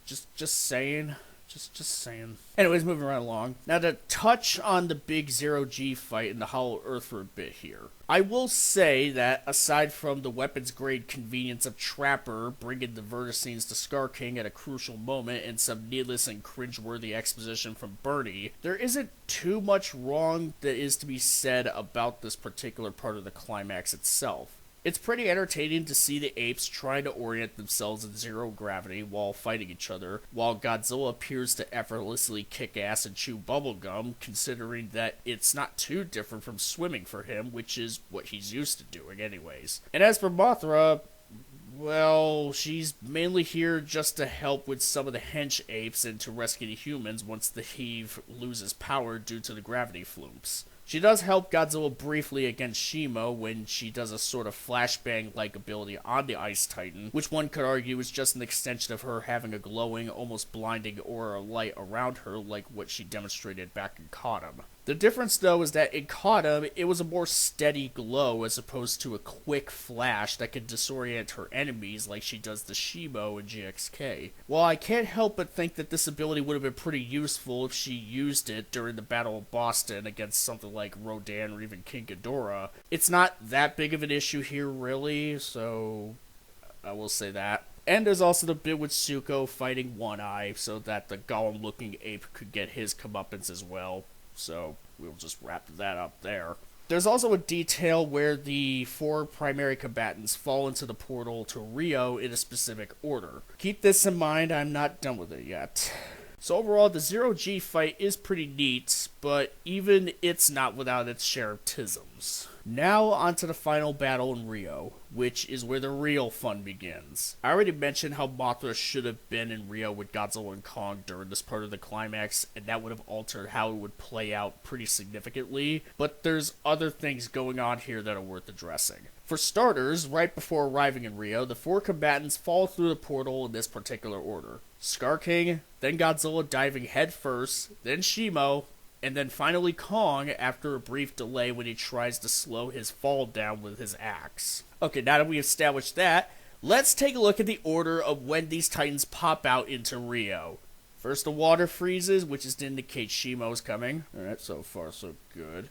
Just saying. Just saying. Anyways, moving right along. Now to touch on the big zero-G fight in the Hollow Earth for a bit here. I will say that aside from the weapons-grade convenience of Trapper bringing the verticines to Skar King at a crucial moment and some needless and cringeworthy exposition from Bernie, there isn't too much wrong that is to be said about this particular part of the climax itself. It's pretty entertaining to see the apes trying to orient themselves in zero gravity while fighting each other, while Godzilla appears to effortlessly kick ass and chew bubblegum, considering that it's not too different from swimming for him, which is what he's used to doing anyways. And as for Mothra, well, she's mainly here just to help with some of the hench apes and to rescue the humans once the heave loses power due to the gravity flumps. She does help Godzilla briefly against Shimo when she does a sort of flashbang-like ability on the Ice Titan, which one could argue is just an extension of her having a glowing, almost blinding aura of light around her like what she demonstrated back in Kotum. The difference, though, is that in Kotum, it was a more steady glow as opposed to a quick flash that could disorient her enemies like she does the Shimo in GXK. While I can't help but think that this ability would have been pretty useful if she used it during the Battle of Boston against something like Rodan or even King Ghidorah, it's not that big of an issue here, really, so I will say that. And there's also the bit with Suko fighting One Eye so that the golem-looking ape could get his comeuppance as well. So we'll just wrap that up there. There's also a detail where the 4 primary combatants fall into the portal to Rio in a specific order. Keep this in mind, I'm not done with it yet. So overall, the Zero-G fight is pretty neat, but even it's not without its share of tisms. Now onto the final battle in Rio, which is where the real fun begins. I already mentioned how Mothra should have been in Rio with Godzilla and Kong during this part of the climax, and that would have altered how it would play out pretty significantly, but there's other things going on here that are worth addressing. For starters, right before arriving in Rio, the 4 combatants fall through the portal in this particular order. Skar King, then Godzilla diving head first, then Shimo, and then finally Kong after a brief delay when he tries to slow his fall down with his axe. Okay, now that we established that, let's take a look at the order of when these titans pop out into Rio. First the water freezes, which is to indicate Shimo's coming. Alright, so far so good.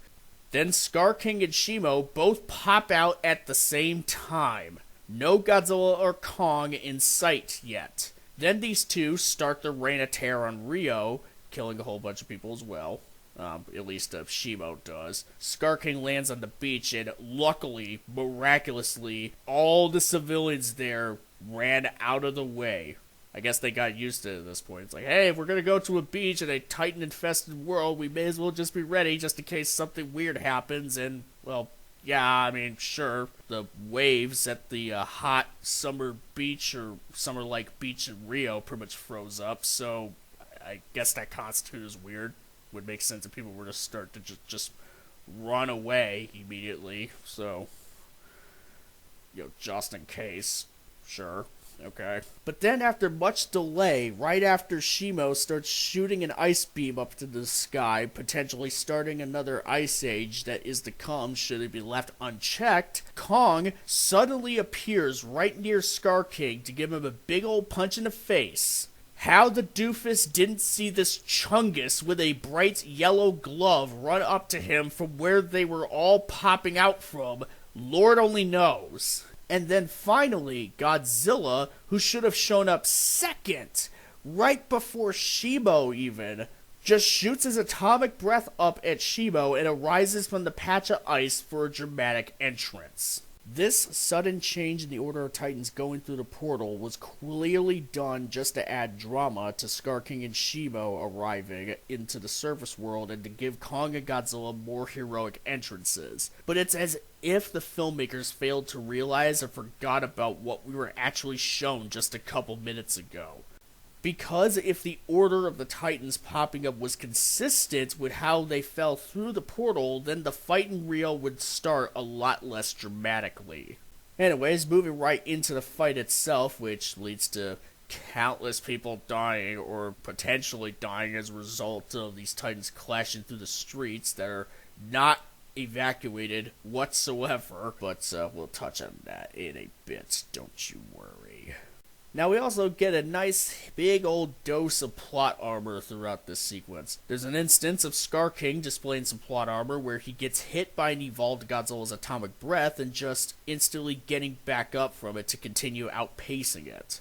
Then Skar King and Shimo both pop out at the same time. No Godzilla or Kong in sight yet. Then these two start the Rain of Terror on Rio, killing a whole bunch of people as well. At least Shimo does. Skar King lands on the beach, and luckily, miraculously, all the civilians there ran out of the way. I guess they got used to it at this point. It's like, hey, if we're gonna go to a beach in a Titan-infested world, we may as well just be ready just in case something weird happens, and, well, yeah, I mean, sure, the waves at the hot summer beach or summer-like beach in Rio pretty much froze up, so I guess that constitutes weird. Would make sense if people were to start to just run away immediately, so, you know, just in case, sure. Okay. But then after much delay, right after Shimo starts shooting an ice beam up to the sky, potentially starting another ice age that is to come should it be left unchecked, Kong suddenly appears right near Skar King to give him a big old punch in the face. How the doofus didn't see this chungus with a bright yellow glove run up to him from where they were all popping out from, Lord only knows. And then finally, Godzilla, who should have shown up second, right before Shimo even, just shoots his atomic breath up at Shimo and arises from the patch of ice for a dramatic entrance. This sudden change in the order of Titans going through the portal was clearly done just to add drama to Skar King and Shimo arriving into the surface world and to give Kong and Godzilla more heroic entrances. But it's as if the filmmakers failed to realize or forgot about what we were actually shown just a couple minutes ago. Because if the order of the Titans popping up was consistent with how they fell through the portal, then the fight in Rio would start a lot less dramatically. Anyways, moving right into the fight itself, which leads to countless people dying or potentially dying as a result of these Titans clashing through the streets that are not evacuated whatsoever, but we'll touch on that in a bit, don't you worry. Now we also get a nice big old dose of plot armor throughout this sequence. There's an instance of Skar King displaying some plot armor where he gets hit by an evolved Godzilla's atomic breath and just instantly getting back up from it to continue outpacing it.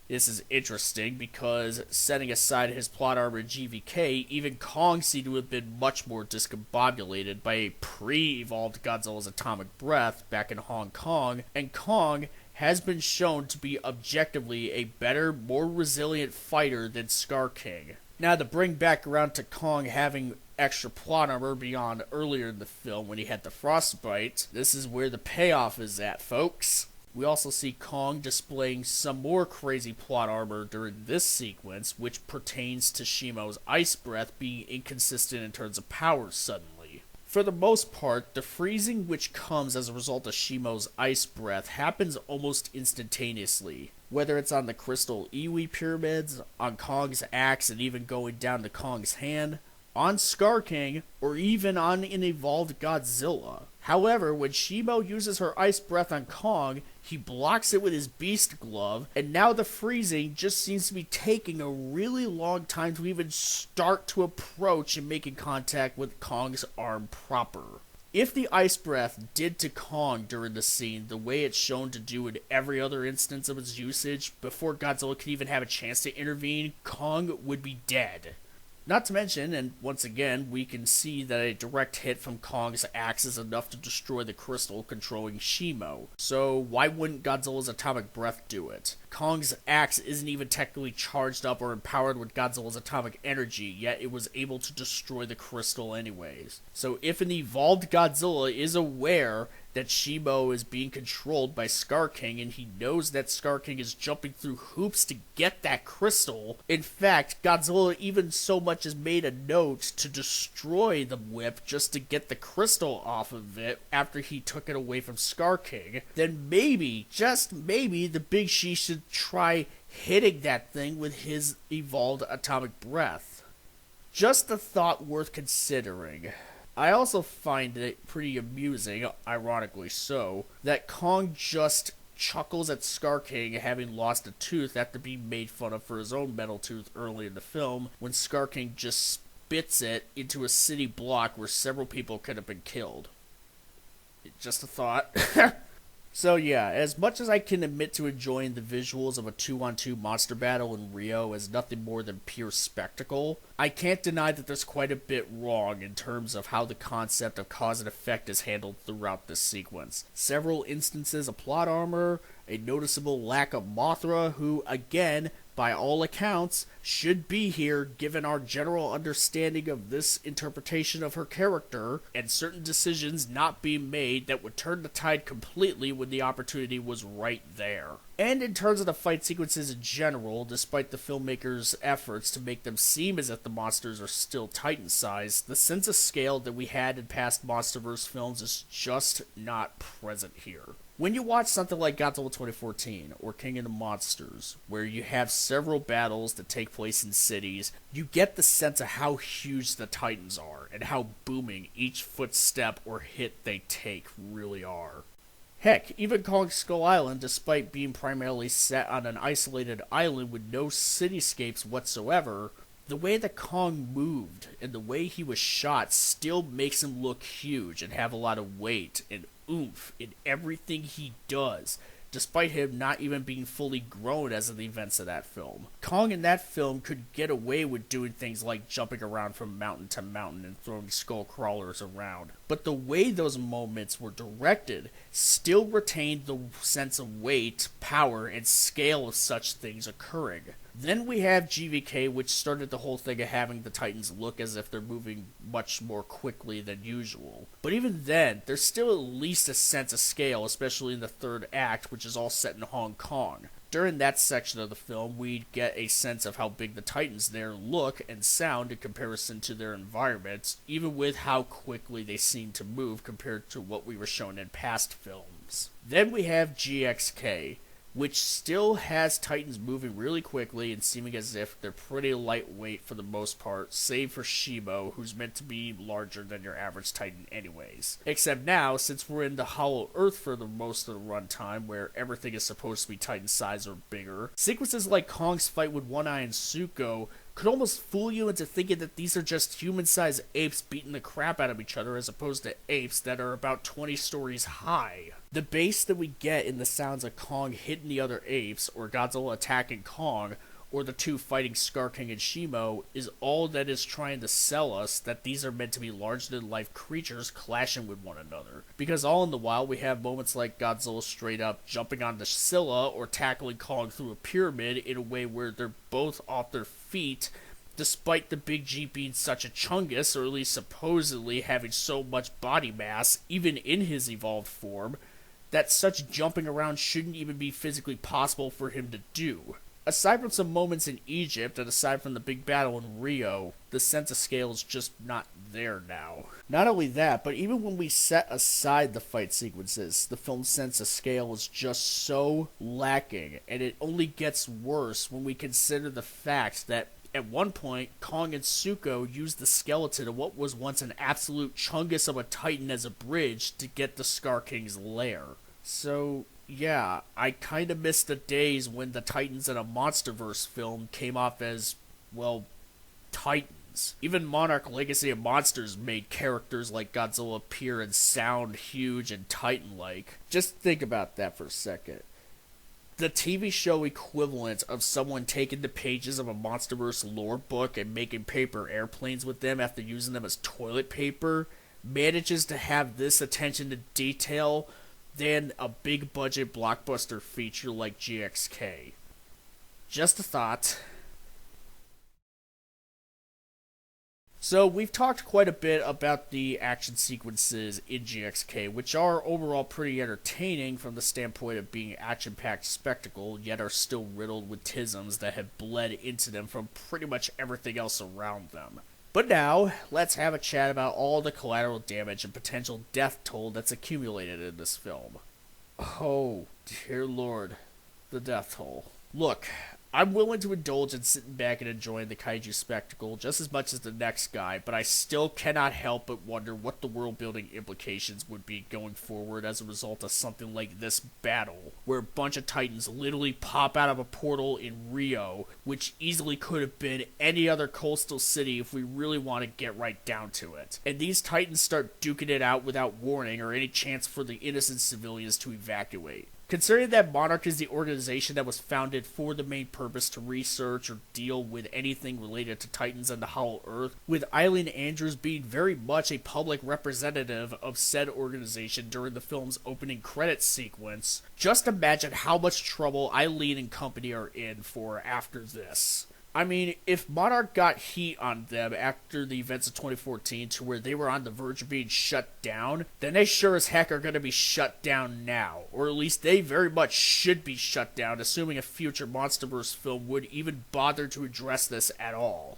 This is interesting because, setting aside his plot armor in GVK, even Kong seemed to have been much more discombobulated by a pre-evolved Godzilla's atomic breath back in Hong Kong, and Kong has been shown to be objectively a better, more resilient fighter than Skar King. Now, to bring back around to Kong having extra plot armor beyond earlier in the film when he had the frostbite, this is where the payoff is at, folks. We also see Kong displaying some more crazy plot armor during this sequence, which pertains to Shimo's ice breath being inconsistent in terms of powers suddenly. For the most part, the freezing which comes as a result of Shimo's ice breath happens almost instantaneously. Whether it's on the crystal iwi pyramids, on Kong's axe, and even going down to Kong's hand, on Skar King, or even on an evolved Godzilla. However, when Shimo uses her ice breath on Kong, he blocks it with his beast glove, and now the freezing just seems to be taking a really long time to even start to approach and making contact with Kong's arm proper. If the ice breath did to Kong during the scene the way it's shown to do in every other instance of its usage, before Godzilla could even have a chance to intervene, Kong would be dead. Not to mention, and once again, we can see that a direct hit from Kong's axe is enough to destroy the crystal controlling Shimo. So why wouldn't Godzilla's atomic breath do it? Kong's axe isn't even technically charged up or empowered with Godzilla's atomic energy, yet it was able to destroy the crystal anyways. So if an evolved Godzilla is aware that Shimo is being controlled by Skar King, and he knows that Skar King is jumping through hoops to get that crystal. In fact, Godzilla even so much as made a note to destroy the whip just to get the crystal off of it after he took it away from Skar King. Then maybe, just maybe, the Big She should try hitting that thing with his evolved atomic breath. Just a thought worth considering. I also find it pretty amusing, ironically so, that Kong just chuckles at Skar King having lost a tooth after being made fun of for his own metal tooth early in the film, when Skar King just spits it into a city block where several people could have been killed. Just a thought. So yeah, as much as I can admit to enjoying the visuals of a 2-on-2 monster battle in Rio as nothing more than pure spectacle, I can't deny that there's quite a bit wrong in terms of how the concept of cause and effect is handled throughout this sequence. Several instances of plot armor, a noticeable lack of Mothra, who, again, by all accounts, should be here given our general understanding of this interpretation of her character, and certain decisions not being made that would turn the tide completely when the opportunity was right there. And in terms of the fight sequences in general, despite the filmmakers' efforts to make them seem as if the monsters are still Titan-sized, the sense of scale that we had in past MonsterVerse films is just not present here. When you watch something like Godzilla 2014 or King of the Monsters, where you have several battles that take place in cities, you get the sense of how huge the Titans are and how booming each footstep or hit they take really are. Heck, even Kong Skull Island, despite being primarily set on an isolated island with no cityscapes whatsoever, the way that Kong moved and the way he was shot still makes him look huge and have a lot of weight and oomph in everything he does, despite him not even being fully grown as of the events of that film. Kong in that film could get away with doing things like jumping around from mountain to mountain and throwing skull crawlers around, but the way those moments were directed still retained the sense of weight, power, and scale of such things occurring. Then we have GVK, which started the whole thing of having the Titans look as if they're moving much more quickly than usual. But even then, there's still at least a sense of scale, especially in the third act, which is all set in Hong Kong. During that section of the film, we'd get a sense of how big the Titans there look and sound in comparison to their environments, even with how quickly they seem to move compared to what we were shown in past films. Then we have GXK, which still has Titans moving really quickly and seeming as if they're pretty lightweight for the most part, save for Shimo, who's meant to be larger than your average Titan anyways. Except now, since we're in the Hollow Earth for the most of the runtime, where everything is supposed to be Titan size or bigger, sequences like Kong's fight with One Eye and Suko could almost fool you into thinking that these are just human-sized apes beating the crap out of each other as opposed to apes that are about 20 stories high. The bass that we get in the sounds of Kong hitting the other apes, or Godzilla attacking Kong, or the two fighting Skar King and Shimo, is all that is trying to sell us that these are meant to be larger-than-life creatures clashing with one another. Because all in the while, we have moments like Godzilla straight up jumping onto Scylla or tackling Kong through a pyramid in a way where they're both off their feet, despite the Big G being such a chungus, or at least supposedly having so much body mass, even in his evolved form, that such jumping around shouldn't even be physically possible for him to do. Aside from some moments in Egypt, and aside from the big battle in Rio, the sense of scale is just not there now. Not only that, but even when we set aside the fight sequences, the film's sense of scale is just so lacking, and it only gets worse when we consider the fact that at one point, Kong and Suko used the skeleton of what was once an absolute chungus of a titan as a bridge to get to Skar King's lair. So, yeah, I kinda miss the days when the titans in a MonsterVerse film came off as, well, titans. Even Monarch Legacy of Monsters made characters like Godzilla appear and sound huge and titan-like. Just think about that for a second. The TV show equivalent of someone taking the pages of a MonsterVerse lore book and making paper airplanes with them after using them as toilet paper manages to have this attention to detail than a big budget blockbuster feature like GXK. Just a thought. So, we've talked quite a bit about the action sequences in GXK, which are overall pretty entertaining from the standpoint of being action-packed spectacle, yet are still riddled with tisms that have bled into them from pretty much everything else around them. But now, let's have a chat about all the collateral damage and potential death toll that's accumulated in this film. Oh, dear lord, the death toll. Look, I'm willing to indulge in sitting back and enjoying the kaiju spectacle just as much as the next guy, but I still cannot help but wonder what the world-building implications would be going forward as a result of something like this battle, where a bunch of titans literally pop out of a portal in Rio, which easily could have been any other coastal city if we really want to get right down to it. And these titans start duking it out without warning or any chance for the innocent civilians to evacuate. Considering that Monarch is the organization that was founded for the main purpose to research or deal with anything related to Titans and the Hollow Earth, with Eileen Andrews being very much a public representative of said organization during the film's opening credits sequence, just imagine how much trouble Eileen and company are in for after this. I mean, if Monarch got heat on them after the events of 2014 to where they were on the verge of being shut down, then they sure as heck are going to be shut down now. Or at least they very much should be shut down, assuming a future MonsterVerse film would even bother to address this at all.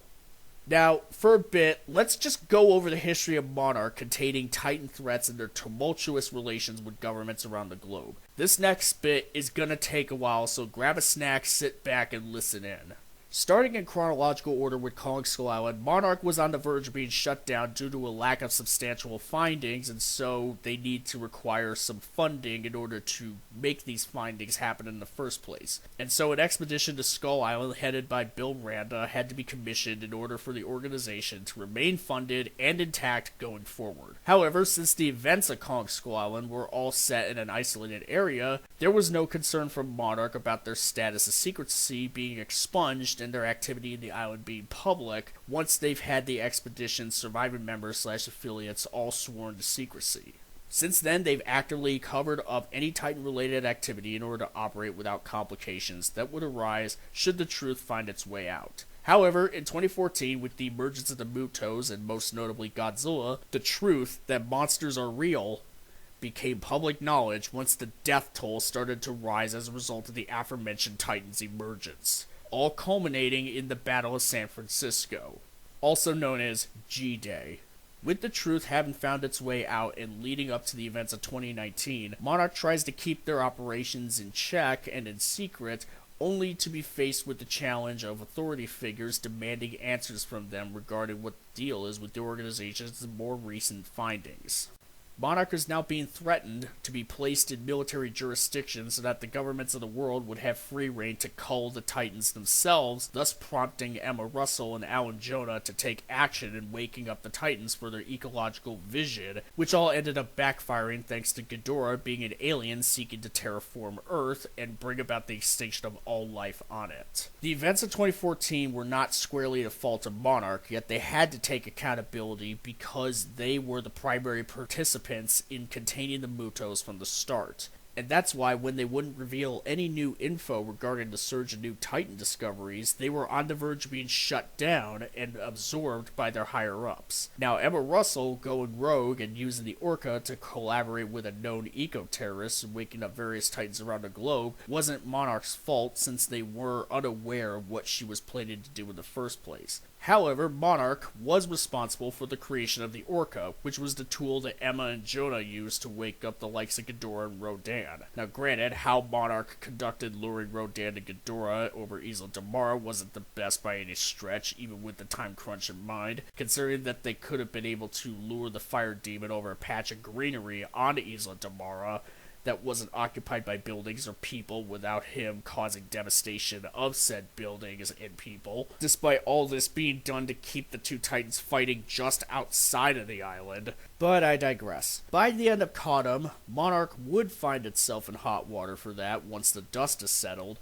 Now, for a bit, let's just go over the history of Monarch containing Titan threats and their tumultuous relations with governments around the globe. This next bit is going to take a while, so grab a snack, sit back, and listen in. Starting in chronological order with Kong Skull Island, Monarch was on the verge of being shut down due to a lack of substantial findings, and so they need to require some funding in order to make these findings happen in the first place. And so an expedition to Skull Island headed by Bill Randa had to be commissioned in order for the organization to remain funded and intact going forward. However, since the events of Kong Skull Island were all set in an isolated area, there was no concern from Monarch about their status of secrecy being expunged and their activity in the island being public once they've had the expedition's surviving members / affiliates all sworn to secrecy. Since then, they've actively covered up any Titan-related activity in order to operate without complications that would arise should the truth find its way out. However, in 2014, with the emergence of the Mutos and most notably Godzilla, the truth that monsters are real became public knowledge once the death toll started to rise as a result of the aforementioned Titan's emergence, all culminating in the Battle of San Francisco, also known as G-Day. With the truth having found its way out and leading up to the events of 2019, Monarch tries to keep their operations in check and in secret, only to be faced with the challenge of authority figures demanding answers from them regarding what the deal is with the organization's more recent findings. Monarch is now being threatened to be placed in military jurisdiction so that the governments of the world would have free reign to cull the Titans themselves, thus prompting Emma Russell and Alan Jonah to take action in waking up the Titans for their ecological vision, which all ended up backfiring thanks to Ghidorah being an alien seeking to terraform Earth and bring about the extinction of all life on it. The events of 2014 were not squarely the fault of Monarch, yet they had to take accountability because they were the primary participants in containing the Mutos from the start. And that's why when they wouldn't reveal any new info regarding the surge of new Titan discoveries, they were on the verge of being shut down and absorbed by their higher-ups. Now, Emma Russell going rogue and using the Orca to collaborate with a known eco-terrorist and waking up various Titans around the globe wasn't Monarch's fault, since they were unaware of what she was planning to do in the first place. However, Monarch was responsible for the creation of the Orca, which was the tool that Emma and Jonah used to wake up the likes of Ghidorah and Rodan. Now granted, how Monarch conducted luring Rodan and Ghidorah over Isla Damara wasn't the best by any stretch, even with the time crunch in mind, considering that they could have been able to lure the fire demon over a patch of greenery on Isla Damara that wasn't occupied by buildings or people without him causing devastation of said buildings and people, despite all this being done to keep the two Titans fighting just outside of the island. But I digress. By the end of Codum, Monarch would find itself in hot water for that once the dust is settled.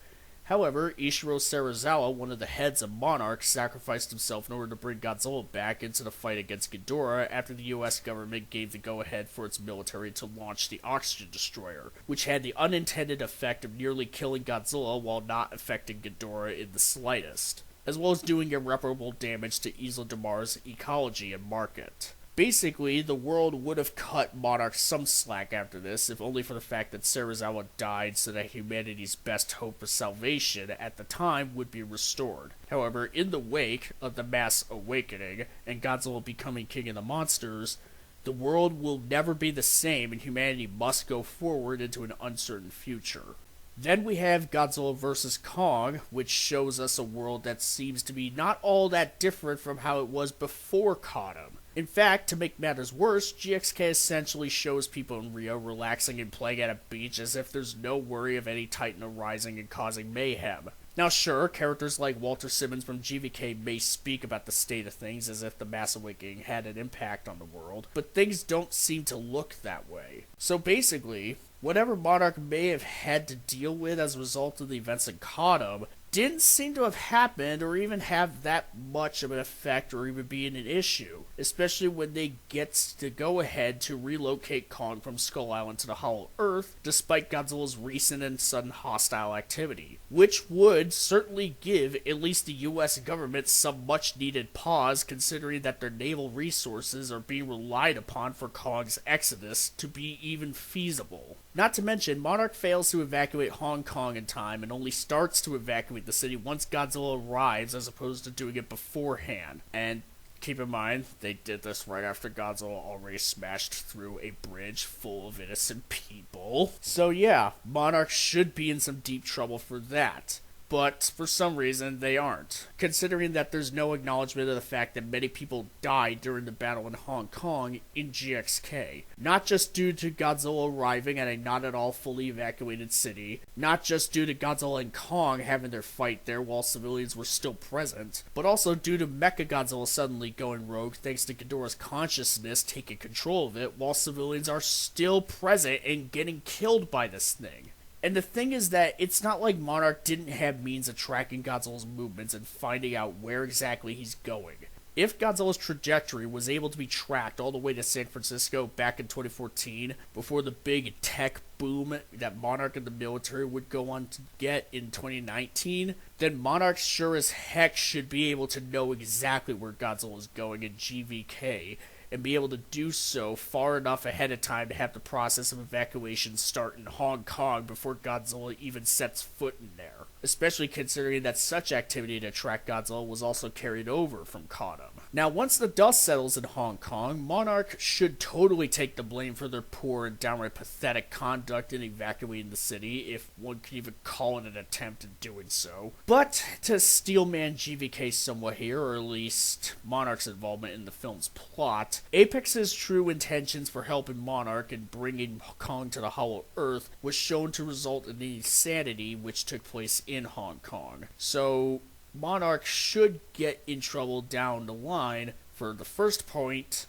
However, Ishiro Serizawa, one of the heads of Monarch, sacrificed himself in order to bring Godzilla back into the fight against Ghidorah after the US government gave the go-ahead for its military to launch the Oxygen Destroyer, which had the unintended effect of nearly killing Godzilla while not affecting Ghidorah in the slightest, as well as doing irreparable damage to Isla Damara's ecology and market. Basically, the world would have cut Monarch some slack after this, if only for the fact that Serizawa died so that humanity's best hope for salvation at the time would be restored. However, in the wake of the mass awakening and Godzilla becoming king of the monsters, the world will never be the same and humanity must go forward into an uncertain future. Then we have Godzilla vs. Kong, which shows us a world that seems to be not all that different from how it was before Codum. In fact, to make matters worse, GXK essentially shows people in Rio relaxing and playing at a beach as if there's no worry of any Titan arising and causing mayhem. Now sure, characters like Walter Simmons from GVK may speak about the state of things as if the Mass Awakening had an impact on the world, but things don't seem to look that way. So basically, whatever Monarch may have had to deal with as a result of the events in Codum didn't seem to have happened or even have that much of an effect or even being an issue, especially when they get to go ahead to relocate Kong from Skull Island to the Hollow Earth, despite Godzilla's recent and sudden hostile activity, which would certainly give at least the US government some much needed pause, considering that their naval resources are being relied upon for Kong's exodus to be even feasible. Not to mention, Monarch fails to evacuate Hong Kong in time and only starts to evacuate the city once Godzilla arrives as opposed to doing it beforehand. And keep in mind, they did this right after Godzilla already smashed through a bridge full of innocent people. So yeah, Monarch should be in some deep trouble for that. But for some reason, they aren't, considering that there's no acknowledgement of the fact that many people died during the battle in Hong Kong in GXK. Not just due to Godzilla arriving at a not at all fully evacuated city, not just due to Godzilla and Kong having their fight there while civilians were still present, but also due to Mechagodzilla suddenly going rogue thanks to Ghidorah's consciousness taking control of it while civilians are still present and getting killed by this thing. And the thing is that it's not like Monarch didn't have means of tracking Godzilla's movements and finding out where exactly he's going. If Godzilla's trajectory was able to be tracked all the way to San Francisco back in 2014, before the big tech boom that Monarch and the military would go on to get in 2019, then Monarch sure as heck should be able to know exactly where Godzilla is going in GVK, and be able to do so far enough ahead of time to have the process of evacuation start in Hong Kong before Godzilla even sets foot in there. Especially considering that such activity to track Godzilla was also carried over from Codum. Now, once the dust settles in Hong Kong, Monarch should totally take the blame for their poor and downright pathetic conduct in evacuating the city, if one could even call it an attempt in doing so. But, to steelman GVK somewhat here, or at least Monarch's involvement in the film's plot, Apex's true intentions for helping Monarch and bringing Kong to the Hollow Earth was shown to result in the insanity which took place in Hong Kong. So, Monarch should get in trouble down the line for the first point,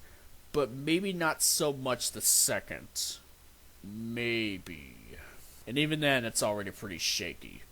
but maybe not so much the second. Maybe. And even then, it's already pretty shaky.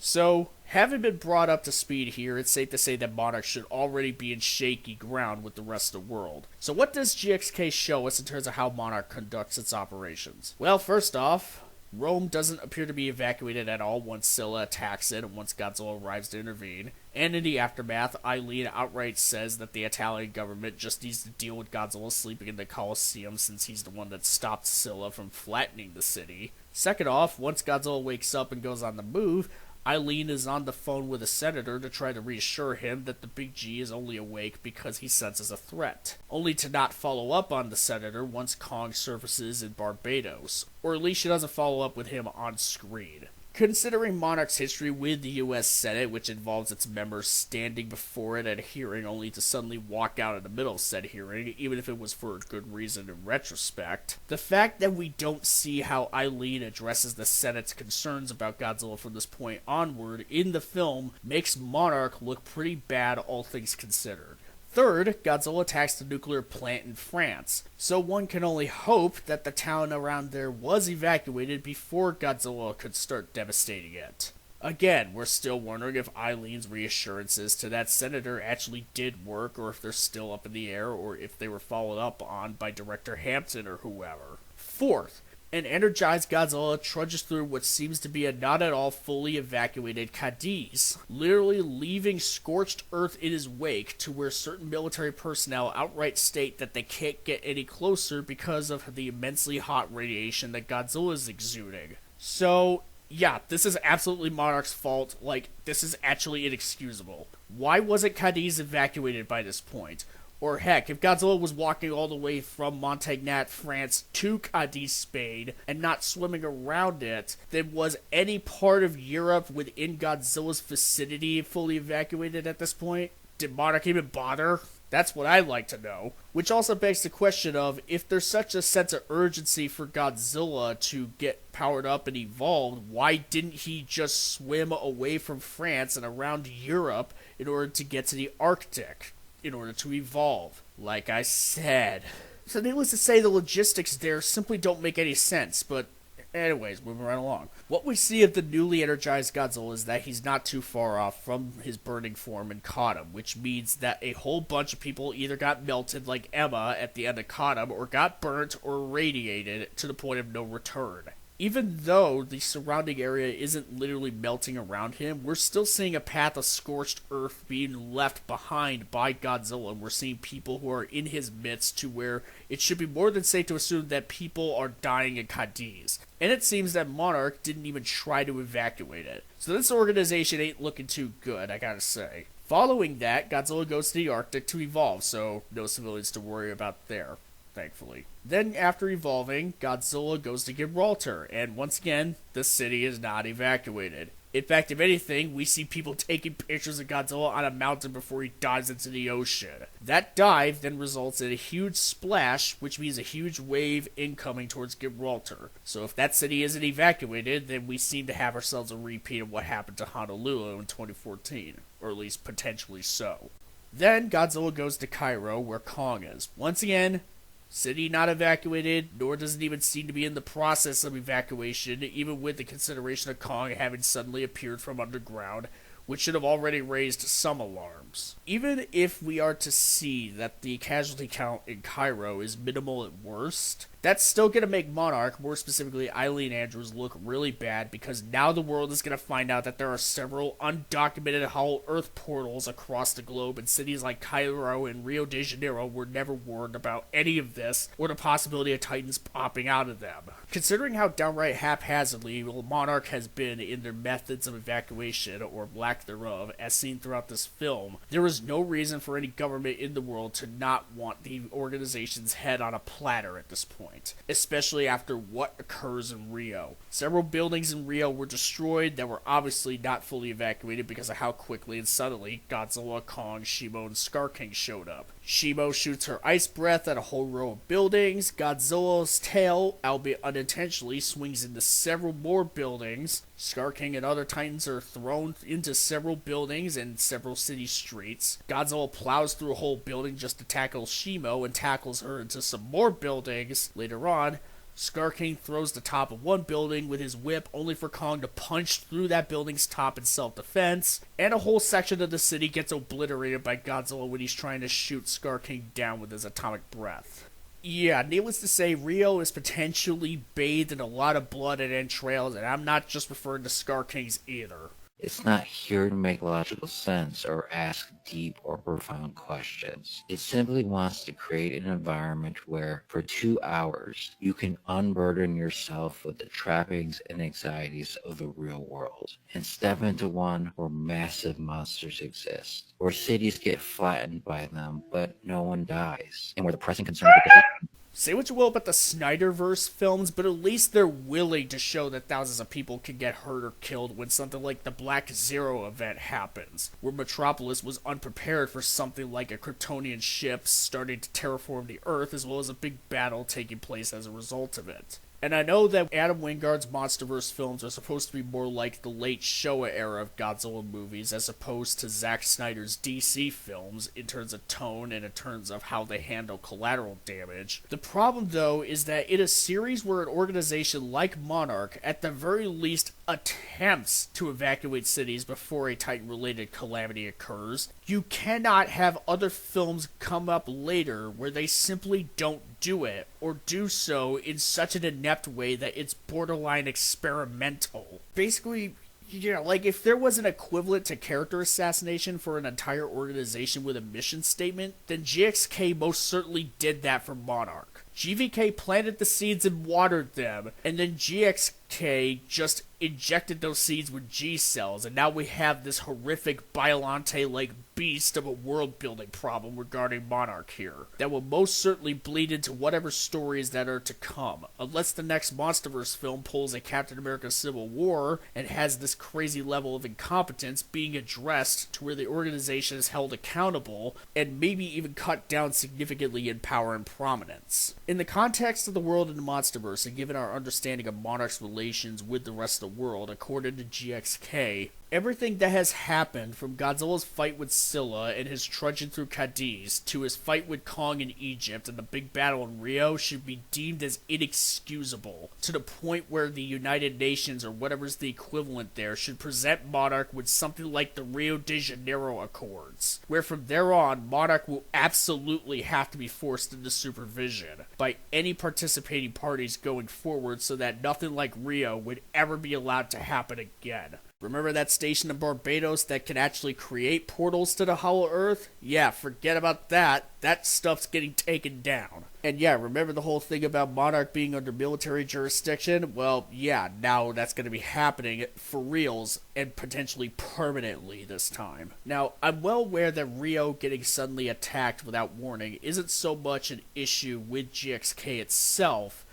So, having been brought up to speed here, it's safe to say that Monarch should already be in shaky ground with the rest of the world. So what does GXK show us in terms of how Monarch conducts its operations? Well, first off, Rome doesn't appear to be evacuated at all once Scylla attacks it and once Godzilla arrives to intervene. And in the aftermath, Eileen outright says that the Italian government just needs to deal with Godzilla sleeping in the Colosseum since he's the one that stopped Scylla from flattening the city. Second off, once Godzilla wakes up and goes on the move, Eileen is on the phone with a senator to try to reassure him that the Big G is only awake because he senses a threat, only to not follow up on the senator once Kong surfaces in Barbados, or at least she doesn't follow up with him on screen. Considering Monarch's history with the U.S. Senate, which involves its members standing before it at a hearing only to suddenly walk out in the middle of said hearing, even if it was for a good reason in retrospect, the fact that we don't see how Eileen addresses the Senate's concerns about Godzilla from this point onward in the film makes Monarch look pretty bad, all things considered. Third, Godzilla attacks the nuclear plant in France, so one can only hope that the town around there was evacuated before Godzilla could start devastating it. Again, we're still wondering if Eileen's reassurances to that senator actually did work, or if they're still up in the air, or if they were followed up on by Director Hampton or whoever. Fourth, an energized Godzilla trudges through what seems to be a not at all fully evacuated Cadiz, literally leaving scorched earth in his wake to where certain military personnel outright state that they can't get any closer because of the immensely hot radiation that Godzilla is exuding. So, yeah, this is absolutely Monarch's fault. Like, this is actually inexcusable. Why wasn't Cadiz evacuated by this point? Or heck, if Godzilla was walking all the way from Montagnat, France to Cadiz, Spain, and not swimming around it, then was any part of Europe within Godzilla's vicinity fully evacuated at this point? Did Monarch even bother? That's what I'd like to know. Which also begs the question of, if there's such a sense of urgency for Godzilla to get powered up and evolved, why didn't he just swim away from France and around Europe in order to get to the Arctic? In order to evolve, like I said. So needless to say, the logistics there simply don't make any sense, but anyways, moving right along. What we see of the newly energized Godzilla is that he's not too far off from his burning form in Kotum, which means that a whole bunch of people either got melted like Emma at the end of Kotum, or got burnt or radiated to the point of no return. Even though the surrounding area isn't literally melting around him, we're still seeing a path of scorched earth being left behind by Godzilla, and we're seeing people who are in his midst to where it should be more than safe to assume that people are dying in Cadiz. And it seems that Monarch didn't even try to evacuate it. So this organization ain't looking too good, I gotta say. Following that, Godzilla goes to the Arctic to evolve, so no civilians to worry about there. Thankfully. Then, after evolving, Godzilla goes to Gibraltar, and once again, the city is not evacuated. In fact, if anything, we see people taking pictures of Godzilla on a mountain before he dives into the ocean. That dive then results in a huge splash, which means a huge wave incoming towards Gibraltar. So if that city isn't evacuated, then we seem to have ourselves a repeat of what happened to Honolulu in 2014, or at least potentially so. Then, Godzilla goes to Cairo, where Kong is. Once again, city not evacuated, nor does it even seem to be in the process of evacuation, even with the consideration of Kong having suddenly appeared from underground, which should have already raised some alarms. Even if we are to see that the casualty count in Cairo is minimal at worst, that's still going to make Monarch, more specifically Eileen Andrews, look really bad, because now the world is going to find out that there are several undocumented Hollow Earth portals across the globe, and cities like Cairo and Rio de Janeiro were never warned about any of this, or the possibility of Titans popping out of them. Considering how downright haphazardly Monarch has been in their methods of evacuation, or lack thereof, as seen throughout this film, there is no reason for any government in the world to not want the organization's head on a platter at this point. Especially after what occurs in Rio. Several buildings in Rio were destroyed that were obviously not fully evacuated because of how quickly and suddenly Godzilla, Kong, Shimo, and Skar King showed up. Shimo shoots her ice breath at a whole row of buildings. Godzilla's tail, albeit unintentionally, swings into several more buildings. Skar King and other titans are thrown into several buildings and several city streets. Godzilla plows through a whole building just to tackle Shimo and tackles her into some more buildings. Later on, Skar King throws the top of one building with his whip, only for Kong to punch through that building's top in self-defense, and a whole section of the city gets obliterated by Godzilla when he's trying to shoot Skar King down with his atomic breath. Yeah, needless to say, Rio is potentially bathed in a lot of blood and entrails, and I'm not just referring to Scar Kings either. It's not here to make logical sense or ask deep or profound questions. It simply wants to create an environment where, for 2 hours, you can unburden yourself with the trappings and anxieties of the real world and step into one where massive monsters exist, where cities get flattened by them but no one dies, and where the pressing concern of the day. Say what you will about the Snyderverse films, but at least they're willing to show that thousands of people can get hurt or killed when something like the Black Zero event happens, where Metropolis was unprepared for something like a Kryptonian ship starting to terraform the Earth, as well as a big battle taking place as a result of it. And I know that Adam Wingard's MonsterVerse films are supposed to be more like the late Showa era of Godzilla movies as opposed to Zack Snyder's DC films in terms of tone and in terms of how they handle collateral damage. The problem, though, is that in a series where an organization like Monarch, at the very least, attempts to evacuate cities before a Titan-related calamity occurs, you cannot have other films come up later where they simply don't do it, or do so in such an inept way that it's borderline experimental. Basically, you know, like if there was an equivalent to character assassination for an entire organization with a mission statement, then GXK most certainly did that for Monarch. GVK planted the seeds and watered them, and then GXK just injected those seeds with G cells, and now we have this horrific Biollante-like beast of a world-building problem regarding Monarch here, that will most certainly bleed into whatever stories that are to come, unless the next MonsterVerse film pulls a Captain America Civil War and has this crazy level of incompetence being addressed to where the organization is held accountable, and maybe even cut down significantly in power and prominence. In the context of the world in the MonsterVerse, and given our understanding of Monarch's relations with the rest of the world, according to GXK, everything that has happened from Godzilla's fight with Scylla and his trudging through Cadiz to his fight with Kong in Egypt and the big battle in Rio should be deemed as inexcusable, to the point where the United Nations, or whatever's the equivalent there, should present Monarch with something like the Rio de Janeiro Accords, where from there on, Monarch will absolutely have to be forced into supervision by any participating parties going forward so that nothing like Rio would ever be allowed to happen again. Remember that station in Barbados that can actually create portals to the Hollow Earth? Yeah, forget about that. That stuff's getting taken down. And yeah, remember the whole thing about Monarch being under military jurisdiction? Well, yeah, now that's going to be happening for reals and potentially permanently this time. Now, I'm well aware that Rio getting suddenly attacked without warning isn't so much an issue with GXK itself,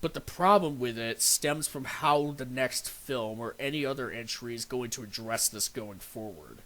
but the problem with it stems from how the next film or any other entry is going to address this going forward.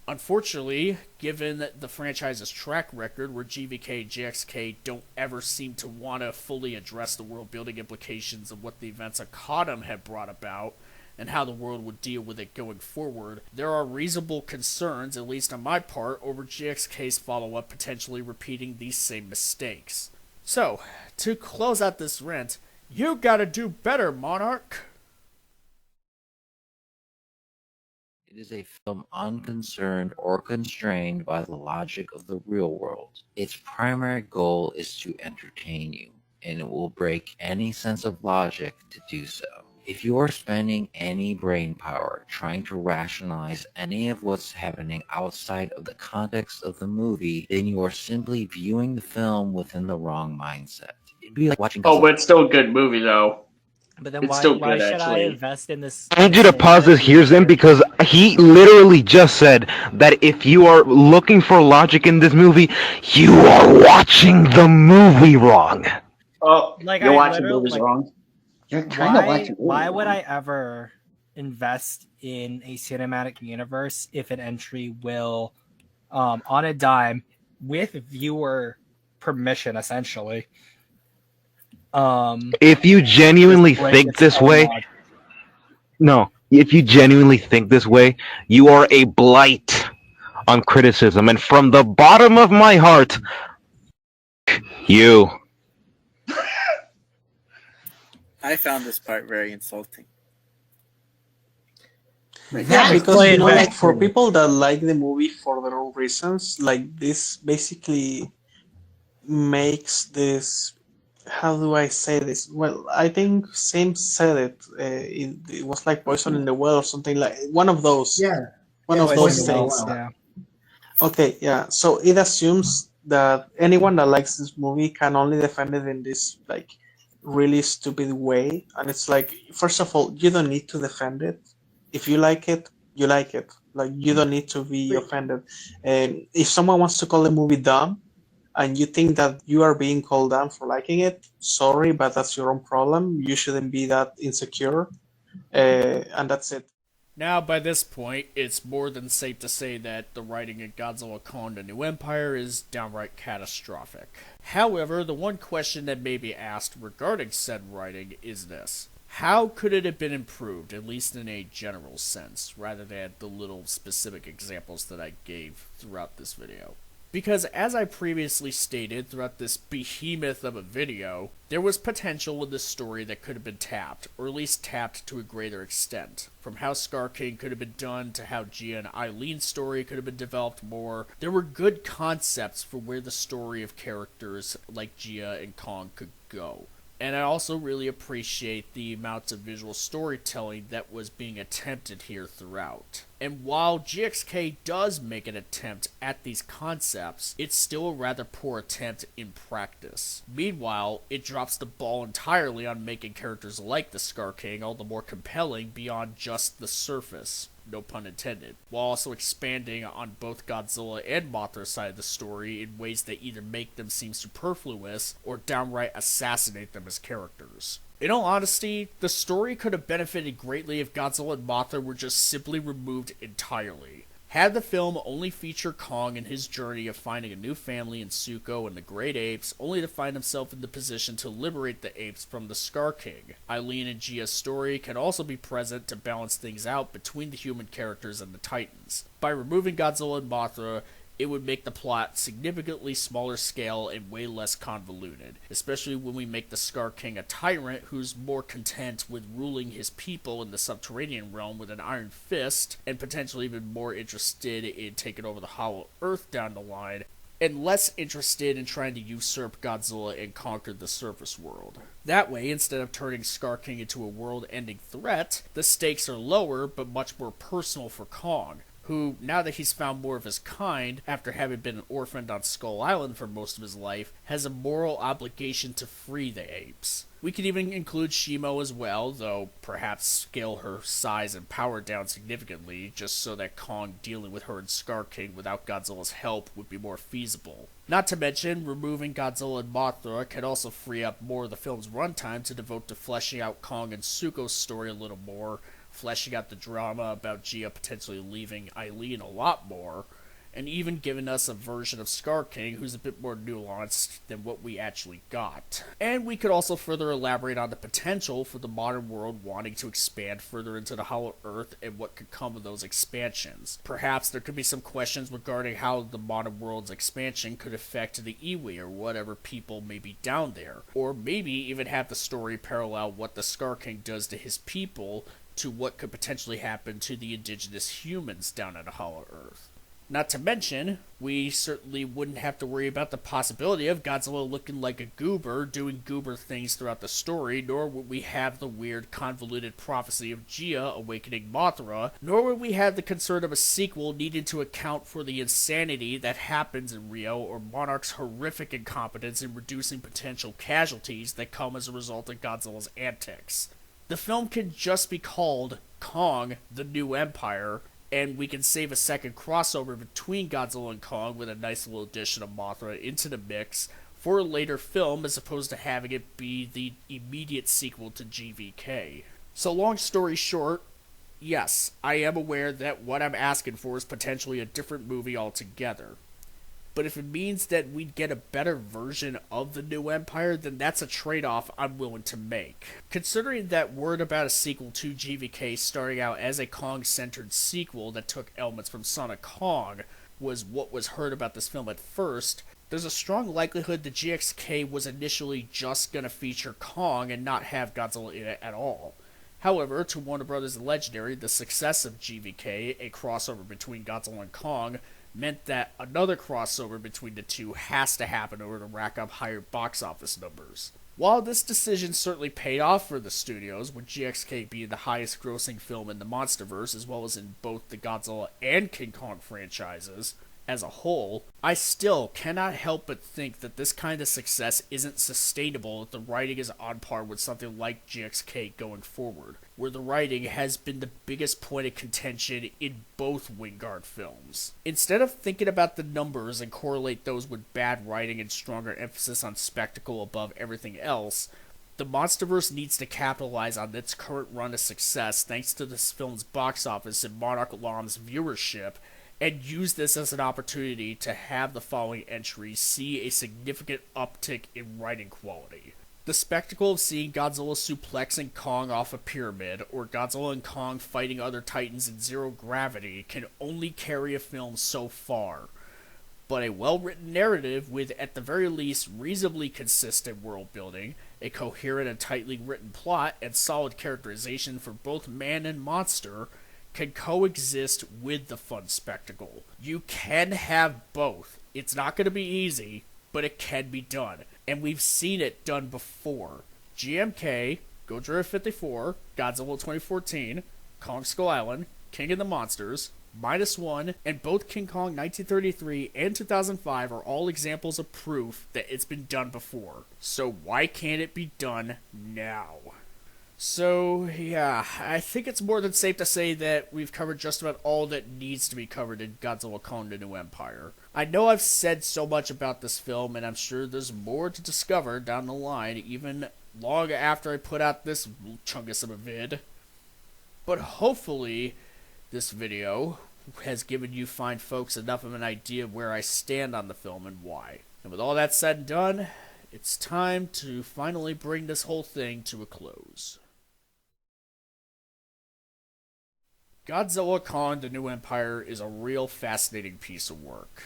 Unfortunately, given the franchise's track record where GVK and GXK don't ever seem to want to fully address the world-building implications of what the events of Kodum had brought about, and how the world would deal with it going forward, there are reasonable concerns, at least on my part, over GXK's follow-up potentially repeating these same mistakes. So, to close out this rant, you gotta do better, Monarch! It is a film unconcerned or constrained by the logic of the real world. Its primary goal is to entertain you, and it will break any sense of logic to do so. If you are spending any brain power trying to rationalize any of what's happening outside of the context of the movie, then you are simply viewing the film within the wrong mindset. It'd be like watching... Oh, but it's still a good movie, though. But then It's why still should good, I actually. invest in this? I need you to pause this here, Zim, because he literally just said that if you are looking for logic in this movie, you are watching the movie wrong. Oh, Like, you're I watching literally- movies like, wrong. You're trying to watch a movie Why would wrong. I ever invest in a cinematic universe if an entry will, on a dime, with viewer permission, essentially? If you genuinely think this way, if you genuinely think this way, you are a blight on criticism, and from the bottom of my heart, you. I found this part very insulting. Yeah, because you know, like for people that like the movie for their own reasons, like this basically makes this. How do I say this? Well, I think Sim said it. It was like poison in the well or something like one of those. Yeah. One Yeah, of poison those in the things. well. Yeah. Okay, yeah. So it assumes that anyone that likes this movie can only defend it in this like really stupid way, and it's like, first of all, you don't need to defend it. If you like it, you like it. Like you don't need to be offended. And if someone wants to call the movie dumb, and you think that you are being called dumb for liking it, sorry, but that's your own problem. You shouldn't be that insecure, and that's it. Now, by this point, it's more than safe to say that the writing in Godzilla Kong the New Empire is downright catastrophic. However, the one question that may be asked regarding said writing is this. How could it have been improved, at least in a general sense, rather than the little specific examples that I gave throughout this video? Because as I previously stated throughout this behemoth of a video, there was potential in this story that could have been tapped, or at least tapped to a greater extent. From how Skar King could have been done to how Gia and Eileen's story could have been developed more, there were good concepts for where the story of characters like Gia and Kong could go. And I also really appreciate the amounts of visual storytelling that was being attempted here throughout. And while GXK does make an attempt at these concepts, it's still a rather poor attempt in practice. Meanwhile, it drops the ball entirely on making characters like the Skar King all the more compelling beyond just the surface. No pun intended, while also expanding on both Godzilla and Mothra's side of the story in ways that either make them seem superfluous or downright assassinate them as characters. In all honesty, the story could have benefited greatly if Godzilla and Mothra were just simply removed entirely. Had the film only featured Kong and his journey of finding a new family in Suko and the Great Apes, only to find himself in the position to liberate the apes from the Skar King. Eileen and Gia's story can also be present to balance things out between the human characters and the Titans. By removing Godzilla and Mothra, it would make the plot significantly smaller scale and way less convoluted, especially when we make the Skar King a tyrant who's more content with ruling his people in the subterranean realm with an iron fist, and potentially even more interested in taking over the Hollow Earth down the line, and less interested in trying to usurp Godzilla and conquer the surface world. That way, instead of turning Skar King into a world-ending threat, the stakes are lower but much more personal for Kong, who, now that he's found more of his kind, after having been orphaned on Skull Island for most of his life, has a moral obligation to free the apes. We could even include Shimo as well, though perhaps scale her size and power down significantly, just so that Kong dealing with her and Skar King without Godzilla's help would be more feasible. Not to mention, removing Godzilla and Mothra could also free up more of the film's runtime to devote to fleshing out Kong and Suko's story a little more, fleshing out the drama about Gia potentially leaving Eileen a lot more, and even giving us a version of Skar King who's a bit more nuanced than what we actually got. And we could also further elaborate on the potential for the modern world wanting to expand further into the Hollow Earth and what could come of those expansions. Perhaps there could be some questions regarding how the modern world's expansion could affect the Iwi or whatever people may be down there, or maybe even have the story parallel what the Skar King does to his people to what could potentially happen to the indigenous humans down at the Hollow Earth. Not to mention, we certainly wouldn't have to worry about the possibility of Godzilla looking like a goober, doing goober things throughout the story, nor would we have the weird, convoluted prophecy of Gia awakening Mothra, nor would we have the concern of a sequel needing to account for the insanity that happens in Rio, or Monarch's horrific incompetence in reducing potential casualties that come as a result of Godzilla's antics. The film can just be called Kong, the New Empire, and we can save a second crossover between Godzilla and Kong with a nice little addition of Mothra into the mix for a later film, as opposed to having it be the immediate sequel to GVK. So long story short, yes, I am aware that what I'm asking for is potentially a different movie altogether. But if it means that we'd get a better version of the New Empire, then that's a trade-off I'm willing to make. Considering that word about a sequel to GVK starting out as a Kong-centered sequel that took elements from Sonic Kong was what was heard about this film at first, there's a strong likelihood that GXK was initially just going to feature Kong and not have Godzilla in it at all. However, to Warner Bros. And Legendary, the success of GVK, a crossover between Godzilla and Kong, meant that another crossover between the two has to happen in order to rack up higher box office numbers. While this decision certainly paid off for the studios, with GXK being the highest grossing film in the MonsterVerse as well as in both the Godzilla and King Kong franchises as a whole, I still cannot help but think that this kind of success isn't sustainable if the writing is on par with something like GXK going forward, where the writing has been the biggest point of contention in both Wingard films. Instead of thinking about the numbers and correlate those with bad writing and stronger emphasis on spectacle above everything else, the MonsterVerse needs to capitalize on its current run of success thanks to this film's box office and Monarch Lam's viewership, and use this as an opportunity to have the following entries see a significant uptick in writing quality. The spectacle of seeing Godzilla suplexing Kong off a pyramid, or Godzilla and Kong fighting other titans in zero gravity, can only carry a film so far. But a well-written narrative with, at the very least, reasonably consistent world building, a coherent and tightly written plot, and solid characterization for both man and monster can coexist with the fun spectacle. You can have both. It's not going to be easy, but it can be done. And we've seen it done before. GMK, Gojira 54, Godzilla 2014, Kong Skull Island, King of the Monsters, -1, and both King Kong 1933 and 2005 are all examples of proof that it's been done before. So why can't it be done now? So, yeah, I think it's more than safe to say that we've covered just about all that needs to be covered in Godzilla Kong: The New Empire. I know I've said so much about this film, and I'm sure there's more to discover down the line, even long after I put out this chungus of a vid. But hopefully, this video has given you fine folks enough of an idea of where I stand on the film and why. And with all that said and done, it's time to finally bring this whole thing to a close. Godzilla Kong: The New Empire is a real fascinating piece of work.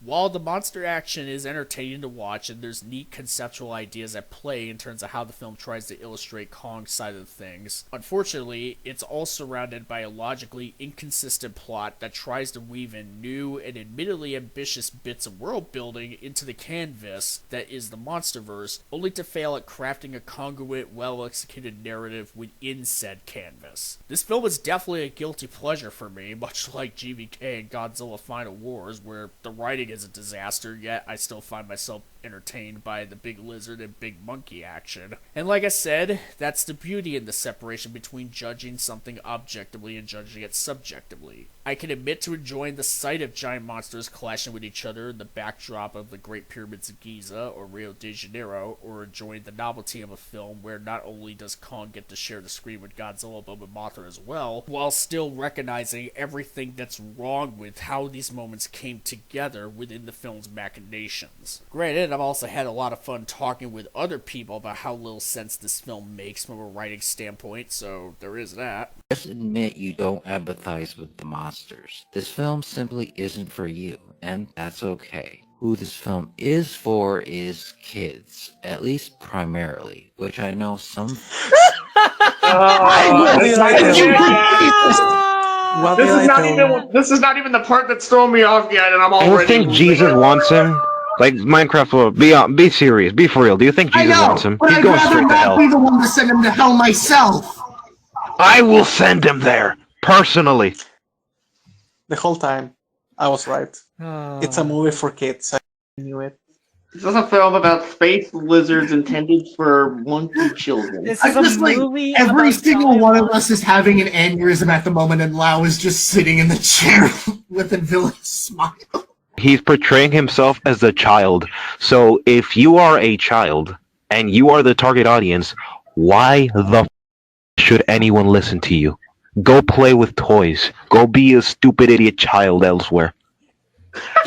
While the monster action is entertaining to watch and there's neat conceptual ideas at play in terms of how the film tries to illustrate Kong's side of things, unfortunately, it's all surrounded by a logically inconsistent plot that tries to weave in new and admittedly ambitious bits of world building into the canvas that is the MonsterVerse, only to fail at crafting a congruent, well-executed narrative within said canvas. This film is definitely a guilty pleasure for me, much like GVK and Godzilla Final Wars, where the writing is a disaster, yet I still find myself entertained by the big lizard and big monkey action. And like I said, that's the beauty in the separation between judging something objectively and judging it subjectively. I can admit to enjoying the sight of giant monsters clashing with each other in the backdrop of the Great Pyramids of Giza or Rio de Janeiro, or enjoying the novelty of a film where not only does Kong get to share the screen with Godzilla but with Mothra as well, while still recognizing everything that's wrong with how these moments came together within the film's machinations. Granted, I've also had a lot of fun talking with other people about how little sense this film makes from a writing standpoint, so there is that. Just admit you don't empathize with the monsters. This film simply isn't for you, and that's okay. Who this film is for is kids, at least primarily, which I know some... This is not even the part that's throwing me off yet, and I'm Do you already... think Jesus wants him? Like Minecraft will be serious, be for real. Do you think Jesus wants him? He's going straight to hell. I'd rather not be the one to send him to hell myself. I will send him there personally. The whole time, I was right. It's a movie for kids. I knew it. This is a film about space lizards intended for one-two children. This is a movie. Every single one of us is having an aneurysm at the moment, and Lau is just sitting in the chair with a villainous smile. He's portraying himself as a child. So if you are a child and you are the target audience, why the should anyone listen to you? Go play with toys. Go be a stupid idiot child elsewhere.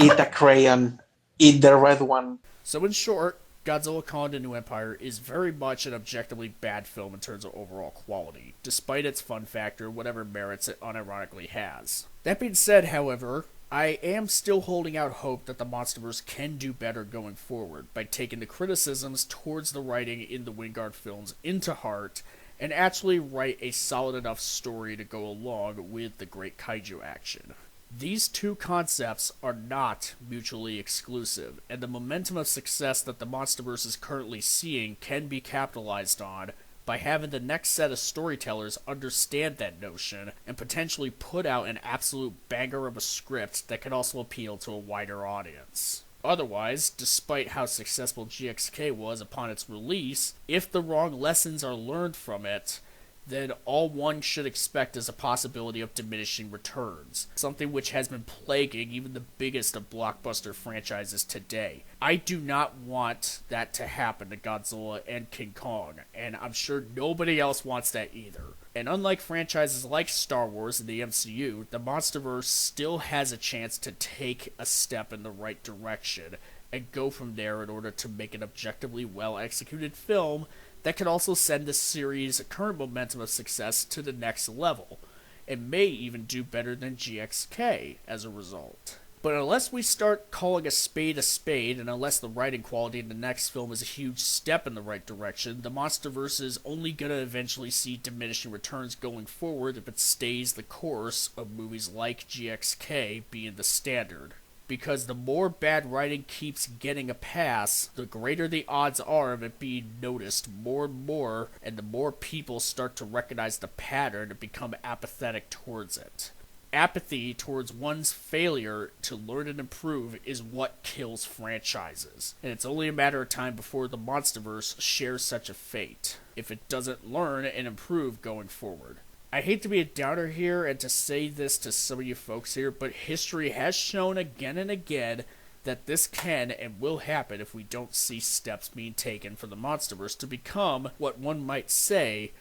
Eat a crayon. Eat the red one. So in short, Godzilla Kong: The New Empire is very much an objectively bad film in terms of overall quality, despite its fun factor, whatever merits it unironically has. That being said, however, I am still holding out hope that the MonsterVerse can do better going forward by taking the criticisms towards the writing in the Wingard films into heart and actually write a solid enough story to go along with the great kaiju action. These two concepts are not mutually exclusive, and the momentum of success that the MonsterVerse is currently seeing can be capitalized on by having the next set of storytellers understand that notion and potentially put out an absolute banger of a script that can also appeal to a wider audience. Otherwise, despite how successful GXK was upon its release, if the wrong lessons are learned from it, then all one should expect is a possibility of diminishing returns, something which has been plaguing even the biggest of blockbuster franchises today. I do not want that to happen to Godzilla and King Kong, and I'm sure nobody else wants that either. And unlike franchises like Star Wars and the MCU, the MonsterVerse still has a chance to take a step in the right direction and go from there in order to make an objectively well-executed film that could also send the series' current momentum of success to the next level, and may even do better than GXK as a result. But unless we start calling a spade, and unless the writing quality in the next film is a huge step in the right direction, the MonsterVerse is only going to eventually see diminishing returns going forward if it stays the course of movies like GXK being the standard. Because the more bad writing keeps getting a pass, the greater the odds are of it being noticed more and more, and the more people start to recognize the pattern and become apathetic towards it. Apathy towards one's failure to learn and improve is what kills franchises, and it's only a matter of time before the MonsterVerse shares such a fate, if it doesn't learn and improve going forward. I hate to be a downer here and to say this to some of you folks here, but history has shown again and again that this can and will happen if we don't see steps being taken for the MonsterVerse to become what one might say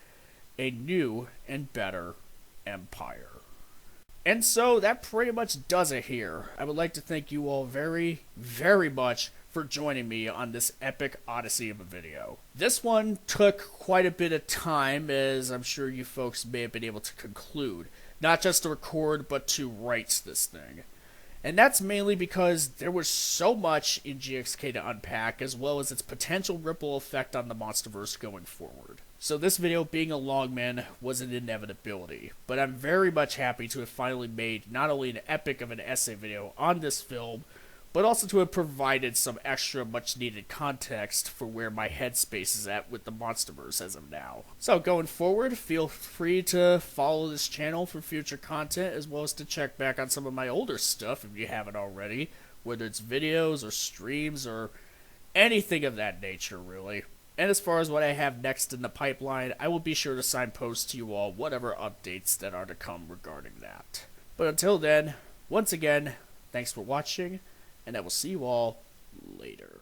a new and better empire. And so that pretty much does it here. I would like to thank you all very, very much for joining me on this epic odyssey of a video. This one took quite a bit of time, as I'm sure you folks may have been able to conclude. Not just to record, but to write this thing. And that's mainly because there was so much in GXK to unpack, as well as its potential ripple effect on the MonsterVerse going forward. So this video being a Longman was an inevitability, but I'm very much happy to have finally made not only an epic of an essay video on this film, but also to have provided some extra much needed context for where my headspace is at with the MonsterVerse as of now. So going forward, feel free to follow this channel for future content, as well as to check back on some of my older stuff if you haven't already, whether it's videos or streams or anything of that nature really. And as far as what I have next in the pipeline, I will be sure to signpost to you all whatever updates that are to come regarding that. But until then, once again, thanks for watching, and I will see you all later.